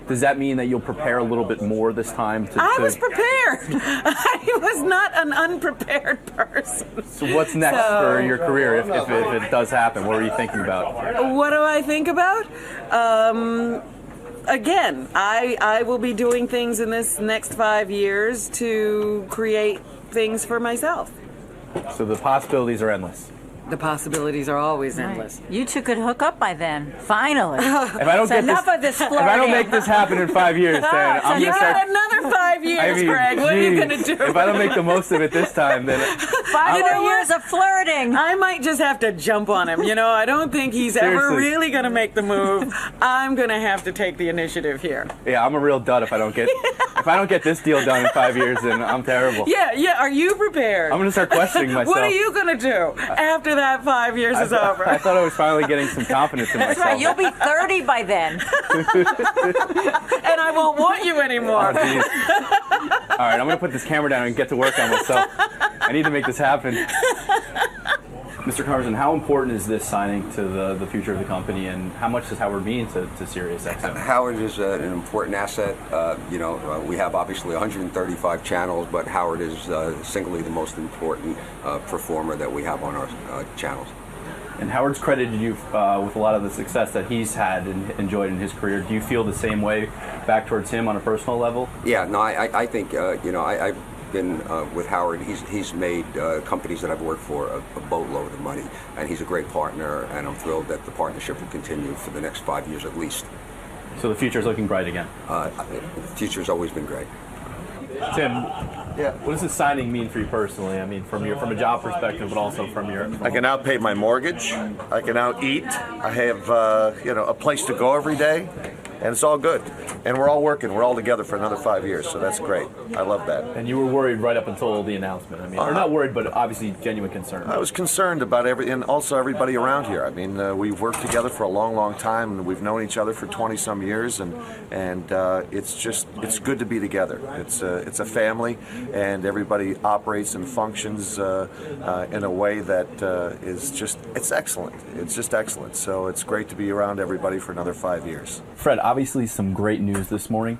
Does that mean that you'll prepare a little bit more this time? I was prepared. I was not an unprepared person. So what's next for your career if it does happen? What are you thinking about? What do I think about? Again, I will be doing things in this next 5 years to create things for myself. So the possibilities are endless. The possibilities are always endless. You two could hook up by then. Finally. If I don't if I don't make this happen in 5 years, then I'm you going to start... got another 5 years, Greg. What are you going to do? If I don't make the most of it this time, then 5 more years of flirting. I might just have to jump on him. I don't think he's ever really going to make the move. I'm going to have to take the initiative here. Yeah, I'm a real dud if I don't get this deal done in 5 years, then I'm terrible. Yeah. Are you prepared? I'm going to start questioning myself. What are you going to do after that 5 years is over? I thought I was finally getting some confidence in myself. That's right. You'll be 30 by then. And I won't want you anymore. Oh, all right, I'm going to put this camera down and get to work on myself. I need to make this happen. Mr. Carson, how important is this signing to the future of the company, and how much does Howard mean to SiriusXM? Howard is an important asset. We have obviously 135 channels, but Howard is singly the most important performer that we have on our channels. And Howard's credited you with a lot of the success that he's had and enjoyed in his career. Do you feel the same way back towards him on a personal level? Yeah, no, I think, I've been with Howard. He's made companies that I've worked for a boatload of money, and he's a great partner, and I'm thrilled that the partnership will continue for the next 5 years at least. So the future's looking bright again? The future's always been great. Tim, what does this signing mean for you personally? I mean, from a job perspective, but also from your... I can now pay my mortgage. I can now eat. I have, a place to go every day, and it's all good. And we're all working. We're all together for another 5 years, so that's great. I love that. And you were worried right up until the announcement. I mean, or not worried, but obviously genuine concern. I was concerned about and also everybody around here. I mean, we've worked together for a long, long time, and we've known each other for 20-some years, and it's good to be together. It's a family, and everybody operates and functions in a way that it's excellent. It's just excellent. So it's great to be around everybody for another 5 years. Fred, obviously some great news this morning.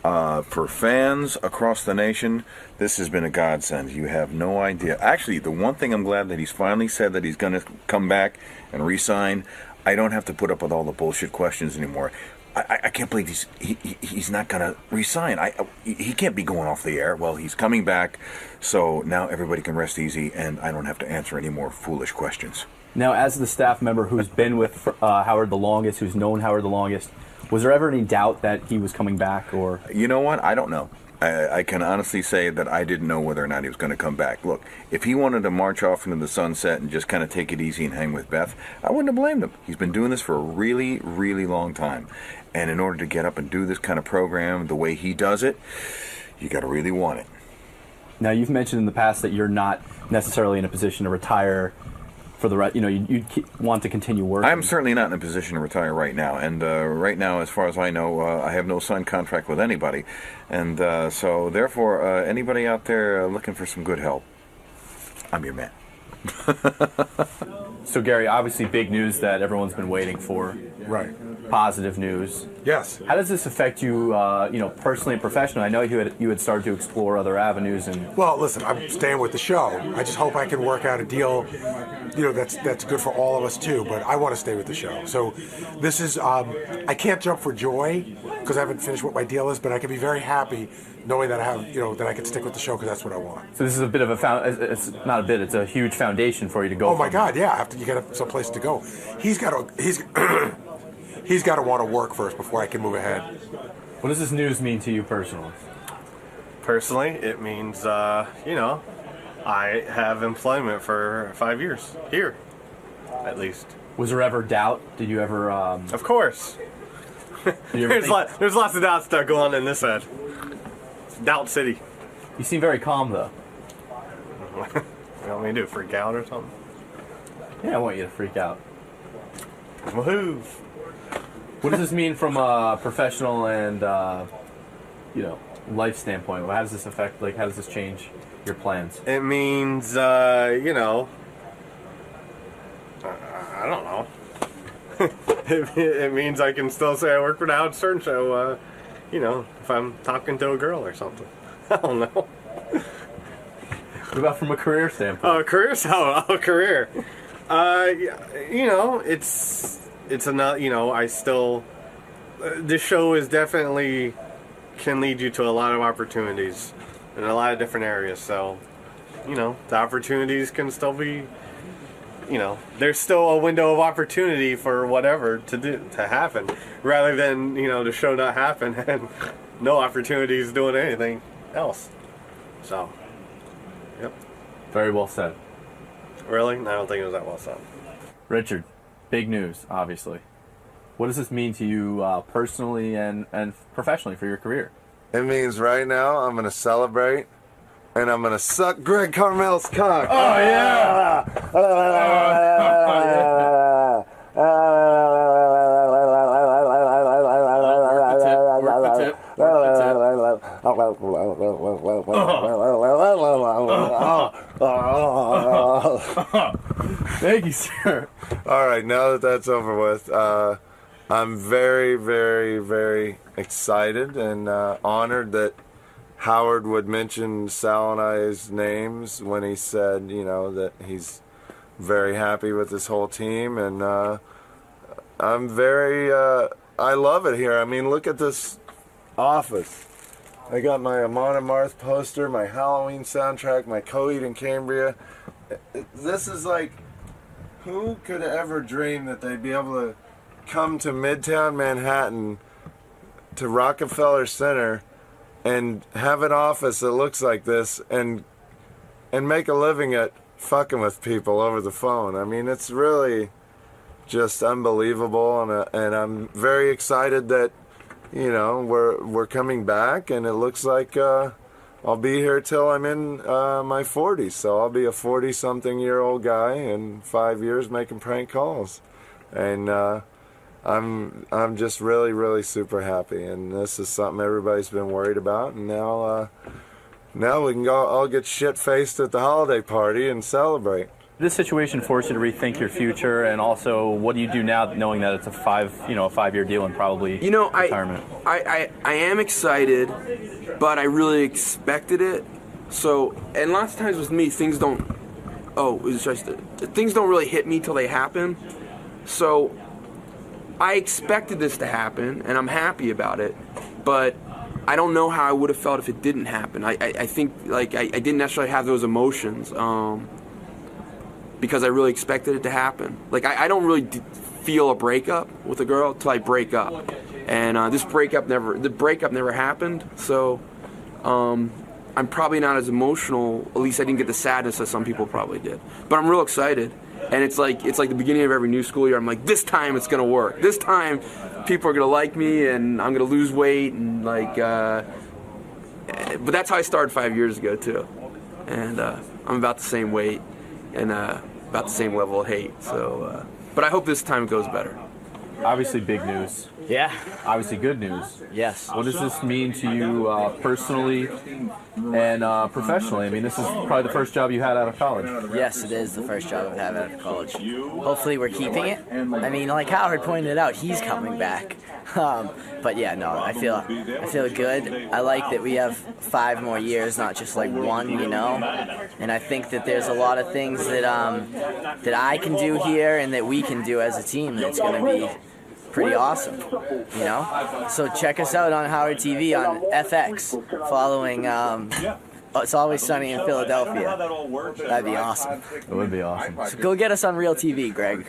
For fans across the nation, this has been a godsend. You have no idea. Actually, the one thing I'm glad that he's finally said that he's going to come back and re-sign. I don't have to put up with all the bullshit questions anymore. I can't believe he's not going to resign. He can't be going off the air. Well, he's coming back, so now everybody can rest easy, and I don't have to answer any more foolish questions. Now, as the staff member who's been with Howard the longest, who's known Howard the longest, was there ever any doubt that he was coming back? Or you know what? I don't know. I can honestly say that I didn't know whether or not he was going to come back. Look, if he wanted to march off into the sunset and just kind of take it easy and hang with Beth, I wouldn't have blamed him. He's been doing this for a really, really long time. And in order to get up and do this kind of program the way he does it, you got to really want it. Now, you've mentioned in the past that you're not necessarily in a position to retire for the you want to continue working. I'm certainly not in a position to retire right now, and right now, as far as I know, I have no signed contract with anybody, and so therefore, anybody out there looking for some good help, I'm your man. So, Gary, obviously big news that everyone's been waiting for. Right. Positive news. Yes. How does this affect you, personally and professionally? I know you had started to explore other avenues and. Well, listen, I'm staying with the show. I just hope I can work out a deal, that's good for all of us too. But I want to stay with the show. So, this is I can't jump for joy because I haven't finished what my deal is, but I can be very happy knowing that I have, that I can stick with the show because that's what I want. So this is a bit of it's not a bit, it's a huge foundation for you to go. Oh my God, yeah. After you get some place to go, he's got to want to work first before I can move ahead. What does this news mean to you personally? Personally, it means, I have employment for 5 years here, at least. Was there ever doubt? Did you ever? Of course. There's lots of doubt stuff going on in this head. It's Doubt City. You seem very calm, though. You want me to do? Freak out or something? Yeah, I want you to freak out. Woohoo! What does this mean from a professional and, life standpoint? How does this affect, how does this change your plans? It means, I don't know. It means I can still say I work for the Howard Stern Show, if I'm talking to a girl or something. I don't know. What about from a career standpoint? Career? Career. It's enough, I still, this show is definitely can lead you to a lot of opportunities in a lot of different areas. So, the opportunities can still be, there's still a window of opportunity for whatever to happen, rather than, the show not happen and no opportunities doing anything else. So, yep. Very well said. Really? I don't think it was that well said. Richard, big news, obviously. What does this mean to you personally and professionally for your career? It means right now I'm going to celebrate, and I'm going to suck Greg Carmel's cock. Oh, yeah! Thank you, sir. All right, now that that's over with, I'm very, very, very excited and honored that Howard would mention Sal and I's names when he said, that he's very happy with this whole team, and I'm very, I love it here. I mean, look at this office. I got my Amon Amarth poster, my Halloween soundtrack, my Coheed and Cambria. This is like, who could ever dream that they'd be able to come to Midtown Manhattan, to Rockefeller Center, and have an office that looks like this, and make a living at fucking with people over the phone. I mean, it's really just unbelievable, and I'm very excited that we're coming back, and it looks like I'll be here till I'm in my 40s. So I'll be a 40-something-year-old guy in 5 years making prank calls, and I'm just really, really super happy. And this is something everybody's been worried about, and now we can go all get shit-faced at the holiday party and celebrate. This situation forced you to rethink your future, and also, what do you do now, knowing that it's a 5-year deal and probably retirement? I am excited, but I really expected it. So, and lots of times with me, things don't really hit me till they happen. So, I expected this to happen, and I'm happy about it, but I don't know how I would have felt if it didn't happen. I think I didn't necessarily have those emotions. Because I really expected it to happen. I don't really feel a breakup with a girl till I break up, and the breakup never happened. So I'm probably not as emotional. At least I didn't get the sadness that some people probably did. But I'm real excited, and it's like the beginning of every new school year. I'm like, this time it's gonna work. This time people are gonna like me, and I'm gonna lose weight, and but that's how I started 5 years ago too, and I'm about the same weight. And about the same level of hate. So, but I hope this time it goes better. Obviously, big news. Yeah. Obviously, good news. Yes. What does this mean to you personally and professionally? I mean, this is probably the first job you had out of college. Yes, it is the first job I've had out of college. Hopefully, we're keeping it. I mean, like Howard pointed out, he's coming back. But yeah, no, I feel good. I like that we have 5 more years, not just like 1, And I think that there's a lot of things that I can do here and that we can do as a team that's going to be pretty awesome, So check us out on Howard TV on FX, following It's Always Sunny in Philadelphia. That'd be awesome. It would be awesome. So go get us on Real TV, Greg.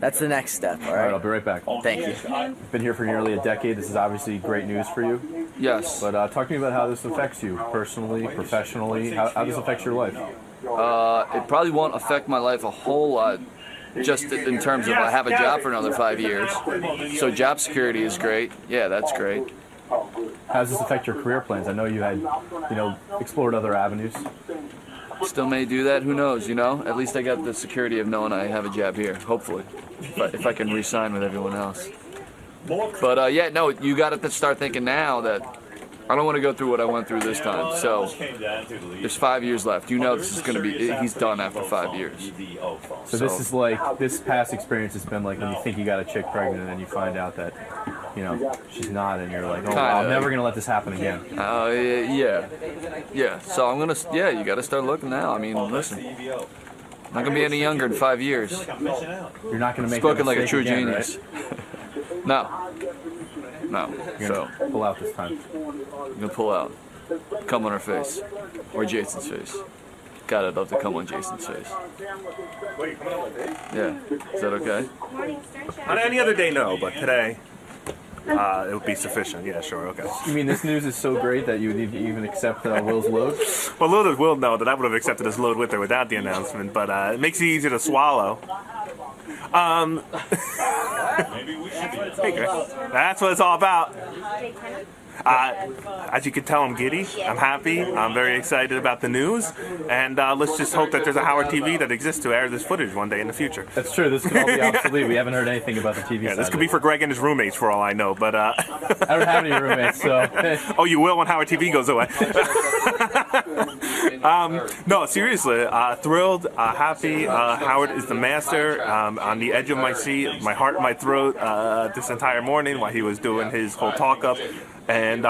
That's the next step, all right? I'll be right back. Thank you. You've been here for nearly a decade. This is obviously great news for you. Yes. But talk to me about how this affects you personally, professionally. How this affects your life? It probably won't affect my life a whole lot, just in terms of I have a job for another 5 years. So job security is great. Yeah, that's great. How does this affect your career plans? I know you had, explored other avenues. Still may do that. Who knows? At least I got the security of knowing I have a job here. Hopefully, if I can re-sign with everyone else. But you got to start thinking now that I don't want to go through what I went through this time. So there's 5 years left. This is going to be. He's done after 5 years. So this is like this past experience has been like when you think you got a chick pregnant and then you find out that she's not, and you're like, oh, I'm never going to let this happen again. Yeah. So I'm gonna. Yeah, you got to start looking now. I mean, listen. I'm not gonna be any younger in 5 years. You're not gonna make spoken that like a true again, genius. Right? No. You're gonna pull out this time. I'm gonna pull out. Come on her face. Or Jason's face. God, I'd love to come on Jason's face. Yeah. Is that okay? On any other day, no, but today. it would be sufficient. Yeah, sure, okay. You mean this news is so great that you would even accept Will's load? Well, little did Will know that I would have accepted his load with or without the announcement, but it makes it easier to swallow. Hey, Chris. That's what it's all about. As you can tell, I'm giddy. I'm happy. I'm very excited about the news. And let's just hope that there's a Howard TV that exists to air this footage one day in the future. That's true. This could all be obsolete. We haven't heard anything about the TV Yeah, side this could be for Greg and his roommates for all I know. But I don't have any roommates, so... Oh, you will when Howard TV goes away. No, seriously, thrilled, happy. Howard is the master. On the edge of my seat, my heart in my throat this entire morning while he was doing his whole talk-up. And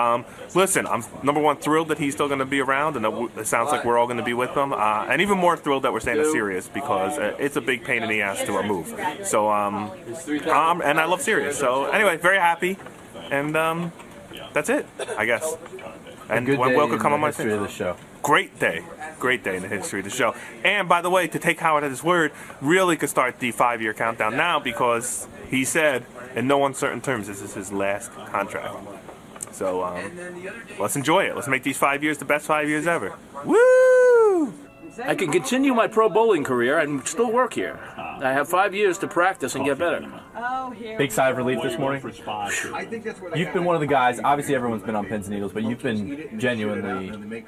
listen, I'm number one thrilled that he's still going to be around, and it sounds like we're all going to be with him. And even more thrilled that we're staying at Sirius because it's a big pain in the ass to move. So, and I love Sirius. So anyway, very happy, and that's it, I guess. And when Will could come on my history of the show. Great day in the history of the show. And by the way, to take Howard at his word, really could start the 5-year countdown now because he said, in no uncertain terms, this is his last contract. So let's enjoy it. Let's make these 5 years the best 5 years ever. Woo! I can continue my pro bowling career and still work here. I have 5 years to practice and get better. Big sigh of relief this morning. You've been one of the guys, obviously everyone's been on pins and needles, but you've been genuinely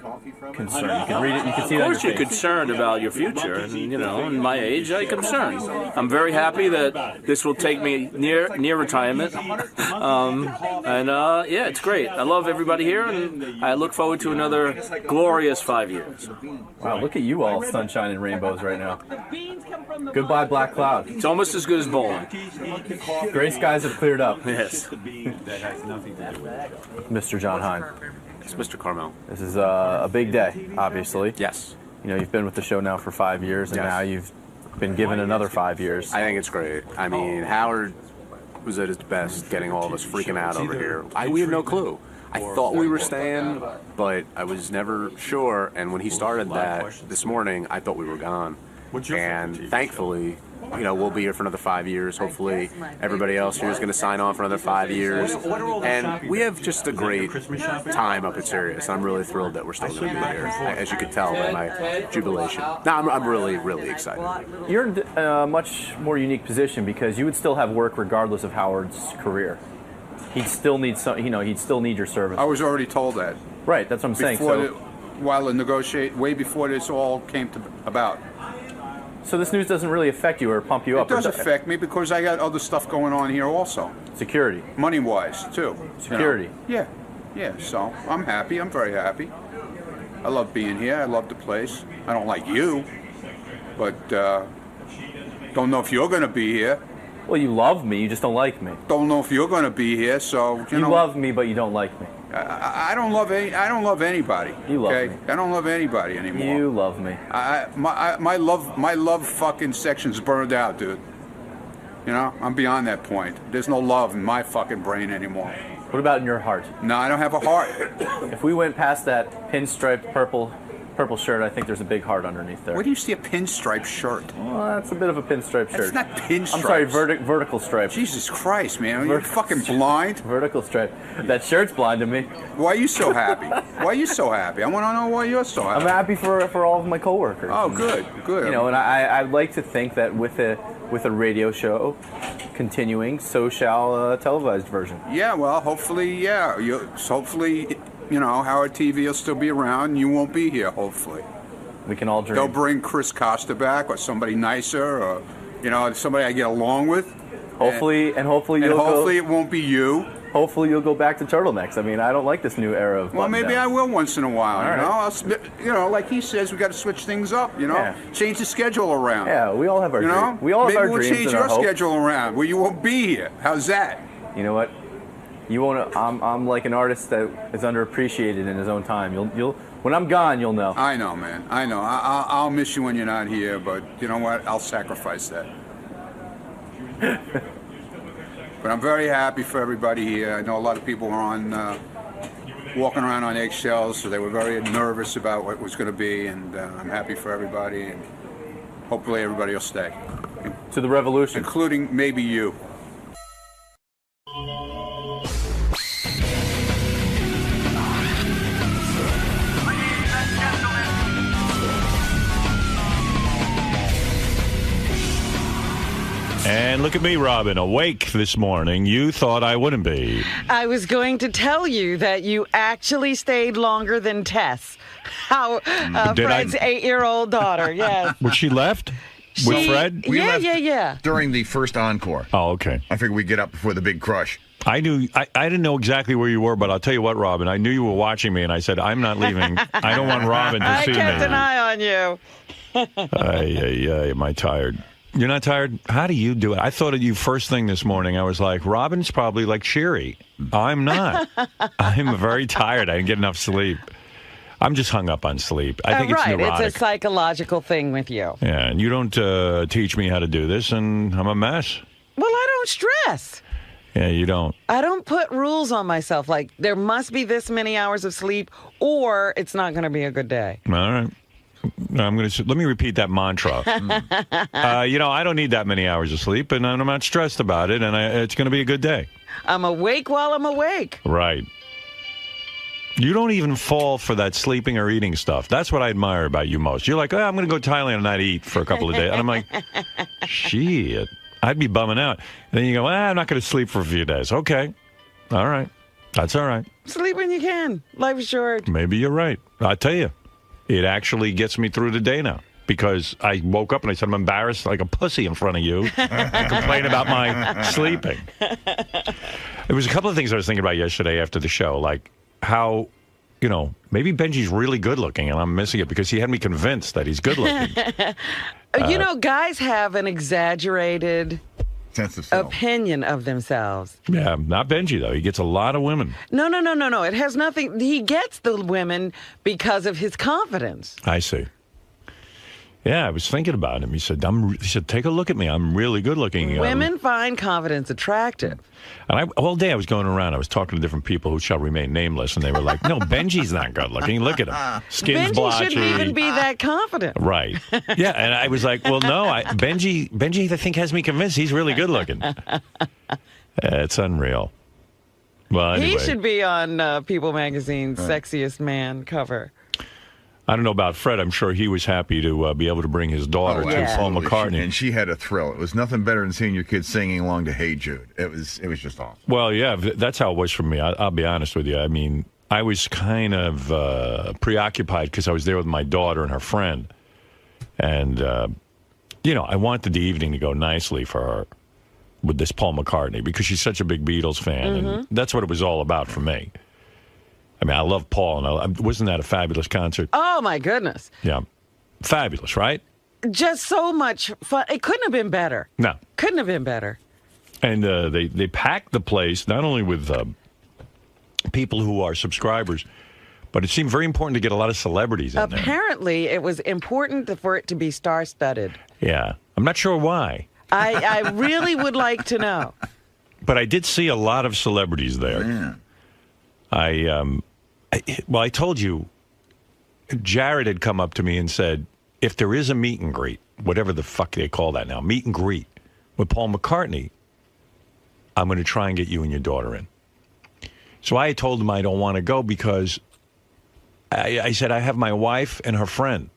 concerned. You can read it, you can see it on your face. Of course you're concerned about your future, and in my age, I'm concerned. I'm very happy that this will take me near retirement. Yeah, it's great. I love everybody here, and I look forward to another glorious 5 years. Wow, look at you all sunshine and rainbows right now. Goodbye, black cloud. It's almost as good as bowling. Gray skies have cleared up. Yes. Mr. John Hine. It's Mr. Carmel. This is a big day, obviously. Yes. You've been with the show now for 5 years, and now you've been given another 5 years. I think it's great. I mean, Howard was at his best getting all of us freaking out over here. We had no clue. I thought we were staying, but I was never sure. And when he started that this morning, I thought we were gone. And thankfully, we'll be here for another 5 years. Hopefully, everybody else here is going to sign on for another 5 years. And we have just a great time up at Sirius. I'm really thrilled that we're still going to be here, as you can tell by my jubilation. No, I'm really, really excited. You're in a much more unique position because you would still have work regardless of Howard's career. He'd still need he'd still need your service. I was already told that. Right, that's what I'm saying. While the way before this all came about. So this news doesn't really affect you or pump you up? It does affect me because I got other stuff going on here also. Security. Money-wise, too. Security. Yeah, so I'm happy. I'm very happy. I love being here. I love the place. I don't like you, but don't know if you're going to be here. Well, you love me, you just don't like me. Don't know if you're going to be here, so you love me, but you don't like me. I don't love anybody. You love me. I don't love anybody anymore. You love me. My love fucking section's burned out, dude. I'm beyond that point. There's no love in my fucking brain anymore. What about in your heart? No, I don't have a heart. If we went past that pinstriped purple shirt, I think there's a big heart underneath there. Where do you see a pinstripe shirt? Well, that's a bit of a pinstripe shirt. That's not pinstripe. I'm sorry, vertical stripe. Jesus Christ, man. Are you fucking blind? Vertical stripe. That shirt's blind to me. Why are you so happy? Why are you so happy? I want to know why you're so happy. I'm happy for all of my coworkers. Oh, good. And I'd like to think that with a radio show continuing, so shall a televised version. Yeah, well, hopefully, hopefully, Howard TV will still be around and you won't be here, hopefully. We can all dream. They'll bring Chris Costa back or somebody nicer or, somebody I get along with. Hopefully it won't be you. Hopefully you'll go back to turtlenecks. I mean, I don't like this new era of Well, maybe I will once in a while, Right. like he says, we got to switch things up, change the schedule around. Yeah, we all have our dreams. We all have our dreams. Maybe we'll change your schedule around where you won't be here. How's that? You know what? You won't. I'm like an artist that is underappreciated in his own time. You'll when I'm gone, you'll know. I know, man. I know. I'll miss you when you're not here, but you know what? I'll sacrifice that. But I'm very happy for everybody here. I know a lot of people are walking around on eggshells, so they were very nervous about what was going to be, and I'm happy for everybody, and hopefully everybody will stay. To the revolution. Including maybe you. And look at me, Robin, awake this morning. You thought I wouldn't be. I was going to tell you that you actually stayed longer than Tess, Fred's 8-year-old daughter. Yes. Was she left? With Fred? We left yeah. during the first encore. Oh, okay. I figured we'd get up before the big crush. I didn't know exactly where you were, but I'll tell you what, Robin, I knew you were watching me, and I said, I'm not leaving. I don't want Robin to see me. I kept an eye on you. Am I tired? You're not tired? How do you do it? I thought of you first thing this morning. I was like, Robin's probably like cheery. I'm not. I'm very tired. I didn't get enough sleep. I'm just hung up on sleep. I think it's neurotic. It's a psychological thing with you. Yeah, and you don't teach me how to do this, and I'm a mess. Well, I don't stress. Yeah, you don't. I don't put rules on myself. Like, there must be this many hours of sleep, or it's not going to be a good day. All right. Let me repeat that mantra. I don't need that many hours of sleep, and I'm not stressed about it, and it's going to be a good day. I'm awake while I'm awake. Right. You don't even fall for that sleeping or eating stuff. That's what I admire about you most. You're like, I'm going to go to Thailand and not eat for a couple of days. And I'm like, shit, I'd be bumming out. And then you go, I'm not going to sleep for a few days. Okay. All right. That's all right. Sleep when you can. Life is short. Maybe you're right. I tell you. It actually gets me through the day now because I woke up and I said, I'm embarrassed like a pussy in front of you and complain about my sleeping. There was a couple of things I was thinking about yesterday after the show, like how, maybe Benji's really good looking and I'm missing it because he had me convinced that he's good looking. Guys have an exaggerated sense of self. Opinion of themselves. Yeah, not Benji, though. He gets a lot of women. No. It has nothing. He gets the women because of his confidence. I see. Yeah, I was thinking about him. He said, take a look at me. I'm really good looking. Women find confidence attractive. And all day I was going around. I was talking to different people who shall remain nameless, and they were like, no, Benji's not good looking. Look at him. Skin's blotchy. Benji shouldn't even be that confident. Right. Yeah, and I was like, well, no, Benji, I think, has me convinced he's really good looking. It's unreal. Well, anyway. He should be on People Magazine's Sexiest Man cover. I don't know about Fred. I'm sure he was happy to be able to bring his daughter to Paul McCartney. And she had a thrill. It was nothing better than seeing your kids singing along to Hey Jude. It was just awesome. Well, yeah, that's how it was for me. I'll be honest with you. I mean, I was kind of preoccupied because I was there with my daughter and her friend. And, I wanted the evening to go nicely for her with this Paul McCartney because she's such a big Beatles fan. Mm-hmm. And that's what it was all about for me. I mean, I love Paul, and wasn't that a fabulous concert? Oh, my goodness. Yeah. Fabulous, right? Just so much fun. It couldn't have been better. No. Couldn't have been better. And they packed the place, not only with people who are subscribers, but it seemed very important to get a lot of celebrities in there. Apparently, it was important for it to be star-studded. Yeah. I'm not sure why. I really would like to know. But I did see a lot of celebrities there. Yeah. I told you, Jared had come up to me and said, if there is a meet and greet, whatever the fuck they call that now, meet and greet with Paul McCartney, I'm going to try and get you and your daughter in. So I told him I don't want to go because I said I have my wife and her friend.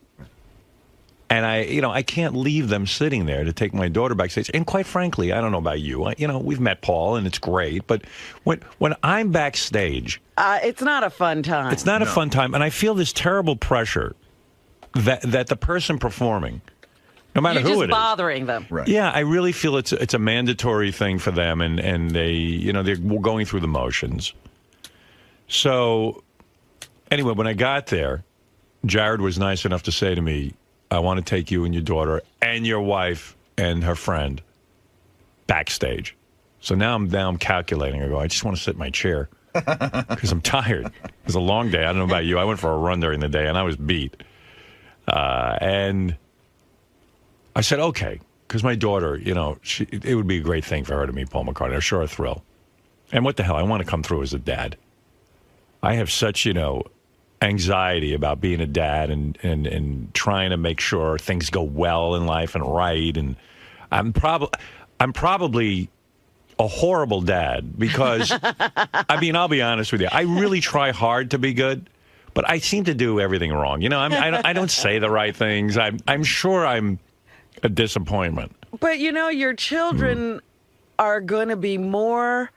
And I can't leave them sitting there to take my daughter backstage. And quite frankly, I don't know about you. We've met Paul, and it's great. But when I'm backstage, it's not a fun time. It's not a fun time, and I feel this terrible pressure that the person performing, no matter who it is, you're just bothering them. Right. Yeah, I really feel it's a mandatory thing for them, and they they're going through the motions. So anyway, when I got there, Jared was nice enough to say to me, I want to take you and your daughter and your wife and her friend backstage. So now I'm calculating. I go, I just want to sit in my chair because I'm tired. It was a long day. I don't know about you. I went for a run during the day, and I was beat. And I said, okay, because my daughter, it would be a great thing for her to meet Paul McCartney. I'm sure a thrill. And what the hell? I want to come through as a dad. I have such, anxiety about being a dad and trying to make sure things go well in life and right. And I'm probably a horrible dad because, I'll be honest with you. I really try hard to be good, but I seem to do everything wrong. I don't say the right things. I'm sure I'm a disappointment. But your children are going to be more.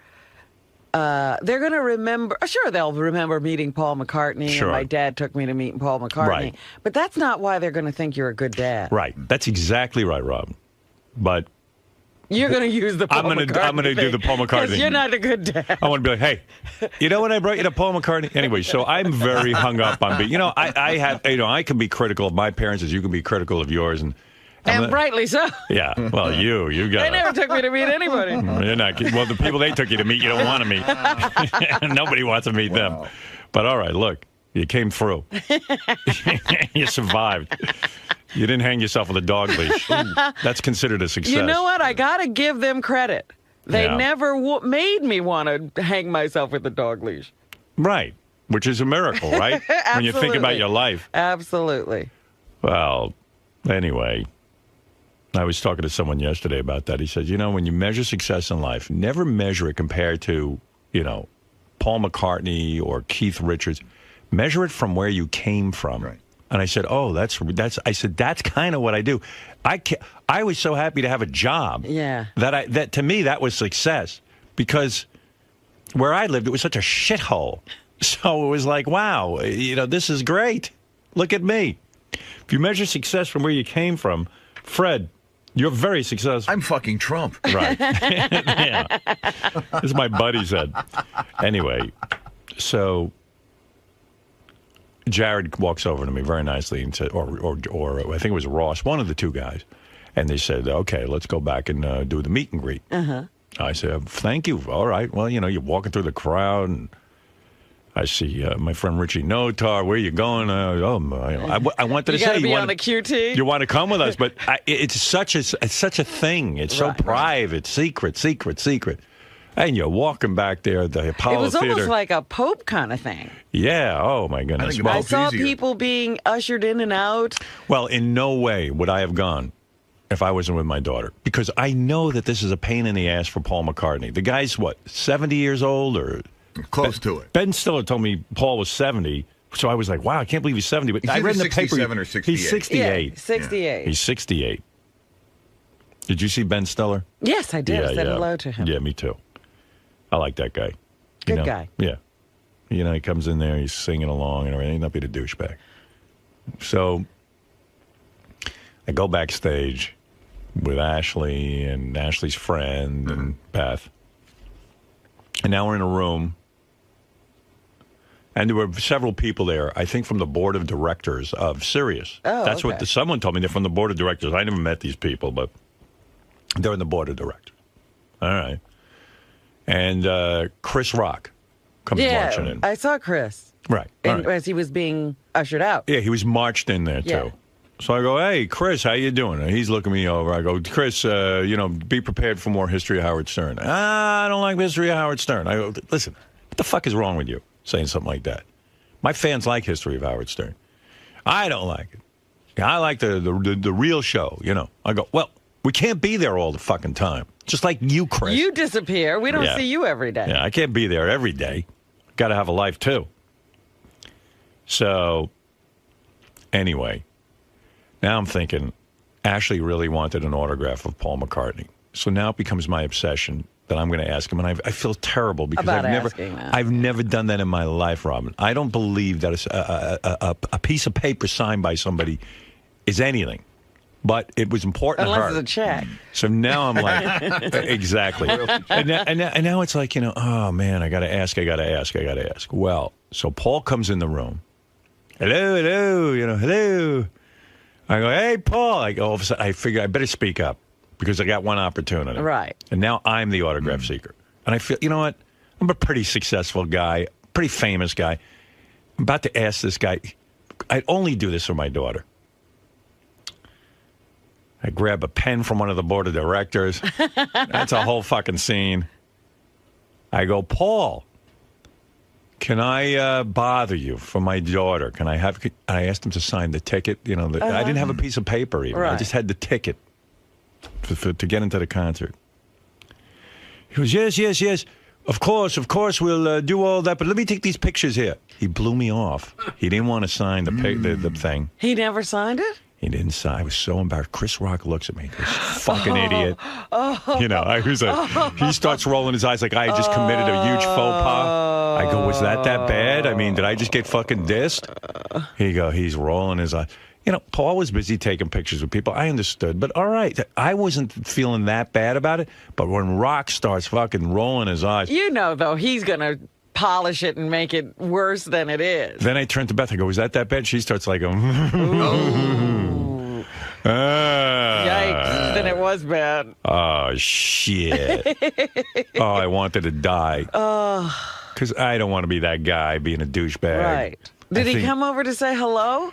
They're going to remember. Sure, they'll remember meeting Paul McCartney. Sure. And my dad took me to meet Paul McCartney. Right. But that's not why they're going to think you're a good dad. Right. That's exactly right, Robin. But you're going to use the Paul McCartney. I'm going to do the Paul McCartney. Because you're not a good dad. I want to be like, hey, you know when I brought you to Paul McCartney? Anyway, so I'm very hung up on being. I have. I can be critical of my parents as you can be critical of yours, and rightly so. Yeah. Well, you got. They never took me to meet anybody. You're not. Well, the people they took you to meet, you don't want to meet. Nobody wants to meet them. But all right, look, you came through. You survived. You didn't hang yourself with a dog leash. That's considered a success. You know what? I got to give them credit. They never made me want to hang myself with a dog leash. Right. Which is a miracle, right? When you think about your life. Absolutely. Well, anyway, I was talking to someone yesterday about that. He said, when you measure success in life, never measure it compared to, Paul McCartney or Keith Richards. Measure it from where you came from. Right. And I said, that's kind of what I do. I was so happy to have a job. Yeah. That to me, that was success. Because where I lived, it was such a shithole. So it was like, wow, this is great. Look at me. If you measure success from where you came from, Fred, you're very successful. I'm fucking Trump. Right. Yeah. This is my buddy said. Anyway, so Jared walks over to me very nicely and said, or I think it was Ross, one of the two guys, and they said, okay, let's go back and do the meet and greet. Uh-huh. I said, thank you. All right. Well, you're walking through the crowd, and I see my friend Richie Notar. Where you going? I wanted to say, you on the QT. You want to come with us, but it's such a thing. It's so private, secret. And you're walking back there at the Apollo Theater. It was Theater. Almost like a Pope kind of thing. Yeah. Oh, my goodness. I saw people being ushered in and out. Well, in no way would I have gone if I wasn't with my daughter. Because I know that this is a pain in the ass for Paul McCartney. The guy's, 70 years old or... Close to it. Ben Stiller told me Paul was 70. So I was like, wow, I can't believe he's 70. But I read in the paper... 67 or 68. He's 68. Yeah, 68. Yeah. He's 68. Did you see Ben Stiller? Yes, I did. I said hello to him. Yeah, me too. I like that guy. Good guy. Yeah. He comes in there, he's singing along and everything. Not be a douchebag. So I go backstage with Ashley and Ashley's friend and Beth. And now we're in a room. And there were several people there, I think from the board of directors of Sirius. Oh, That's what someone told me. They're from the board of directors. I never met these people, but they're in the board of directors. All right. And Chris Rock comes marching in. I saw Chris. Right. As he was being ushered out. Yeah, he was marched in there, too. Yeah. So I go, hey, Chris, how you doing? And he's looking me over. I go, Chris, be prepared for more history of Howard Stern. I don't like history of Howard Stern. I go, listen, what the fuck is wrong with you saying something like that? My fans like history of Howard Stern. I don't like it. I like the real show, I go, well, we can't be there all the fucking time. Just like you, Chris. You disappear. We don't see you every day. Yeah, I can't be there every day. Got to have a life, too. So, anyway, now I'm thinking, Ashley really wanted an autograph of Paul McCartney. So now it becomes my obsession that I'm going to ask him. And I feel terrible because I've never done that in my life, Robin. I don't believe that a piece of paper signed by somebody is anything. But it was important to her. Unless it's a check. So now I'm like, exactly. And now it's like, oh, man, I got to ask. Well, so Paul comes in the room. Hello, hello. I go, hey, Paul. All of a sudden, I figure I better speak up because I got one opportunity. Right. And now I'm the autograph seeker. And I feel, you know what? I'm a pretty successful guy, pretty famous guy. I'm about to ask this guy. I'd only do this for my daughter. I grab a pen from one of the board of directors. That's a whole fucking scene. I go, Paul, can I bother you for my daughter? I asked him to sign the ticket. I didn't have a piece of paper even. Right. I just had the ticket to get into the concert. He goes, yes. Of course, we'll do all that. But let me take these pictures here. He blew me off. He didn't want to sign the thing. He never signed it? He didn't sign. I was so embarrassed. Chris Rock looks at me, this fucking idiot. You know, I was like, he starts rolling his eyes like I just committed a huge faux pas. I go, was that bad? I mean, did I just get fucking dissed? He's rolling his eyes. You know, Paul was busy taking pictures with people. I understood, but all right. I wasn't feeling that bad about it. But when Rock starts fucking rolling his eyes. You know, though, he's going to polish it and make it worse than it is. Then I turned to Beth. I go, was that bad? She starts like, Yikes. Then it was bad. Oh, shit. I wanted to die. Because I don't want to be that guy being a douchebag. Right. Did he come over to say hello?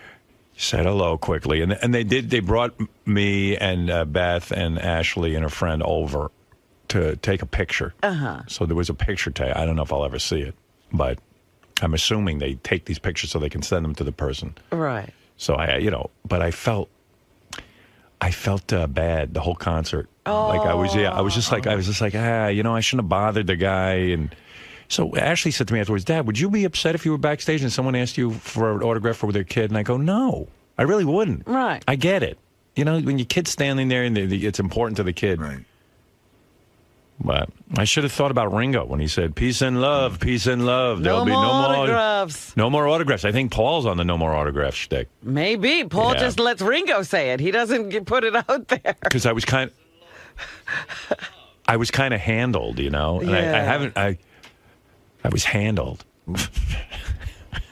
Said hello quickly. And they did. They brought me and Beth and Ashley and her friend over to take a picture. So there was a picture tag. I don't know if I'll ever see it, but I'm assuming they take these pictures so they can send them to the person. Right. So but I felt bad the whole concert. Like I was just like, I shouldn't have bothered the guy. And so Ashley said to me afterwards, Dad, would you be upset if you were backstage and someone asked you for an autograph for their kid? And I go, no, I really wouldn't. Right. I get it. You know, when your kid's standing there and it's important to the kid. Right. But I should have thought about Ringo when he said, peace and love, peace and love. There'll be no more autographs. No more autographs. I think Paul's on the no more autographs shtick. Maybe. Paul just lets Ringo say it. He doesn't put it out there. Because I was kind of handled, you know? And I was handled.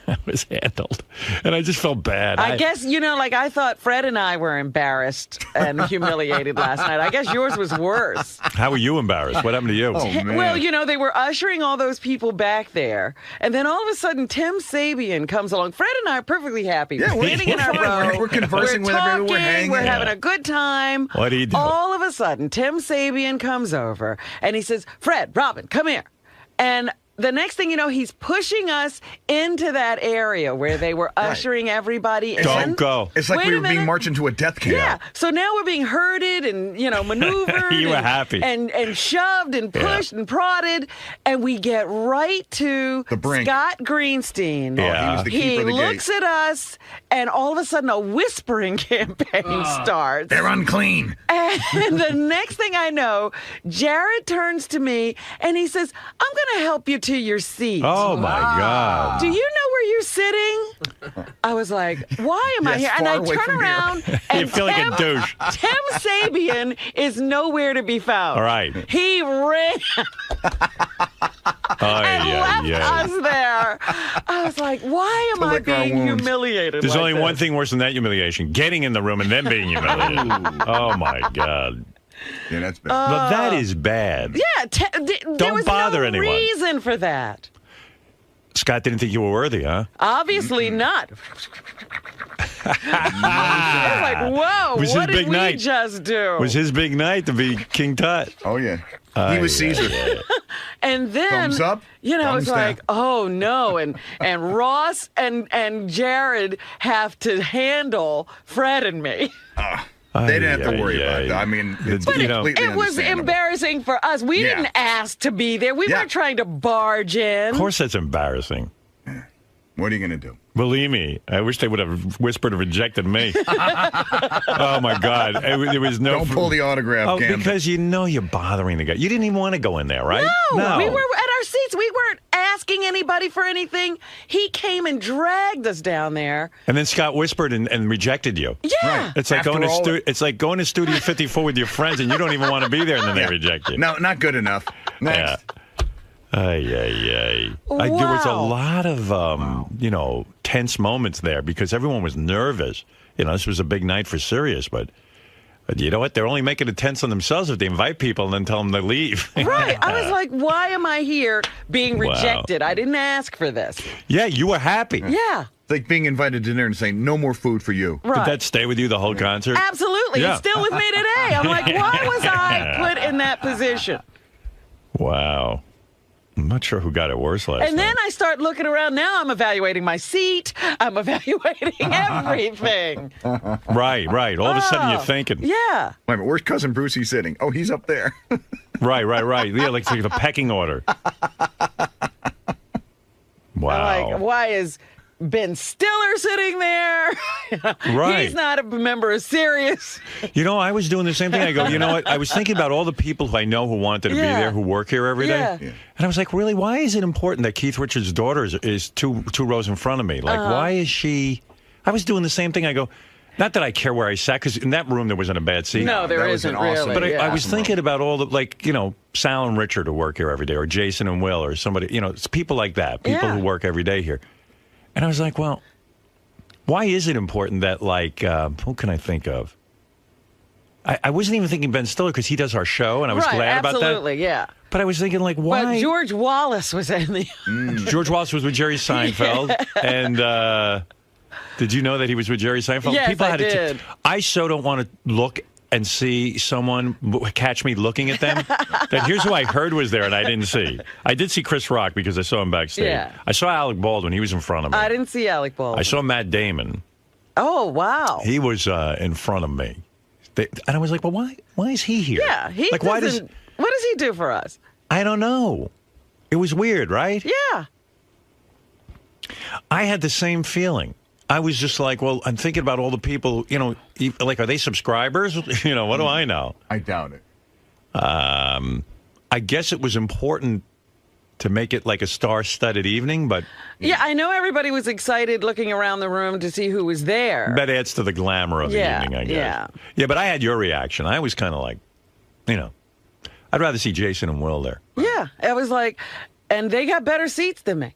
I was handled. And I just felt bad. I guess, I thought Fred and I were embarrassed and humiliated last night. I guess yours was worse. How were you embarrassed? What happened to you? Oh, man. Well, they were ushering all those people back there. And then all of a sudden, Tim Sabian comes along. Fred and I are perfectly happy. Yeah, we're sitting in our row. We're conversing with everyone. We're hanging. We're having a good time. What do you do? All of a sudden, Tim Sabian comes over and he says, Fred, Robin, come here. And the next thing you know, he's pushing us into that area where they were ushering everybody in. Don't go. It's like we were being marched into a death camp. Yeah. So now we're being herded and, maneuvered. You were happy. And shoved and pushed and prodded. And we get right to the brink. Scott Greenstein. Yeah. He was the keeper of the gate. He looks at us, and all of a sudden a whispering campaign starts. They're unclean. And the next thing I know, Jared turns to me, and he says, I'm going to help you to your seat. Oh, my God. Do you know where you're sitting? I was like, why am I here? And I turn around, and you feel like a douche. Tim Sabian is nowhere to be found. All right. He ran and left us there. I was like, why am I being humiliated? There's like only this? one thing worse than that humiliation. Getting in the room and then being humiliated. Oh, my God. Yeah, that's bad. But that is bad. Yeah, there was bother no anyone. reason for that. Scott didn't think you were worthy, huh? Obviously not. I was like, whoa, Was what his did big we night. just do? It was his big night to be King Tut. Oh, yeah. He was Caesar. And then, Thumbs up, it's thumbs like, down. oh no, and Ross and Jared have to handle Fred and me. They didn't have to worry about that. I mean, it's completely It was understandable. embarrassing for us. We didn't ask to be there. We weren't trying to barge in. Of course that's embarrassing. What are you going to do? Believe me, I wish they would have whispered and rejected me. Oh, my God. There was no... Don't pull the autograph, Gambit. Because you're bothering the guy. You didn't even want to go in there, right? No, we were at our seats. We weren't asking anybody for anything. He came and dragged us down there. And then Scott whispered and rejected you. Yeah. Right. It's like going to Studio 54 with your friends and you don't even want to be there and then they reject you. No, not good enough. Next. Yeah. There was a lot of, tense moments there because everyone was nervous. This was a big night for Sirius, but you know what? They're only making it tense on themselves if they invite people and then tell them to leave. Right. I was like, why am I here being rejected? I didn't ask for this. Yeah, you were happy. Yeah. It's like being invited to dinner and saying, no more food for you. Right. Did that stay with you the whole concert? Absolutely. Yeah. It's still with me today. I'm like, why was I put in that position? Wow. I'm not sure who got it worse last And night. then I start looking around. Now I'm evaluating my seat. I'm evaluating everything. Right. All of a sudden you're thinking. Yeah. Wait a minute, where's Cousin Brucey sitting? Oh, he's up there. Right. Yeah, like the pecking order. Wow. I'm like, why is Ben Stiller sitting there. Right. He's not a member of Sirius. You know, I was doing the same thing. I go, you know what? I was thinking about all the people who I know who wanted to be there, who work here every day. Yeah. And I was like, really, why is it important that Keith Richards' daughter is two rows in front of me? Like, why is she... I was doing the same thing. I go, not that I care where I sat, because in that room there wasn't a bad seat. No, there isn't really. But I was thinking about all the, like, you know, Sal and Richard who work here every day, or Jason and Will, or somebody, you know, it's people like that, people who work every day here. And I was like, well, why is it important that, like, who can I think of? I wasn't even thinking Ben Stiller because he does our show, and I was glad about that. Absolutely, yeah. But I was thinking, like, why? But George Wallace was in the... George Wallace was with Jerry Seinfeld, and did you know that he was with Jerry Seinfeld? Yes, People I had did. I so don't want to look and see someone catch me looking at them. That here's who I heard was there and I didn't see. I did see Chris Rock because I saw him backstage. Yeah. I saw Alec Baldwin. He was in front of me. I didn't see Alec Baldwin. I saw Matt Damon. Oh, wow. He was in front of me. And I was like, well, why is he here? Yeah, he like, what does he do for us? I don't know. It was weird, right? Yeah. I had the same feeling. I was just like, well, I'm thinking about all the people, you know, like, are they subscribers? You know, what do I know? I doubt it. I guess it was important to make it like a star-studded evening, but... Yeah, I know everybody was excited looking around the room to see who was there. That adds to the glamour of the evening, I guess. Yeah. Yeah, but I had your reaction. I was kind of like, you know, I'd rather see Jason and Will there. Yeah, I was like, and they got better seats than me.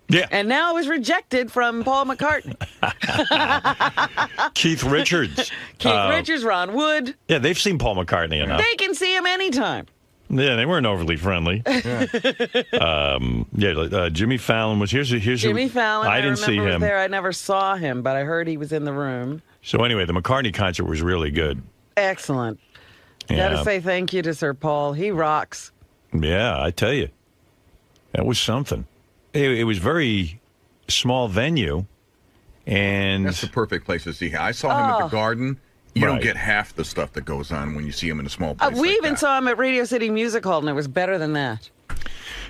Yeah. And now I was rejected from Paul McCartney. Keith Richards. Keith Richards, Ron Wood. Yeah, they've seen Paul McCartney enough. They can see him anytime. Yeah, they weren't overly friendly. Jimmy Fallon was here's Jimmy Fallon. I didn't see was him there. I never saw him, but I heard he was in the room. So anyway, the McCartney concert was really good. Excellent. Yeah. Got to say thank you to Sir Paul. He rocks. Yeah, I tell you, that was something. It was very small venue, and that's the perfect place to see him. I saw him at the Garden. You don't get half the stuff that goes on when you see him in a small place. We even saw him at Radio City Music Hall, and it was better than that.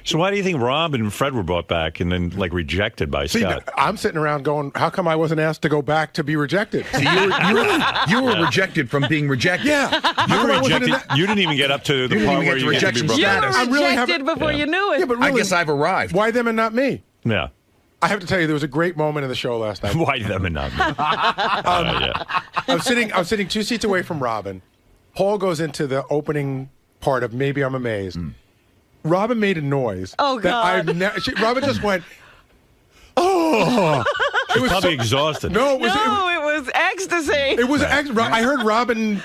So why do you think Rob and Fred were brought back and then, like, rejected by Scott? I'm sitting around going, how come I wasn't asked to go back to be rejected? See, you were rejected from being rejected. Yeah. You were rejected. You didn't even get up to the part where you get to be brought back. You were rejected before you knew it. Yeah, but really, I guess I've arrived. Why them and not me? Yeah. I have to tell you, there was a great moment in the show last night. Why them and not me? I was sitting 2 seats away from Robin. Paul goes into the opening part of Maybe I'm Amazed. Robin made a noise. Oh, God. Robin just went, oh. She was probably exhausted. No, it was ecstasy. It was I heard Robin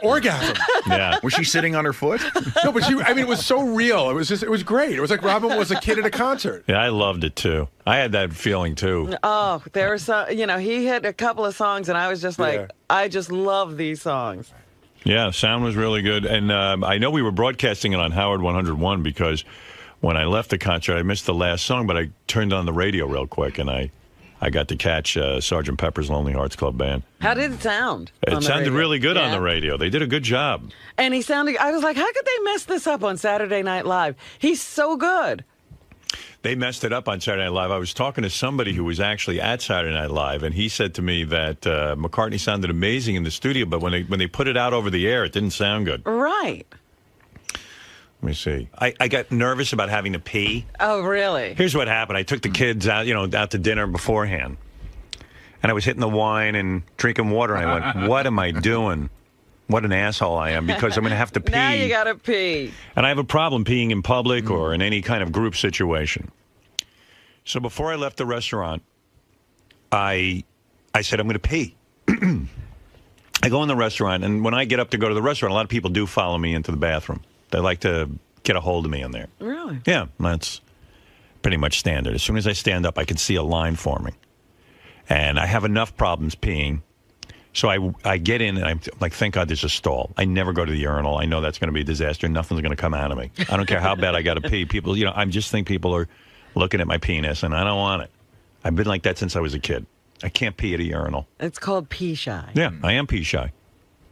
orgasm. Yeah. Was she sitting on her foot? No, but it was so real. It was great. It was like Robin was a kid at a concert. Yeah, I loved it too. I had that feeling too. Oh, there was some, he had a couple of songs, and I was just like, I just love these songs. Yeah, sound was really good. And I know we were broadcasting it on Howard 101 because when I left the concert, I missed the last song, but I turned on the radio real quick, and I got to catch Sgt. Pepper's Lonely Hearts Club Band. How did it sound? It sounded really good on the radio. They did a good job. And I was like, how could they mess this up on Saturday Night Live? He's so good. They messed it up on Saturday Night Live. I was talking to somebody who was actually at Saturday Night Live, and he said to me that McCartney sounded amazing in the studio, but when they put it out over the air, it didn't sound good. Right. Let me see. I got nervous about having to pee. Oh, really? Here's what happened. I took the kids out, out to dinner beforehand, and I was hitting the wine and drinking water, and I went, what am I doing? What an asshole I am, because I'm going to have to pee. Now you got to pee. And I have a problem peeing in public or in any kind of group situation. So before I left the restaurant, I said, I'm going to pee. I go in the restaurant, and when I get up to go to the restaurant, a lot of people do follow me into the bathroom. They like to get a hold of me in there. Really? Yeah, that's pretty much standard. As soon as I stand up, I can see a line forming. And I have enough problems peeing. So I get in, and I'm like, thank God there's a stall. I never go to the urinal. I know that's going to be a disaster. Nothing's going to come out of me. I don't care how bad I got to pee. People, I just think people are looking at my penis, and I don't want it. I've been like that since I was a kid. I can't pee at a urinal. It's called pee shy. Yeah, I am pee shy.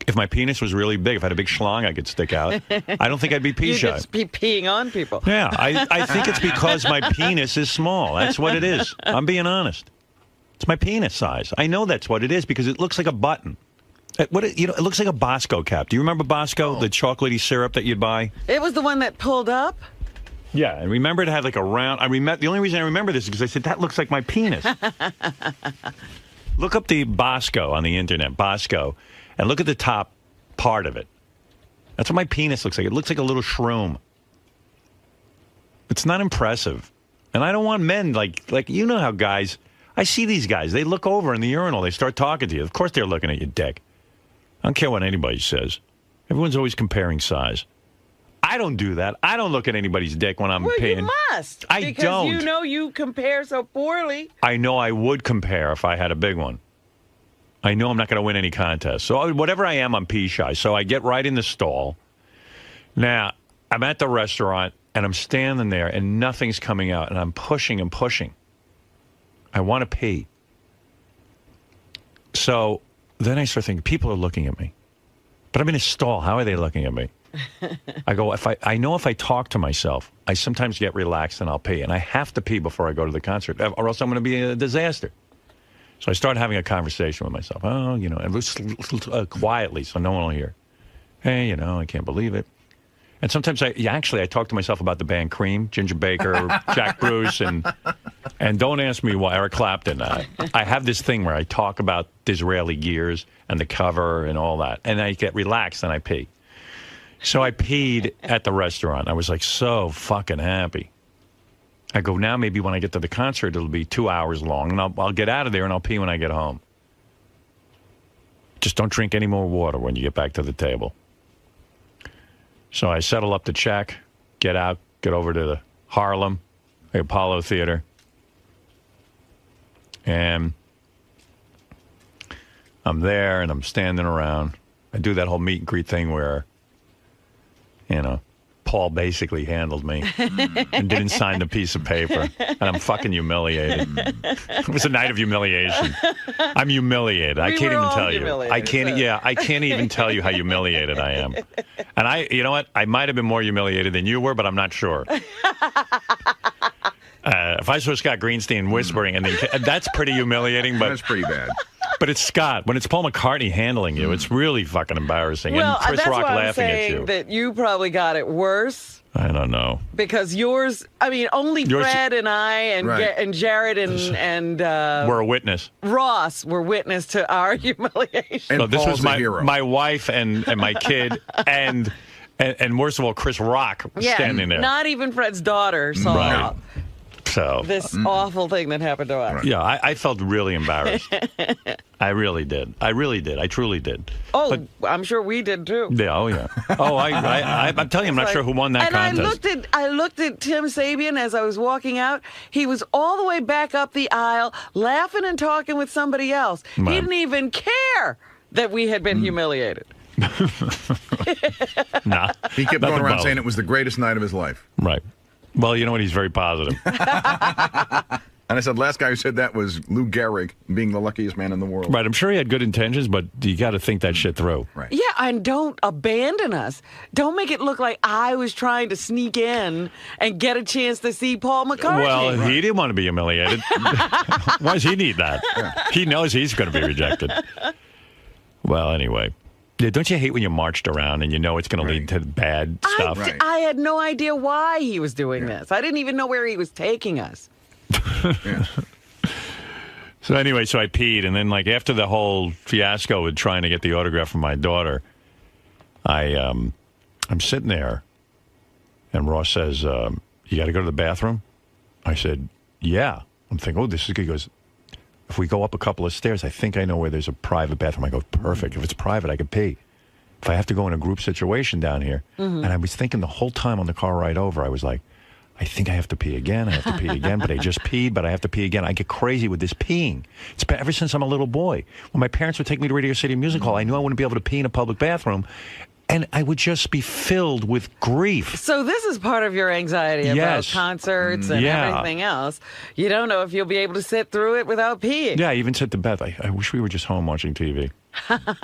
If my penis was really big, if I had a big schlong I could stick out, I don't think I'd be pee shy. You'd just be peeing on people. Yeah, I think it's because my penis is small. That's what it is. I'm being honest. It's my penis size. I know that's what it is because it looks like a button. It looks like a Bosco cap. Do you remember Bosco, the chocolatey syrup that you'd buy? It was the one that pulled up? Yeah, and remember it had like a round. The only reason I remember this is because I said, that looks like my penis. Look up the Bosco on the internet, Bosco, and look at the top part of it. That's what my penis looks like. It looks like a little shroom. It's not impressive. And I don't want men like you know how guys, I see these guys, they look over in the urinal, they start talking to you. Of course they're looking at your dick. I don't care what anybody says. Everyone's always comparing size. I don't do that. I don't look at anybody's dick when I'm peeing. You must. I because don't. You know you compare so poorly. I know I would compare if I had a big one. I know I'm not going to win any contest. So whatever I am, I'm pee shy. So I get right in the stall. Now, I'm at the restaurant, and I'm standing there, and nothing's coming out, and I'm pushing and pushing. I want to pee. So then I start thinking, people are looking at me. But I'm in a stall. How are they looking at me? I go, I know if I talk to myself, I sometimes get relaxed and I'll pee. And I have to pee before I go to the concert, or else I'm going to be a disaster. So I start having a conversation with myself. Oh, and quietly, so no one will hear. Hey, I can't believe it. And sometimes I talk to myself about the band Cream, Ginger Baker, Jack Bruce, and don't ask me why, Eric Clapton. I have this thing where I talk about Disraeli Gears and the cover and all that, and I get relaxed and I pee. So I peed at the restaurant. I was like so fucking happy. I go, now maybe when I get to the concert, it'll be 2 hours long, and I'll get out of there and I'll pee when I get home. Just don't drink any more water when you get back to the table. So I settle up the check, get out, get over to the Harlem, the Apollo Theater, and I'm there and I'm standing around. I do that whole meet and greet thing where, Paul basically handled me and didn't sign the piece of paper, and I'm fucking humiliated. It was a night of humiliation. I'm humiliated. I can't even tell you. I can't. Yeah, I can't even tell you how humiliated I am. And you know what? I might have been more humiliated than you were, but I'm not sure. If I saw Scott Greenstein whispering, and that's pretty humiliating. But that's pretty bad. But it's Scott. When it's Paul McCartney handling you, it's really fucking embarrassing. Well, and Chris that's Rock why I'm laughing at saying you. that you probably got it worse. I don't know. Because yours, only Fred and I and, Right. and Jared and We're a witness. Ross were witness to our humiliation. No, this was my wife and my kid and worst of all, Chris Rock standing there. Not even Fred's daughter saw Right. So this awful thing that happened to us. Yeah, I felt really embarrassed. I really did. I truly did. Oh, but, I'm sure we did too. Yeah. Oh, yeah. Oh, I'm telling you, I'm not sure who won that contest. And I looked at Tim Sabian as I was walking out. He was all the way back up the aisle, laughing and talking with somebody else. He didn't even care that we had been humiliated. Nah. He kept going around saying it was the greatest night of his life. Right. Well, you know what? He's very positive. And I said, last guy who said that was Lou Gehrig, being the luckiest man in the world. Right. I'm sure he had good intentions, but you got to think that shit through. Right. Yeah, and don't abandon us. Don't make it look like I was trying to sneak in and get a chance to see Paul McCartney. Well, he didn't want to be humiliated. Why does he need that? He knows he's going to be rejected. Well, anyway. Yeah, don't you hate when you marched around and you know it's going to lead to bad stuff? I had no idea why he was doing this. I didn't even know where he was taking us. So anyway, so I peed, and then after the whole fiasco with trying to get the autograph from my daughter, I'm sitting there, and Ross says, "You got to go to the bathroom?" I said, "Yeah." I'm thinking, "Oh, this is good." He goes, "If we go up a couple of stairs, I think I know where there's a private bathroom." I go, "Perfect. If it's private, I could pee. If I have to go in a group situation down here," and I was thinking the whole time on the car ride over, I was like, I think I have to pee again. I have to pee again, but I just peed, but I have to pee again. I get crazy with this peeing. It's been ever since I'm a little boy. When my parents would take me to Radio City Music Hall, I knew I wouldn't be able to pee in a public bathroom, and I would just be filled with grief. So this is part of your anxiety about concerts and everything else. You don't know if you'll be able to sit through it without peeing. Yeah, I even said to Beth, I wish we were just home watching TV.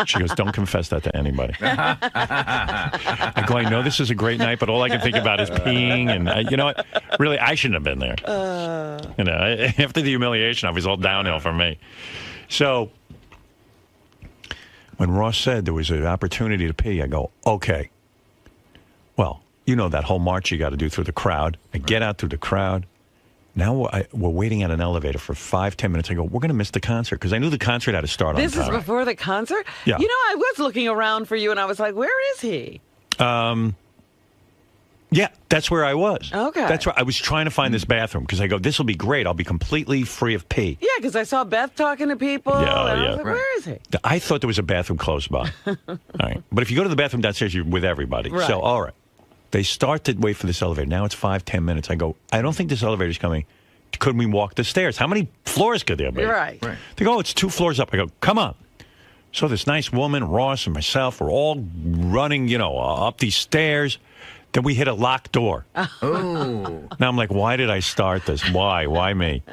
She goes, don't confess that to anybody. I go, I know this is a great night, but all I can think about is peeing. And you know what? Really, I shouldn't have been there. You know, after the humiliation, it was all downhill for me. So when Ross said there was an opportunity to pee, I go, okay. Well, you know that whole march you got to do through the crowd. I get out through the crowd. Now we're waiting at an elevator for 5-10 minutes. I go, we're going to miss the concert because I knew the concert had to start on time. This is before the concert? Yeah. You know, I was looking around for you, and I was like, where is he? Yeah, that's where I was. Okay. That's where I was trying to find this bathroom because I go, this will be great. I'll be completely free of pee. Yeah, because I saw Beth talking to people. Yeah, and I yeah. was like, where is he? I thought there was a bathroom close by. All right. But if you go to the bathroom downstairs, you're with everybody. Right. So, all right. They start to wait for this elevator. Now it's 5-10 minutes. I go, I don't think this elevator's coming. Could we walk the stairs? How many floors could there be? Right. They go, oh, it's 2 floors up. I go, come on. So this nice woman, Ross, and myself, we're all running, you know, up these stairs. Then we hit a locked door. Oh. Now I'm like, why did I start this? Why? Why me?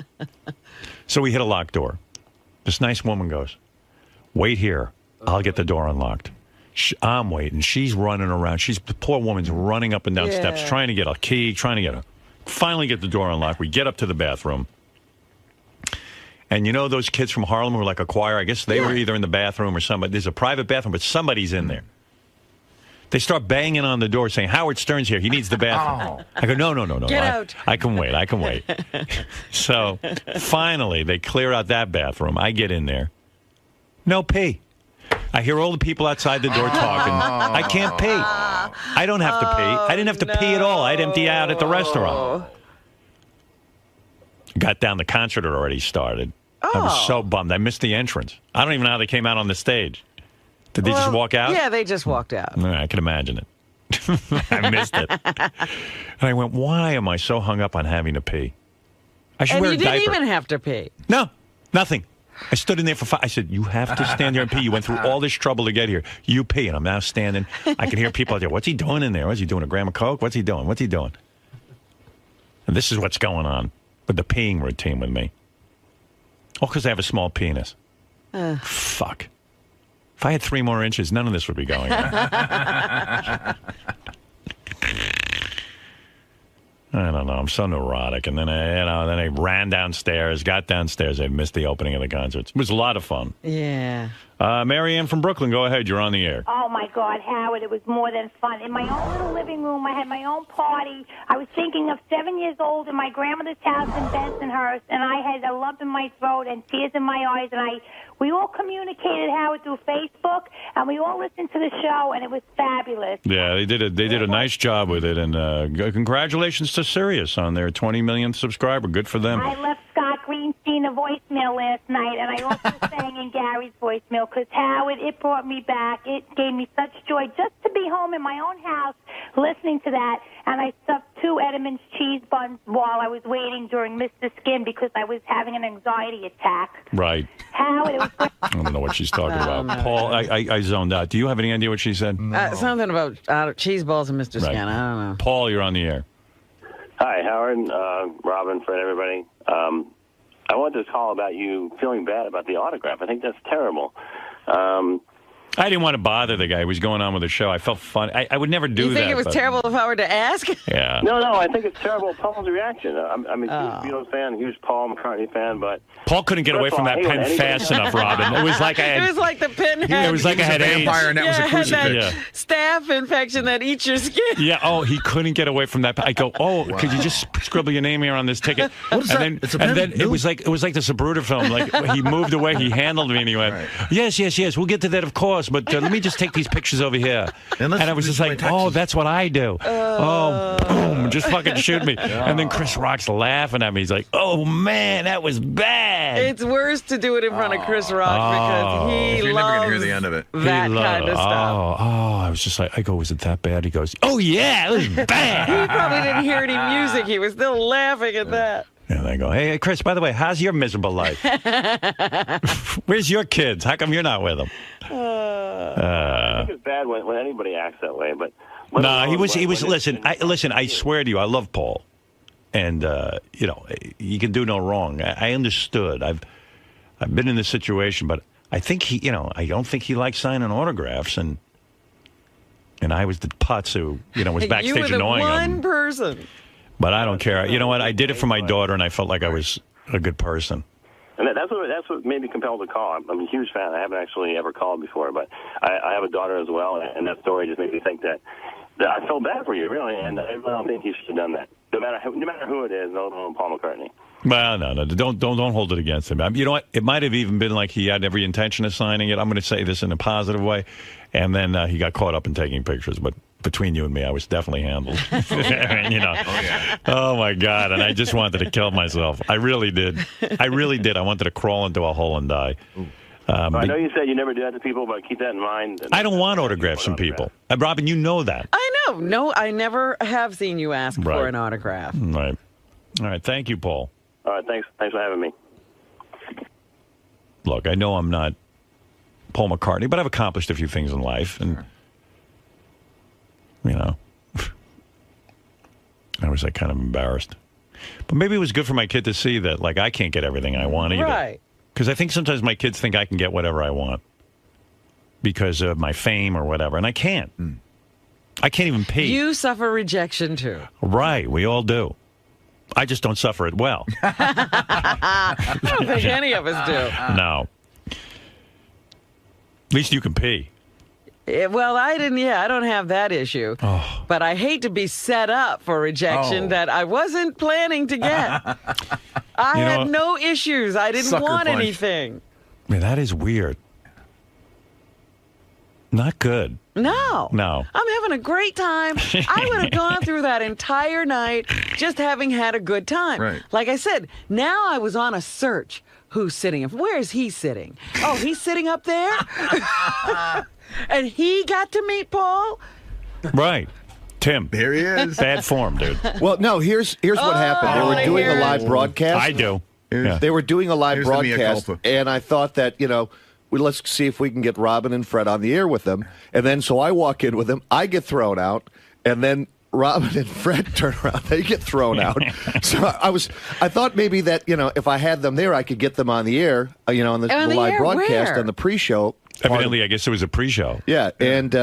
So we hit a locked door. This nice woman goes, wait here. I'll get the door unlocked. I'm waiting. She's running around. The poor woman's running up and down steps, trying to get a key, finally get the door unlocked. We get up to the bathroom. And you know those kids from Harlem who are like a choir? I guess they were either in the bathroom or somebody. There's a private bathroom, but somebody's in there. They start banging on the door saying, Howard Stern's here. He needs the bathroom. I go, no. Get out. I can wait. So finally, they clear out that bathroom. I get in there. No pee. I hear all the people outside the door talking. I can't pee. I don't have to pee. I didn't have to pee at all. I'd empty out at the restaurant. Got down. The concert had already started. I was so bummed. I missed the entrance. I don't even know how they came out on the stage. Did they just walk out? Yeah, they just walked out. I can imagine it. I missed it. And I went, why am I so hung up on having to pee? I should And wear you a diaper. didn't even have to pee. No, nothing. I stood in there for 5. I said, you have to stand there and pee. You went through all this trouble to get here. You pee. And I'm now standing. I can hear people out there. What's he doing in there? What's he doing? A gram of Coke? What's he doing? And this is what's going on with the peeing routine with me. Oh, because I have a small penis. Fuck. If I had 3 more inches, none of this would be going on. I don't know. I'm so neurotic. And then I ran downstairs, got downstairs. I missed the opening of the concerts. It was a lot of fun. Yeah. Mary Ann from Brooklyn, go ahead. You're on the air. Oh, my God, Howard, it was more than fun. In my own little living room, I had my own party. I was thinking of 7 years old in my grandmother's house in Bensonhurst, and I had a lump in my throat and tears in my eyes, and we all communicated, Howard, through Facebook, and we all listened to the show, and it was fabulous. Yeah, they did a nice job with it, and congratulations to Sirius on their 20 millionth subscriber. Good for them. I left Scott Greenstein a voicemail last night, and I also sang in Gary's voicemail, because, Howard, it brought me back. It gave me such joy just to be home in my own house listening to that, and I stuffed 2 Edam's cheese buns while I was waiting during Mr. Skin because I was having an anxiety attack. Right. Howard, it was I don't know what she's talking about. Paul, I zoned out. Do you have any idea what she said? Something about cheese balls and Mr. Skin. I don't know. Paul, you're on the air. Hi, Howard, Robin, Fred, everybody. I wanted to call about you feeling bad about the autograph. I think that's terrible. I didn't want to bother the guy who was going on with the show. I felt funny. I would never do that. You think it was terrible if I were to ask? Yeah. No, I think it's terrible. Paul's reaction. I'm a huge Beatles fan, huge Paul McCartney fan, but Paul couldn't get away from that pen fast enough, Robin. It was like I had. It was like the pen had. It was like I had AIDS. And that was a crucifix. That staph infection that eats your skin. Yeah. Oh, he couldn't get away from that. I go, could you just scribble your name here on this ticket? What is that? Then, It's a and pen? then it was like the Zapruder film. Like he moved away, he handled me, and he went, yes, we'll get to that, of course, but let me just take these pictures over here. And I was just like, that's what I do. Boom, just fucking shoot me. And then Chris Rock's laughing at me. He's like, oh man, that was bad. It's worse to do it in front of Chris Rock because he You're loves never going to hear the end of it. that kind of stuff. I was just like, I go, was it that bad? He goes, oh yeah, it was bad. He probably didn't hear any music. He was still laughing at that. And I go, hey, Chris, by the way, how's your miserable life? Where's your kids? How come you're not with them? I think it's bad when anybody acts that way. But he was. Listen, I swear to you, I love Paul, and he can do no wrong. I understood. I've been in this situation, but I think he, I don't think he liked signing autographs, and I was the putz who, was backstage you were the annoying one him. person. But I don't care. You know what? I did it for my daughter, and I felt like I was a good person. And that's what made me compelled to call. I'm a huge fan. I haven't actually ever called before, but I have a daughter as well, and that story just made me think that I felt bad for you, really, and I don't think you should have done that. No matter who it is, no Paul McCartney. Well, no, don't hold it against him. You know what? It might have even been like he had every intention of signing it. I'm going to say this in a positive way, and then he got caught up in taking pictures. But between you and me, I was definitely handled. Oh my God! And I just wanted to kill myself. I really did. I wanted to crawl into a hole and die. I know you said you never do that to people, but keep that in mind. I don't want autographs from people. Robin, you know that. I know. No, I never have seen you ask for an autograph. Right. All right. Thank you, Paul. All right. Thanks for having me. Look, I know I'm not Paul McCartney, but I've accomplished a few things in life, and I was kind of embarrassed. But maybe it was good for my kid to see that, I can't get everything I want either. Right. Because I think sometimes my kids think I can get whatever I want because of my fame or whatever, and I can't. I can't even pee. You suffer rejection, too. Right, we all do. I just don't suffer it well. I don't think any of us do. No. At least you can pee. Well, I don't have that issue. Oh. But I hate to be set up for rejection that I wasn't planning to get. I had no issues. I didn't want anything. Man, that is weird. Not good. No. I'm having a great time. I would have gone through that entire night just having had a good time. Right. Like I said, now I was on a search. Who's sitting? Where is he sitting? Oh, he's sitting up there? And he got to meet Paul? Right. Tim. There he is. Bad form, dude. Well, no, here's what happened. They were doing a live broadcast. I do. Yeah. They were doing a live Here's the mea broadcast, culpa. and I thought that, let's see if we can get Robin and Fred on the air with them. And then so I walk in with them, I get thrown out, and then Robin and Fred turn around, they get thrown out. So I thought maybe that, if I had them there, I could get them on the air, on the live broadcast, where? on the pre-show. Evidently, I guess it was a pre-show. Yeah, and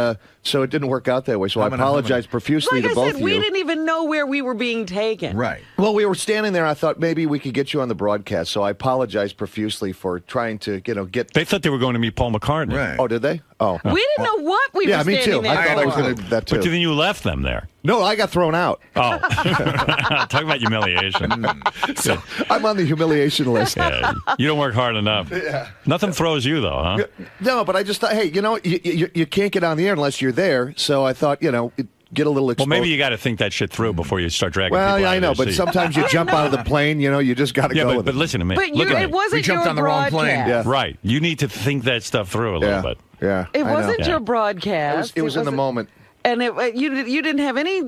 so it didn't work out that way. So I apologize profusely Like to I both said, of you. we didn't even know where we were being taken. Right. Well, we were standing there. I thought maybe we could get you on the broadcast. So I apologize profusely for trying to, get. They thought they were going to meet Paul McCartney. Right. Oh, did they? Oh, We didn't know what we were yeah, me standing too. there I thought I was for. going to do that too. But then you left them there. No, I got thrown out. Oh. Talk about humiliation. So I'm on the humiliation list. Yeah, you don't work hard enough. Yeah. Nothing throws you, though, huh? No, but I just thought, hey, you can't get on the air unless you're there. So I thought, get a little exposure. Well, maybe you got to think that shit through before you start dragging Well, people out I of know, their but seat. sometimes you jump out of the plane, you just got to go with but it. listen to me. But Look at it me. wasn't We jumped your on the wrong plane. broadcast. Yeah. Right. You need to think that stuff through a little bit. Yeah. It I know. wasn't Yeah. your broadcast. It was in the wasn't- moment. And you didn't have any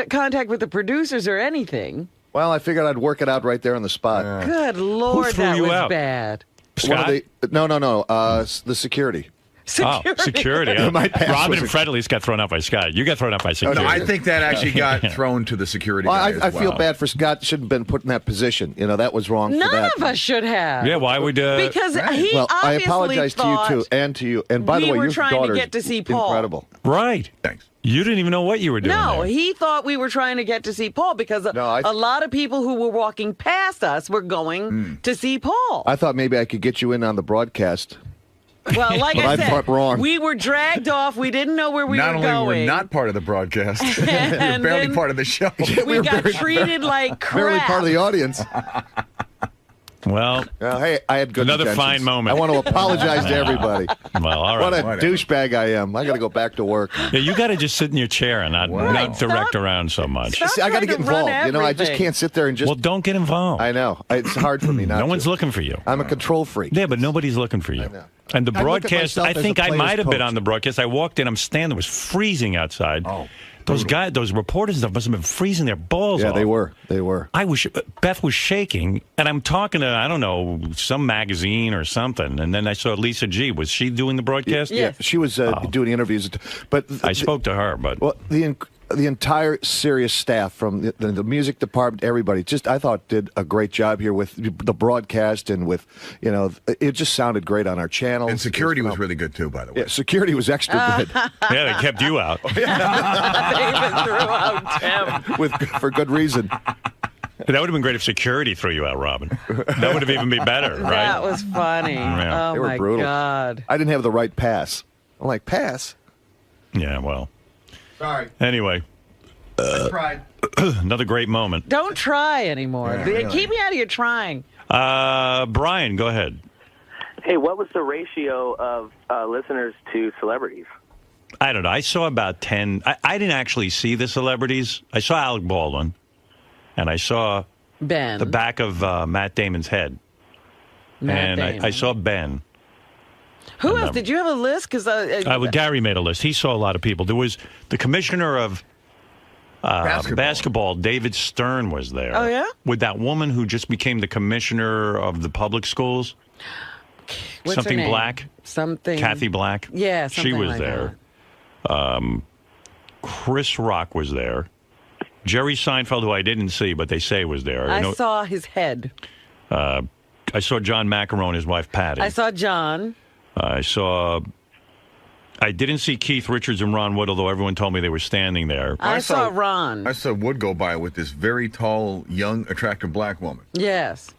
contact with the producers or anything. Well, I figured I'd work it out right there on the spot. Good Lord, threw that you was out? bad. Scott? No. The security. Security. Oh, security. Huh? My pass Robin was and Fred at least got thrown out by Scott. You got thrown out by Oh, security. no, I think that actually got thrown to the security Well, guy I as feel well. bad for Scott. Shouldn't have been put in that position. That was wrong for None that. of us should have. Yeah, why would... Because he Well, I obviously apologize to you thought too, and to you. And by the we way, were your trying to daughter's get to see Paul. incredible. Right. Thanks. You didn't even know what you were doing No, there. he thought we were trying to get to see Paul because a lot of people who were walking past us were going to see Paul. I thought maybe I could get you in on the broadcast. Well, like But I I said, thought wrong. we were dragged off. We didn't know where we Not were only going. were we not part of the broadcast, you're And barely then part of the show. we got treated like crap. Barely part of the audience. Well, hey, I had good another intentions. fine moment. I want to apologize to everybody. Well, all right. What a Whatever. douchebag I am. I got to go back to work. Yeah, you got to just sit in your chair and not direct around so much. See, I got to get involved. I just everything. can't sit there and just. Well, don't get involved. I know. It's hard for me not No to. one's looking for you. I'm a control freak. Yeah, but nobody's looking for you. know. And the I look at broadcast, myself I as think a I player's might have been coach. on the broadcast. I walked in, I'm standing, it was freezing outside. Oh. Those reporters must have been freezing their balls Yeah, off. they were. They were. Beth was shaking, and I'm talking to, I don't know, some magazine or something, and then I saw Lisa G. Was she doing the broadcast? Yeah, she was doing interviews. But I spoke to her, but... Well, the entire Sirius staff, from the music department, everybody, just I thought did a great job here with the broadcast and with, it just sounded great on our channel. And security was really good too, by the way. Yeah, security was extra good. Yeah, they kept you out. They even threw out Tim. For good reason. That would have been great if security threw you out, Robin. That would have even been better, right? That was funny. Yeah. Oh, They were my brutal. God. I didn't have the right pass. I'm like, pass? Yeah, well. Sorry. Anyway. I tried. Another great moment. Don't try anymore. Yeah, really. Keep me out of your trying. Brian, go ahead. Hey, what was the ratio of listeners to celebrities? I don't know. I saw about 10. I didn't actually see the celebrities. I saw Alec Baldwin, and I saw Ben. the back of Matt Damon's head. Matt Damon. I saw Ben. Who else? Did you have a list? Because Gary made a list. He saw a lot of people. There was the commissioner of basketball, David Stern, was there. Oh, yeah? With that woman who just became the commissioner of the public schools. What's something her name? Black. Something. Kathy Black. Yeah, something she was like there. Chris Rock was there. Jerry Seinfeld, who I didn't see, but they say was there. I saw his head. I saw John McEnroe, his wife Patty. I saw John. I didn't see Keith Richards and Ron Wood, although everyone told me they were standing there. I saw Ron. I saw Wood go by with this very tall, young, attractive black woman. Yes.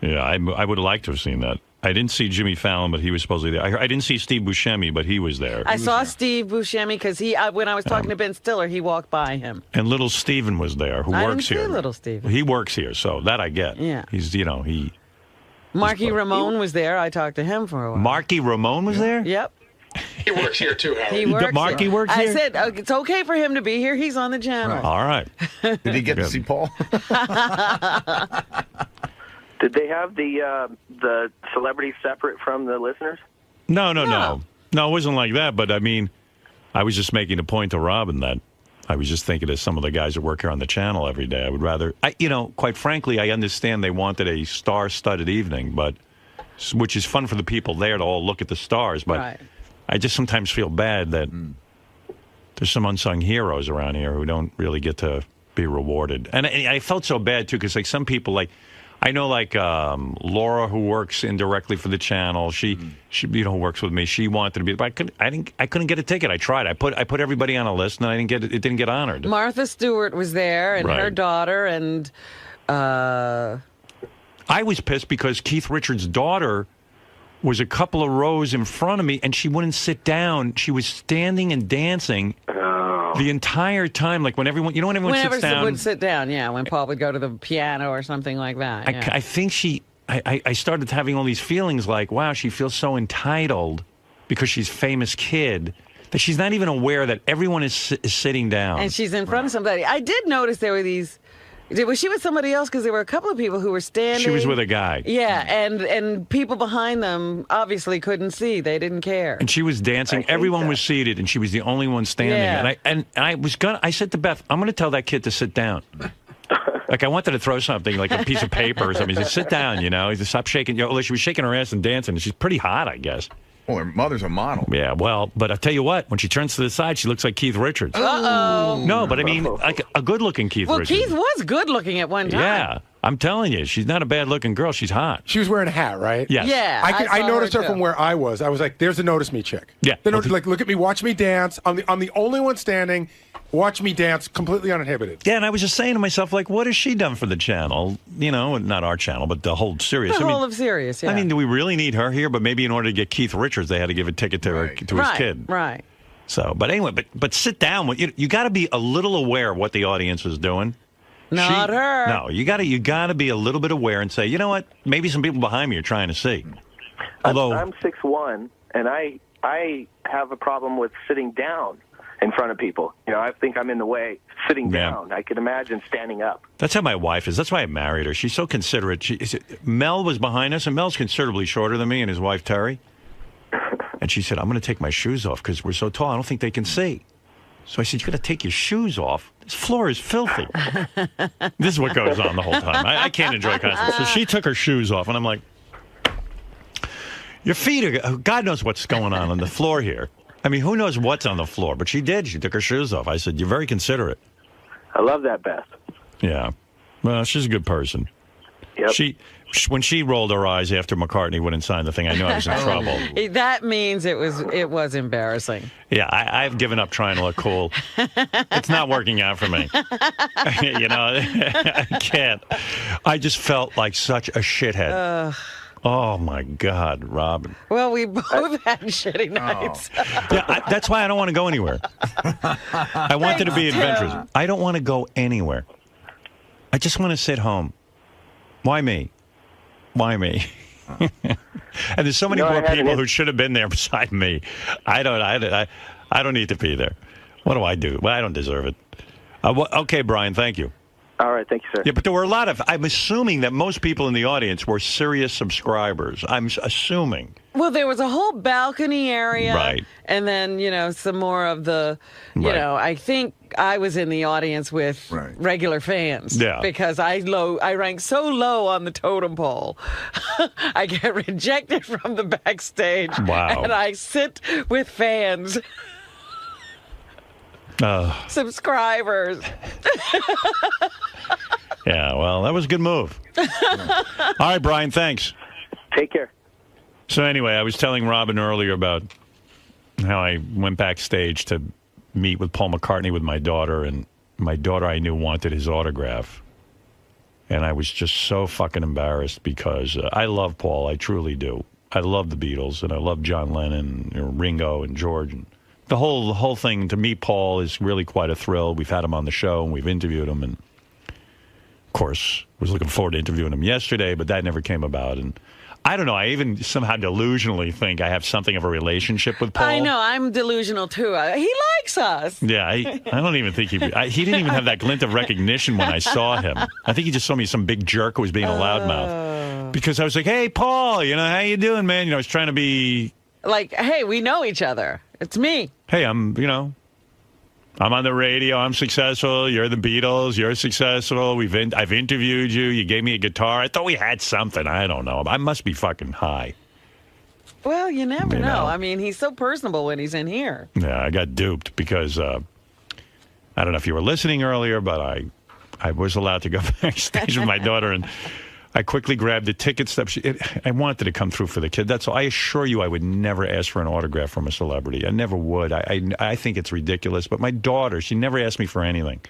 Yeah, I would have liked to have seen that. I didn't see Jimmy Fallon, but he was supposedly there. I didn't see Steve Buscemi, but he was there. I saw Steve Buscemi because when I was talking to Ben Stiller, he walked by him. And Little Steven was there, who I works didn't here. see Little Steven. He works here, so that I get. Yeah. He's, Marky Ramone was there. I talked to him for a while. Marky Ramone was there? Yep. He works here too, Howard. He works Marky here. works here? I said, it's okay for him to be here. He's on the channel. All right. Did he get to see Paul? Did they have the celebrities separate from the listeners? No, it wasn't like that. But I mean, I was just making a point to Robin that I was just thinking of some of the guys that work here on the channel every day. I would rather, quite frankly, I understand they wanted a star-studded evening, which is fun for the people there to all look at the stars. But right. I just sometimes feel bad that there's some unsung heroes around here who don't really get to be rewarded. And I felt so bad too, because some people I know Laura, who works indirectly for the channel. She works with me. She wanted to be, but I couldn't get a ticket. I tried. I put everybody on a list, and it didn't get honored. Martha Stewart was there, and her daughter, and I was pissed because Keith Richards' daughter was a couple of rows in front of me, and she wouldn't sit down. She was standing and dancing the entire time, like when everyone, when everyone sits down. Whenever would sit down, yeah, when Paul would go to the piano or something like that. Yeah. I think I started having all these feelings like, wow, she feels so entitled because she's a famous kid that she's not even aware that everyone is sitting down. And she's in front of somebody. I did notice there were these. Was she with somebody else? Because there were a couple of people who were standing. She was with a guy. Yeah, and people behind them obviously couldn't see. They didn't care. And she was dancing. Everyone was seated, and she was the only one standing. Yeah. And I said to Beth, I'm going to tell that kid to sit down. Like, I wanted to throw something, like a piece of paper or something. He said, sit down, He said, stop shaking. Well, she was shaking her ass and dancing, and she's pretty hot, I guess. Well, her mother's a model. Yeah, well, but I'll tell you what, when she turns to the side, she looks like Keith Richards. Uh-oh. No, but I mean, like a good-looking Keith Richards. Well, Keith was good-looking at one time. Yeah, I'm telling you, she's not a bad-looking girl. She's hot. She was wearing a hat, right? Yes. Yeah, I noticed her too. from where I was. I was like, "There's a notice me chick." Yeah. Like, look at me, watch me dance. I'm the only one standing. Watch me dance, completely uninhibited. Yeah, and I was just saying to myself, like, what has she done for the channel? Not our channel, but the whole Sirius. The whole of Sirius, yeah. I mean, do we really need her here? But maybe in order to get Keith Richards, they had to give a ticket to his kid. Right. So, but anyway, but sit down. You got to be a little aware of what the audience is doing. Not her. No, you got to be a little bit aware and say, you know what? Maybe some people behind me are trying to see. Although I'm 6'1", and I have a problem with sitting down in front of people. I think I'm in the way sitting down. I can imagine standing up. That's how my wife is. That's why I married her. She's so considerate. Mel was behind us, and Mel's considerably shorter than me and his wife, Terry. And she said, I'm going to take my shoes off because we're so tall. I don't think they can see. So I said, you're going to take your shoes off? This floor is filthy. This is what goes on the whole time. I can't enjoy concerts. So she took her shoes off, and I'm like, your feet are, God knows what's going on the floor here. I mean, who knows what's on the floor? But she did. She took her shoes off. I said, "You're very considerate." I love that, Beth. Yeah. Well, she's a good person. Yep. When she rolled her eyes after McCartney wouldn't sign the thing, I knew I was in trouble. That means it was embarrassing. Yeah, I've given up trying to look cool. It's not working out for me. You know, I can't. I just felt like such a shithead. Oh, my God, Robin. Well, we both had shitty nights. Yeah, that's why I don't want to go anywhere. I wanted to be adventurous. I don't want to go anywhere. I just want to sit home. Why me? Why me? And there's so many more people who should have been there beside me. I don't need to be there. What do I do? Well, I don't deserve it. Okay, Brian, thank you. All right, thank you, sir. Yeah, but there were a lot of, I'm assuming that most people in the audience were serious subscribers. I'm assuming. Well, there was a whole balcony area. Right. And then, some more of the, I think I was in the audience with regular fans. Yeah. Because I rank so low on the totem pole. I get rejected from the backstage. Wow. And I sit with fans. Subscribers. Yeah, well, that was a good move. All right, Brian, thanks. Take care. So anyway, I was telling Robin earlier about how I went backstage to meet with Paul McCartney with my daughter, and my daughter I knew wanted his autograph. And I was just so fucking embarrassed because I love Paul, I truly do. I love the Beatles, and I love John Lennon, and Ringo, and George, and the whole thing. To meet Paul is really quite a thrill. We've had him on the show, and we've interviewed him, and of course, was looking forward to interviewing him yesterday, but that never came about. And I don't know, I even somehow delusionally think I have something of a relationship with Paul. I know, I'm delusional too. He likes us. Yeah, I don't even think he didn't even have that glint of recognition when I saw him. I think he just saw me some big jerk who was being a loudmouth. Because I was like, "Hey, Paul, how you doing, man?" I was trying to be like, "Hey, we know each other. It's me." Hey, I'm on the radio. I'm successful. You're the Beatles. You're successful. I've interviewed you. You gave me a guitar. I thought we had something. I don't know. I must be fucking high. Well, you never know. I mean, he's so personable when he's in here. Yeah, I got duped because I don't know if you were listening earlier, but I was allowed to go backstage with my daughter, and I quickly grabbed the ticket stub. I wanted to come through for the kid. That's all. I assure you I would never ask for an autograph from a celebrity. I never would. I think it's ridiculous. But my daughter, she never asked me for anything.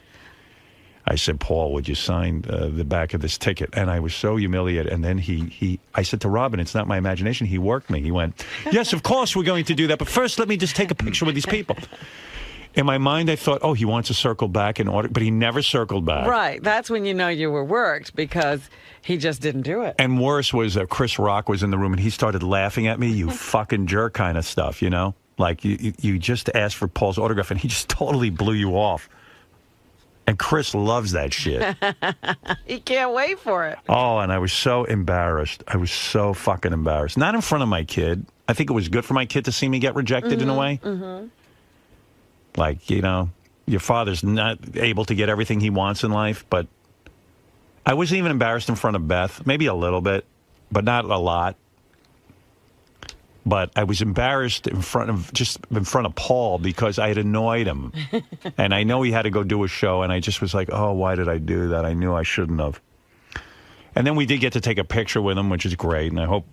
I said, "Paul, would you sign the back of this ticket?" And I was so humiliated. And then I said to Robin, "It's not my imagination." He worked me. He went, "Yes, of course we're going to do that. But first, let me just take a picture with these people." In my mind, I thought, "Oh, he wants to circle back in order," but he never circled back. Right. That's when you know you were worked, because he just didn't do it. And worse was Chris Rock was in the room, and he started laughing at me, "You fucking jerk," kind of stuff, Like, you just asked for Paul's autograph, and he just totally blew you off. And Chris loves that shit. He can't wait for it. Oh, and I was so embarrassed. I was so fucking embarrassed. Not in front of my kid. I think it was good for my kid to see me get rejected in a way. Mm-hmm. Like, your father's not able to get everything he wants in life, but I wasn't even embarrassed in front of Beth. Maybe a little bit, but not a lot. But I was embarrassed in front of Paul because I had annoyed him. And I know he had to go do a show, and I just was like, "Oh, why did I do that? I knew I shouldn't have." And then we did get to take a picture with him, which is great, and I hope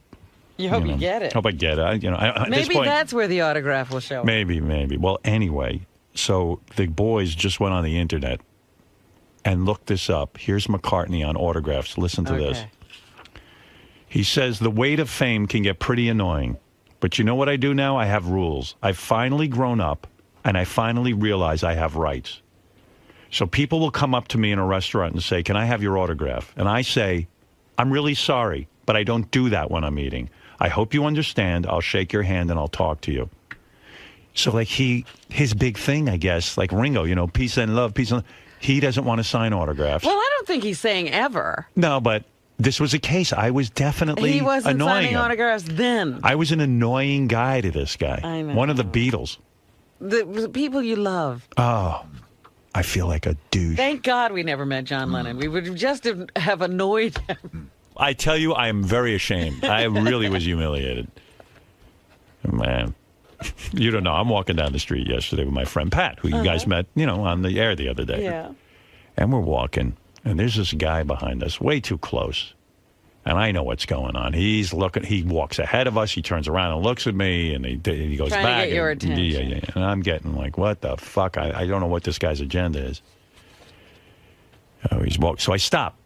you get it. Hope I get it. At maybe this point, that's where the autograph will show. Maybe. Well, anyway, so the boys just went on the internet and looked this up. Here's McCartney on autographs. Listen to this. He says, "The weight of fame can get pretty annoying. But you know what I do now? I have rules. I've finally grown up, and I finally realize I have rights. So people will come up to me in a restaurant and say, 'Can I have your autograph?' And I say, 'I'm really sorry, but I don't do that when I'm eating. I hope you understand. I'll shake your hand and I'll talk to you.'" So like his big thing, I guess, like Ringo, peace and love, peace and love. He doesn't want to sign autographs. Well, I don't think he's saying ever. No, but this was a case. I was definitely he wasn't annoying signing him. autographs then. I was an annoying guy to this guy. I know. One of the Beatles. The people you love. Oh, I feel like a douche. Thank God we never met John Lennon. We would just have annoyed him. I tell you, I am very ashamed. I really was humiliated. Man. You don't know. I'm walking down the street yesterday with my friend Pat, who you guys met, on the air the other day. Yeah. And we're walking, and there's this guy behind us, way too close. And I know what's going on. He's looking. He walks ahead of us. He turns around and looks at me, and he goes Trying back. to get your attention. Yeah. And I'm getting like, what the fuck? I don't know what this guy's agenda is. He's walking. So I stop.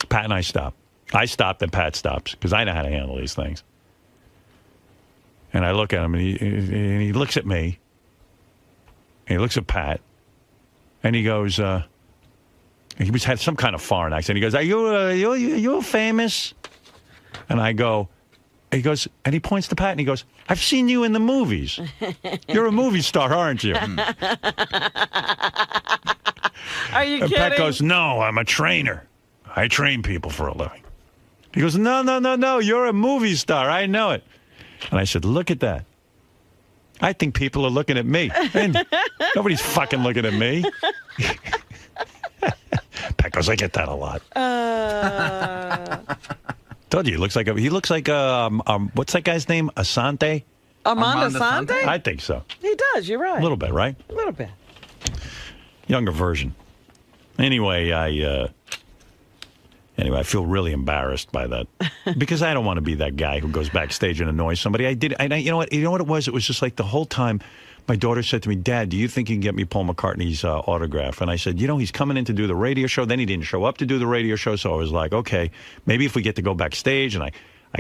Pat and I stop. I stopped, and Pat stops because I know how to handle these things. And I look at him, and he looks at me. And he looks at Pat, and he goes. He had some kind of foreign accent. He goes, "Are you famous?" And I go, he goes, and he points to Pat, and he goes, "I've seen you in the movies. You're a movie star, aren't you?" Are you And kidding? Pat goes, "No, I'm a trainer. I train people for a living." He goes, No, you're a movie star. I know it." And I said, "Look at that. I think people are looking at me. And nobody's fucking looking at me." Pat goes, "I get that a lot." Told you, he looks like what's that guy's name? Asante? Armando Asante? I think so. He does. You're right. A little bit, right? A little bit. Younger version. Anyway, I feel really embarrassed by that because I don't want to be that guy who goes backstage and annoys somebody. You know what it was? It was just like the whole time. My daughter said to me, "Dad, do you think you can get me Paul McCartney's autograph?" And I said, he's coming in to do the radio show. Then he didn't show up to do the radio show. So I was like, okay, maybe if we get to go backstage. And I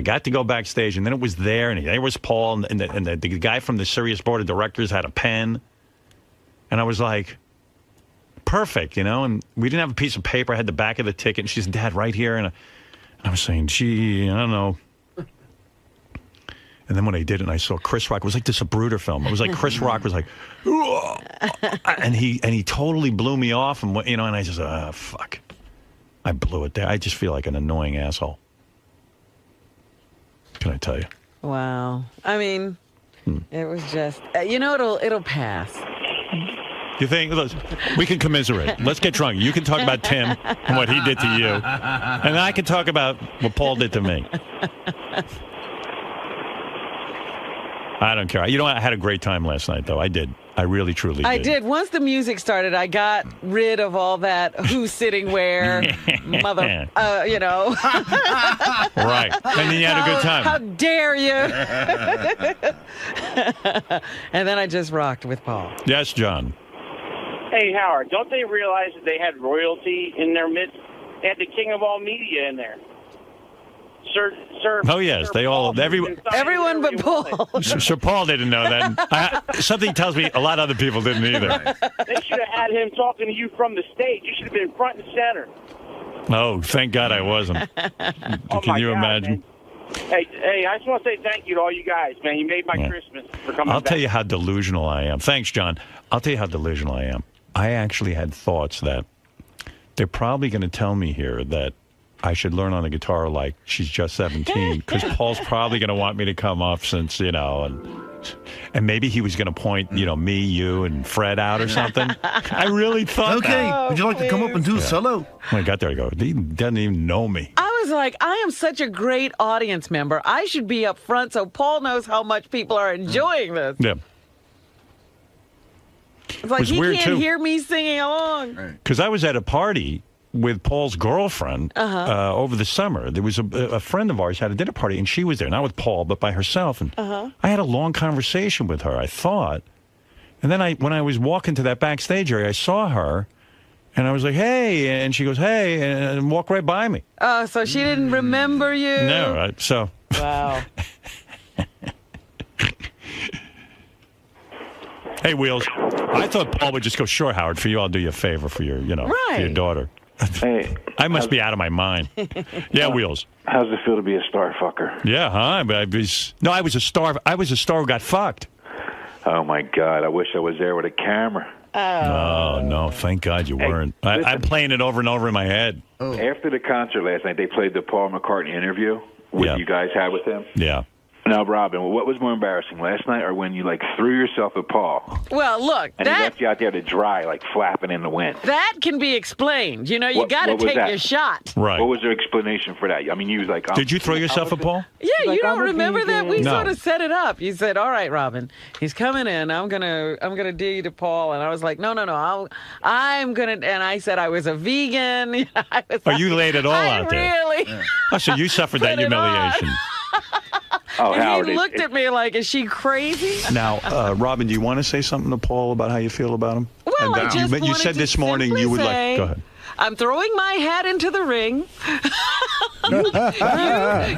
got to go backstage, and then it was there, and there was Paul, and the guy from the Sirius board of directors had a pen. And I was like, perfect, and we didn't have a piece of paper. I had the back of the ticket, and she said, "Dad, right here." And I was saying, gee, I don't know. And then when I did it, and I saw Chris Rock, it was like this Zapruder film. It was like Chris Rock was like, and he totally blew me off, and and I just, fuck, I blew it there. I just feel like an annoying asshole. Can I tell you? Wow. I mean, it was just, it'll pass. You think? Look, we can commiserate. Let's get drunk. You can talk about Tim and what he did to you, and I can talk about what Paul did to me. I don't care. I had a great time last night, though. I did. I really, truly did. I did. Once the music started, I got rid of all that who's sitting where, mother, Right. And then you had a good time. How dare you? And then I just rocked with Paul. Yes, John. Hey, Howard, don't they realize that they had royalty in their midst? They had the king of all media in there. Sir, oh, yes. They all, everyone but Paul. Sir Paul didn't know that. Something tells me a lot of other people didn't either. They should have had him talking to you from the stage. You should have been front and center. Oh, thank God I wasn't. Can you imagine? Man. Hey, I just want to say thank you to all you guys, man. You made my Christmas for coming I'll back. tell you how delusional I am. Thanks, John. I'll tell you how delusional I am. I actually had thoughts that they're probably going to tell me here that I should learn on the guitar like she's just 17 because Paul's probably going to want me to come up since, and maybe he was going to point, me, you, and Fred out or something. I really thought that. Would you like to come up and do a solo? When I got there, I go, he doesn't even know me. I was like, I am such a great audience member. I should be up front so Paul knows how much people are enjoying this. Yeah. It's like he can't hear me singing along. Because I was at a party with Paul's girlfriend over the summer. There was a friend of ours had a dinner party, and she was there, not with Paul, but by herself. And I had a long conversation with her, I thought. And then when I was walking to that backstage area, I saw her, and I was like, hey, and she goes, hey, and walked right by me. Oh, so she didn't remember you? No, so. Wow. Hey, Wheels, I thought Paul would just go, sure, Howard, for you, I'll do you a favor for your, for your daughter. Hey, I must be out of my mind. Yeah, Wheels. How's it feel to be a star fucker? Yeah, huh? But I was a star. I was a star who got fucked. Oh my God! I wish I was there with a camera. Oh no! Thank God you weren't. I'm playing it over and over in my head. After the concert last night, they played the Paul McCartney interview you guys had with him. Yeah. Now, Robin, what was more embarrassing, last night or when you threw yourself at Paul? Well, look, And he left you out there to dry, flapping in the wind. that can be explained. You got to what was take that? your shot. Right. What was the explanation for that? I mean, you was like, Did you throw yourself at Paul? Yeah, you don't remember that? We No. sort of set it up. You said, "All right, Robin, he's coming in. I'm gonna do you to Paul." And I was like, "No. I'm gonna." And I said I was a vegan. You laid it all out there. Really? Oh, so you suffered that Put it on. humiliation. And Howard, he looked at me like, "Is she crazy?" Now, Robin, do you want to say something to Paul about how you feel about him? Well, I just you wanted said to this morning you would simply Go say, ahead. I'm throwing my hat into the ring.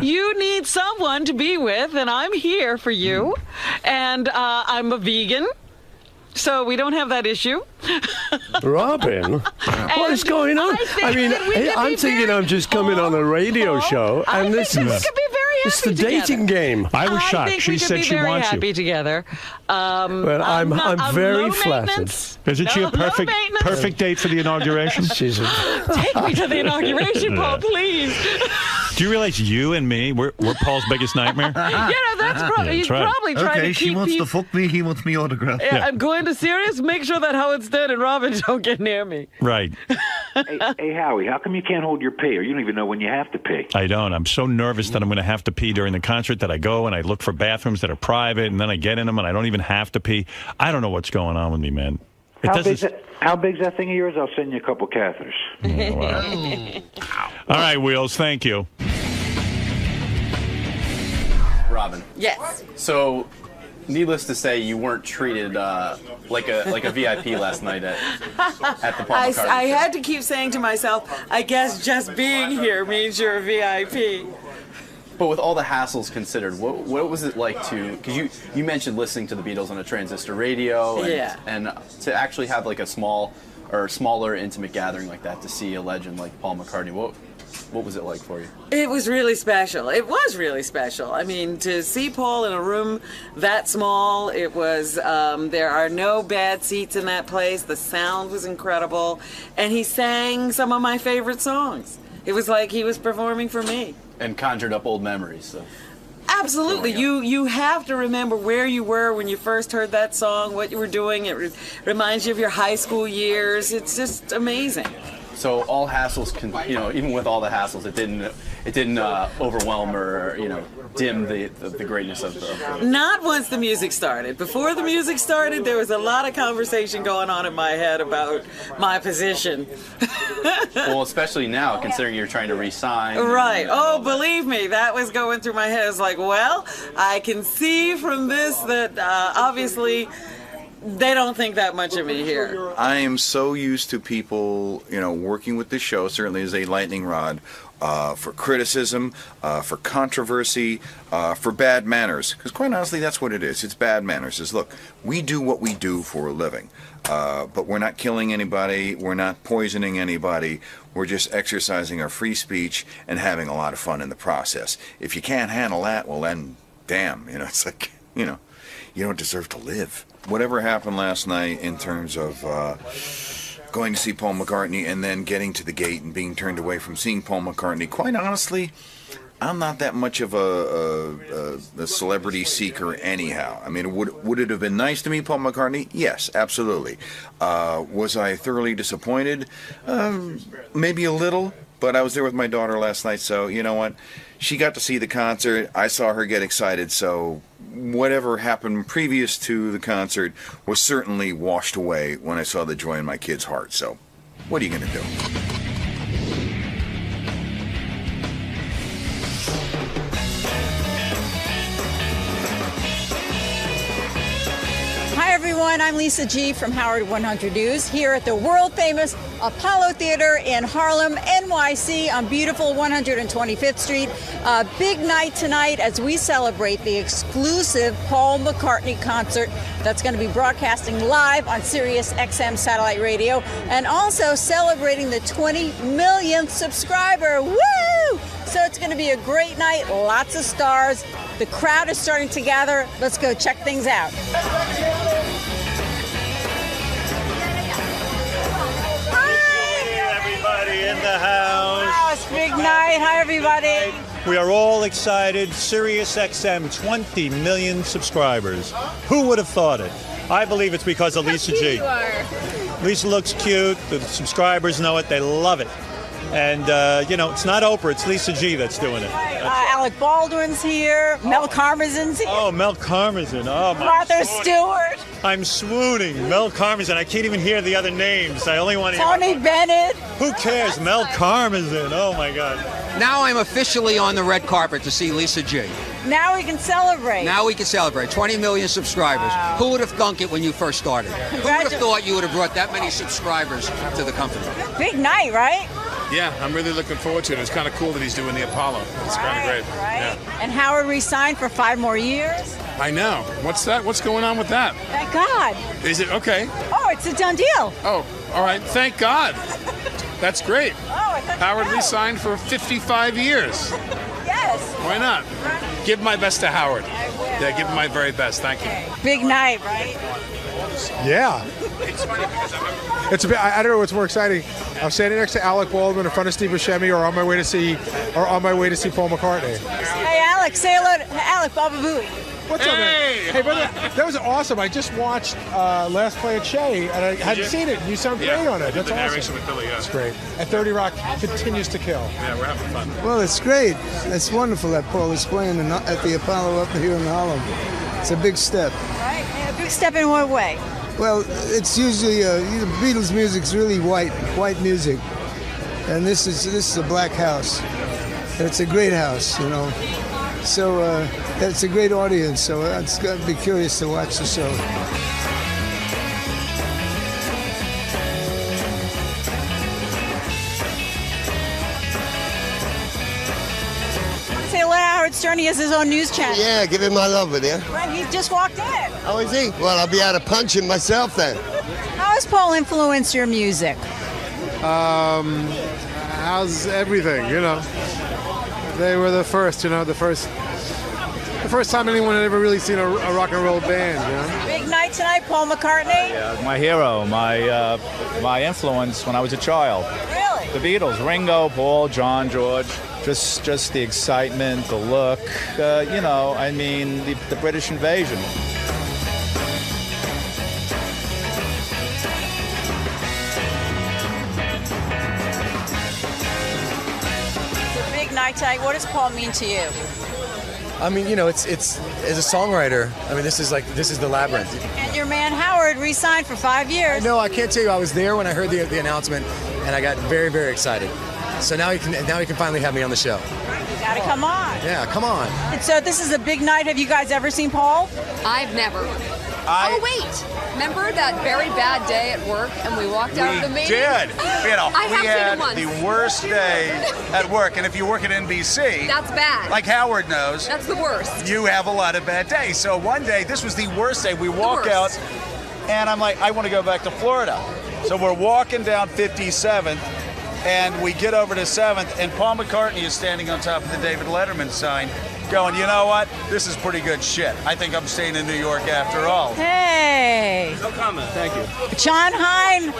you need someone to be with, and I'm here for you. And I'm a vegan, so we don't have that issue. Robin, what is going on? I mean, I'm thinking I'm just coming on a radio show, and this is it's the dating game. I was I shocked. think She we could said be she very wants happy you. together. Well, I'm very low flattered. maintenance. Isn't she a Low perfect date for the inauguration? Take me to the inauguration, Paul, please. Do you realize you and me, we're Paul's biggest nightmare? That's probably he's right. probably trying to keep people. fuck me, he wants me autographed. Yeah, I'm going to Sirius. Make sure that Howard Stern and Robin don't get near me. Right. hey, Howie, how come you can't hold your pee, or you don't even know when you have to pee? I don't. I'm so nervous that I'm going to have to pee during the concert that I go and I look for bathrooms that are private, and then I get in them and I don't even have to pee. I don't know what's going on with me, man. How big's that thing of yours? I'll send you a couple catheters. All right, Wheels, thank you. Robin. Yes. So, needless to say, you weren't treated like a VIP last night at the Paul McCartney I show. had to keep saying to myself, I guess just being here means you're a VIP. But with all the hassles considered, what was it like to? Because you mentioned listening to the Beatles on a transistor radio, and, Yeah. and to actually have like a smaller intimate gathering like that to see a legend like Paul McCartney. What was it like for you? It was really special. It was really special. I mean, to see Paul in a room that small, it was, there are no bad seats in that place. The sound was incredible. And he sang some of my favorite songs. It was like he was performing for me. And conjured up old memories. So. Absolutely. You have to remember where you were when you first heard that song, what you were doing. It reminds you of your high school years. It's just amazing. So all hassles can, even with all the hassles, it didn't overwhelm or dim the greatness of the. Not once the music started. Before the music started, there was a lot of conversation going on in my head about my position. Well, especially now, considering you're trying to re-sign. Right. Oh, believe me, that was going through my head. It's like, well, I can see from this that obviously they don't think that much of me here. I am so used to people, working with this show, certainly as a lightning rod, for criticism, for controversy, for bad manners. Because quite honestly, that's what it is. It's bad manners. Is look, we do what we do for a living, but we're not killing anybody. We're not poisoning anybody. We're just exercising our free speech and having a lot of fun in the process. If you can't handle that, well then, damn, it's like, you don't deserve to live. Whatever happened last night in terms of going to see Paul McCartney and then getting to the gate and being turned away from seeing Paul McCartney, quite honestly, I'm not that much of a celebrity seeker anyhow. I mean, would it have been nice to meet Paul McCartney? Yes, absolutely. Was I thoroughly disappointed? Maybe a little, but I was there with my daughter last night, so you know what? She got to see the concert. I saw her get excited, so whatever happened previous to the concert was certainly washed away when I saw the joy in my kid's heart. So what are you going to do? Hi everyone, I'm Lisa G from Howard 100 News here at the world-famous Apollo Theater in Harlem, NYC on beautiful 125th Street. A big night tonight as we celebrate the exclusive Paul McCartney concert that's going to be broadcasting live on Sirius XM satellite radio and also celebrating the 20 millionth subscriber. Woo! So it's going to be a great night, lots of stars. The crowd is starting to gather. Let's go check things out. Everybody in the house. Wow, it's a big night. Say hi, everybody. We are all excited. Sirius XM, 20 million subscribers. Who would have thought it? I believe it's because of Lisa G. You are. Lisa looks cute. The subscribers know it. They love it. And, it's not Oprah. It's Lisa G that's doing it. Alec Baldwin's here. Mel Karmazin's here. Oh, Mel Karmazin. Oh, my. Martha Stewart. I'm swooning. Mel Karmazin. I can't even hear the other names. I only want to Tony Bennett. Who cares? Mel Karmazin. Oh, my God. Now I'm officially on the red carpet to see Lisa G. Now we can celebrate. Now we can celebrate. 20 million subscribers. Wow. Who would have thunk it when you first started? Who would have thought you would have brought that many subscribers to the company? Big night, right? Yeah, I'm really looking forward to it. It's kind of cool that he's doing the Apollo. It's kind of great. Right. Yeah. And Howard re-signed for 5 more years. I know. What's that? What's going on with that? Thank God. Is it okay? Oh, it's a done deal. Oh, all right. Thank God. That's great. Oh, I thought Howard re-signed for 55 years. Yes. Why not? Give my best to Howard. Yeah, give him my very best. Thank you. Big night, right? Yeah. It's funny because I remember. It's a bit, I don't know what's more exciting. I'm standing next to Alec Baldwin in front of Steve Buscemi, or on my way to see Paul McCartney. Hey, Alex, say hello to Alec Baba Booey. What's up, man? Hey, brother, that was awesome. I just watched Last Play at Shea, and I hadn't seen it. You sound great on it. That's the narration awesome. with Billy, yeah. That's great. And 30 Rock continues to kill. Yeah, we're having fun. Well, it's great. It's wonderful that Paul is playing at the Apollo up here in Harlem. It's a big step. Right? A big step in what way? Well, it's usually Beatles music's really white music, and this is a black house, and it's a great house, So it's a great audience. So it's going to be curious to watch the show. Say hello to Howard Stern. He has his own news channel. Yeah, give him my love with you. Right, he just walked in. Oh, is he? Well, I'll be out of punching myself then. How has Paul influenced your music? How's everything, They were the first, the first time anyone had ever really seen a rock and roll band, Big night tonight, Paul McCartney. Yeah, my hero, my influence when I was a child. Really? The Beatles, Ringo, Paul, John, George. Just the excitement, the look, the British invasion. Big night tonight. What does Paul mean to you? I mean, it's as a songwriter. I mean, this is the labyrinth. And your man Howard re-signed for 5 years. No, I can't tell you. I was there when I heard the announcement, and I got very, very excited. So now he can finally have me on the show. You gotta come on. Yeah, come on. And so this is a big night. Have you guys ever seen Paul? I've never. Oh wait! Remember that very bad day at work, and we walked out of the meeting? We did. I have we seen had it once. the worst day at work, and if you work at NBC, That's bad. like Howard knows, That's the worst. You have a lot of bad days. So one day, this was the worst day. We walk out, and I'm like, I want to go back to Florida. So we're walking down 57th, and we get over to 7th, and Paul McCartney is standing on top of the David Letterman sign, going, you know what? This is pretty good shit. I think I'm staying in New York after all. Hey. No comment. Thank you. John Hine,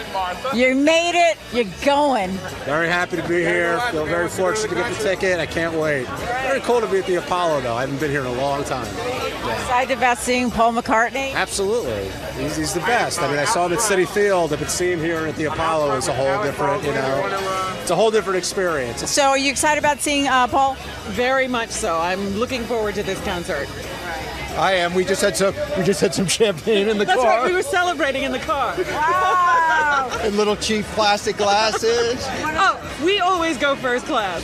you made it. You're going. Very happy to be here. Feel very fortunate to get the ticket. I can't wait. Very cool to be at the Apollo, though. I haven't been here in a long time. Excited about seeing Paul McCartney? Absolutely. He's the best. I mean, I saw him at Citi Field, but seeing him here at the Apollo is a whole different, it's a whole different experience. So are you excited about seeing Paul? Very much so. I'm looking forward to this concert. I am. We just had some champagne in the That's car. right. We were celebrating in the car. Wow. And little cheap plastic glasses. Oh, we always go first class.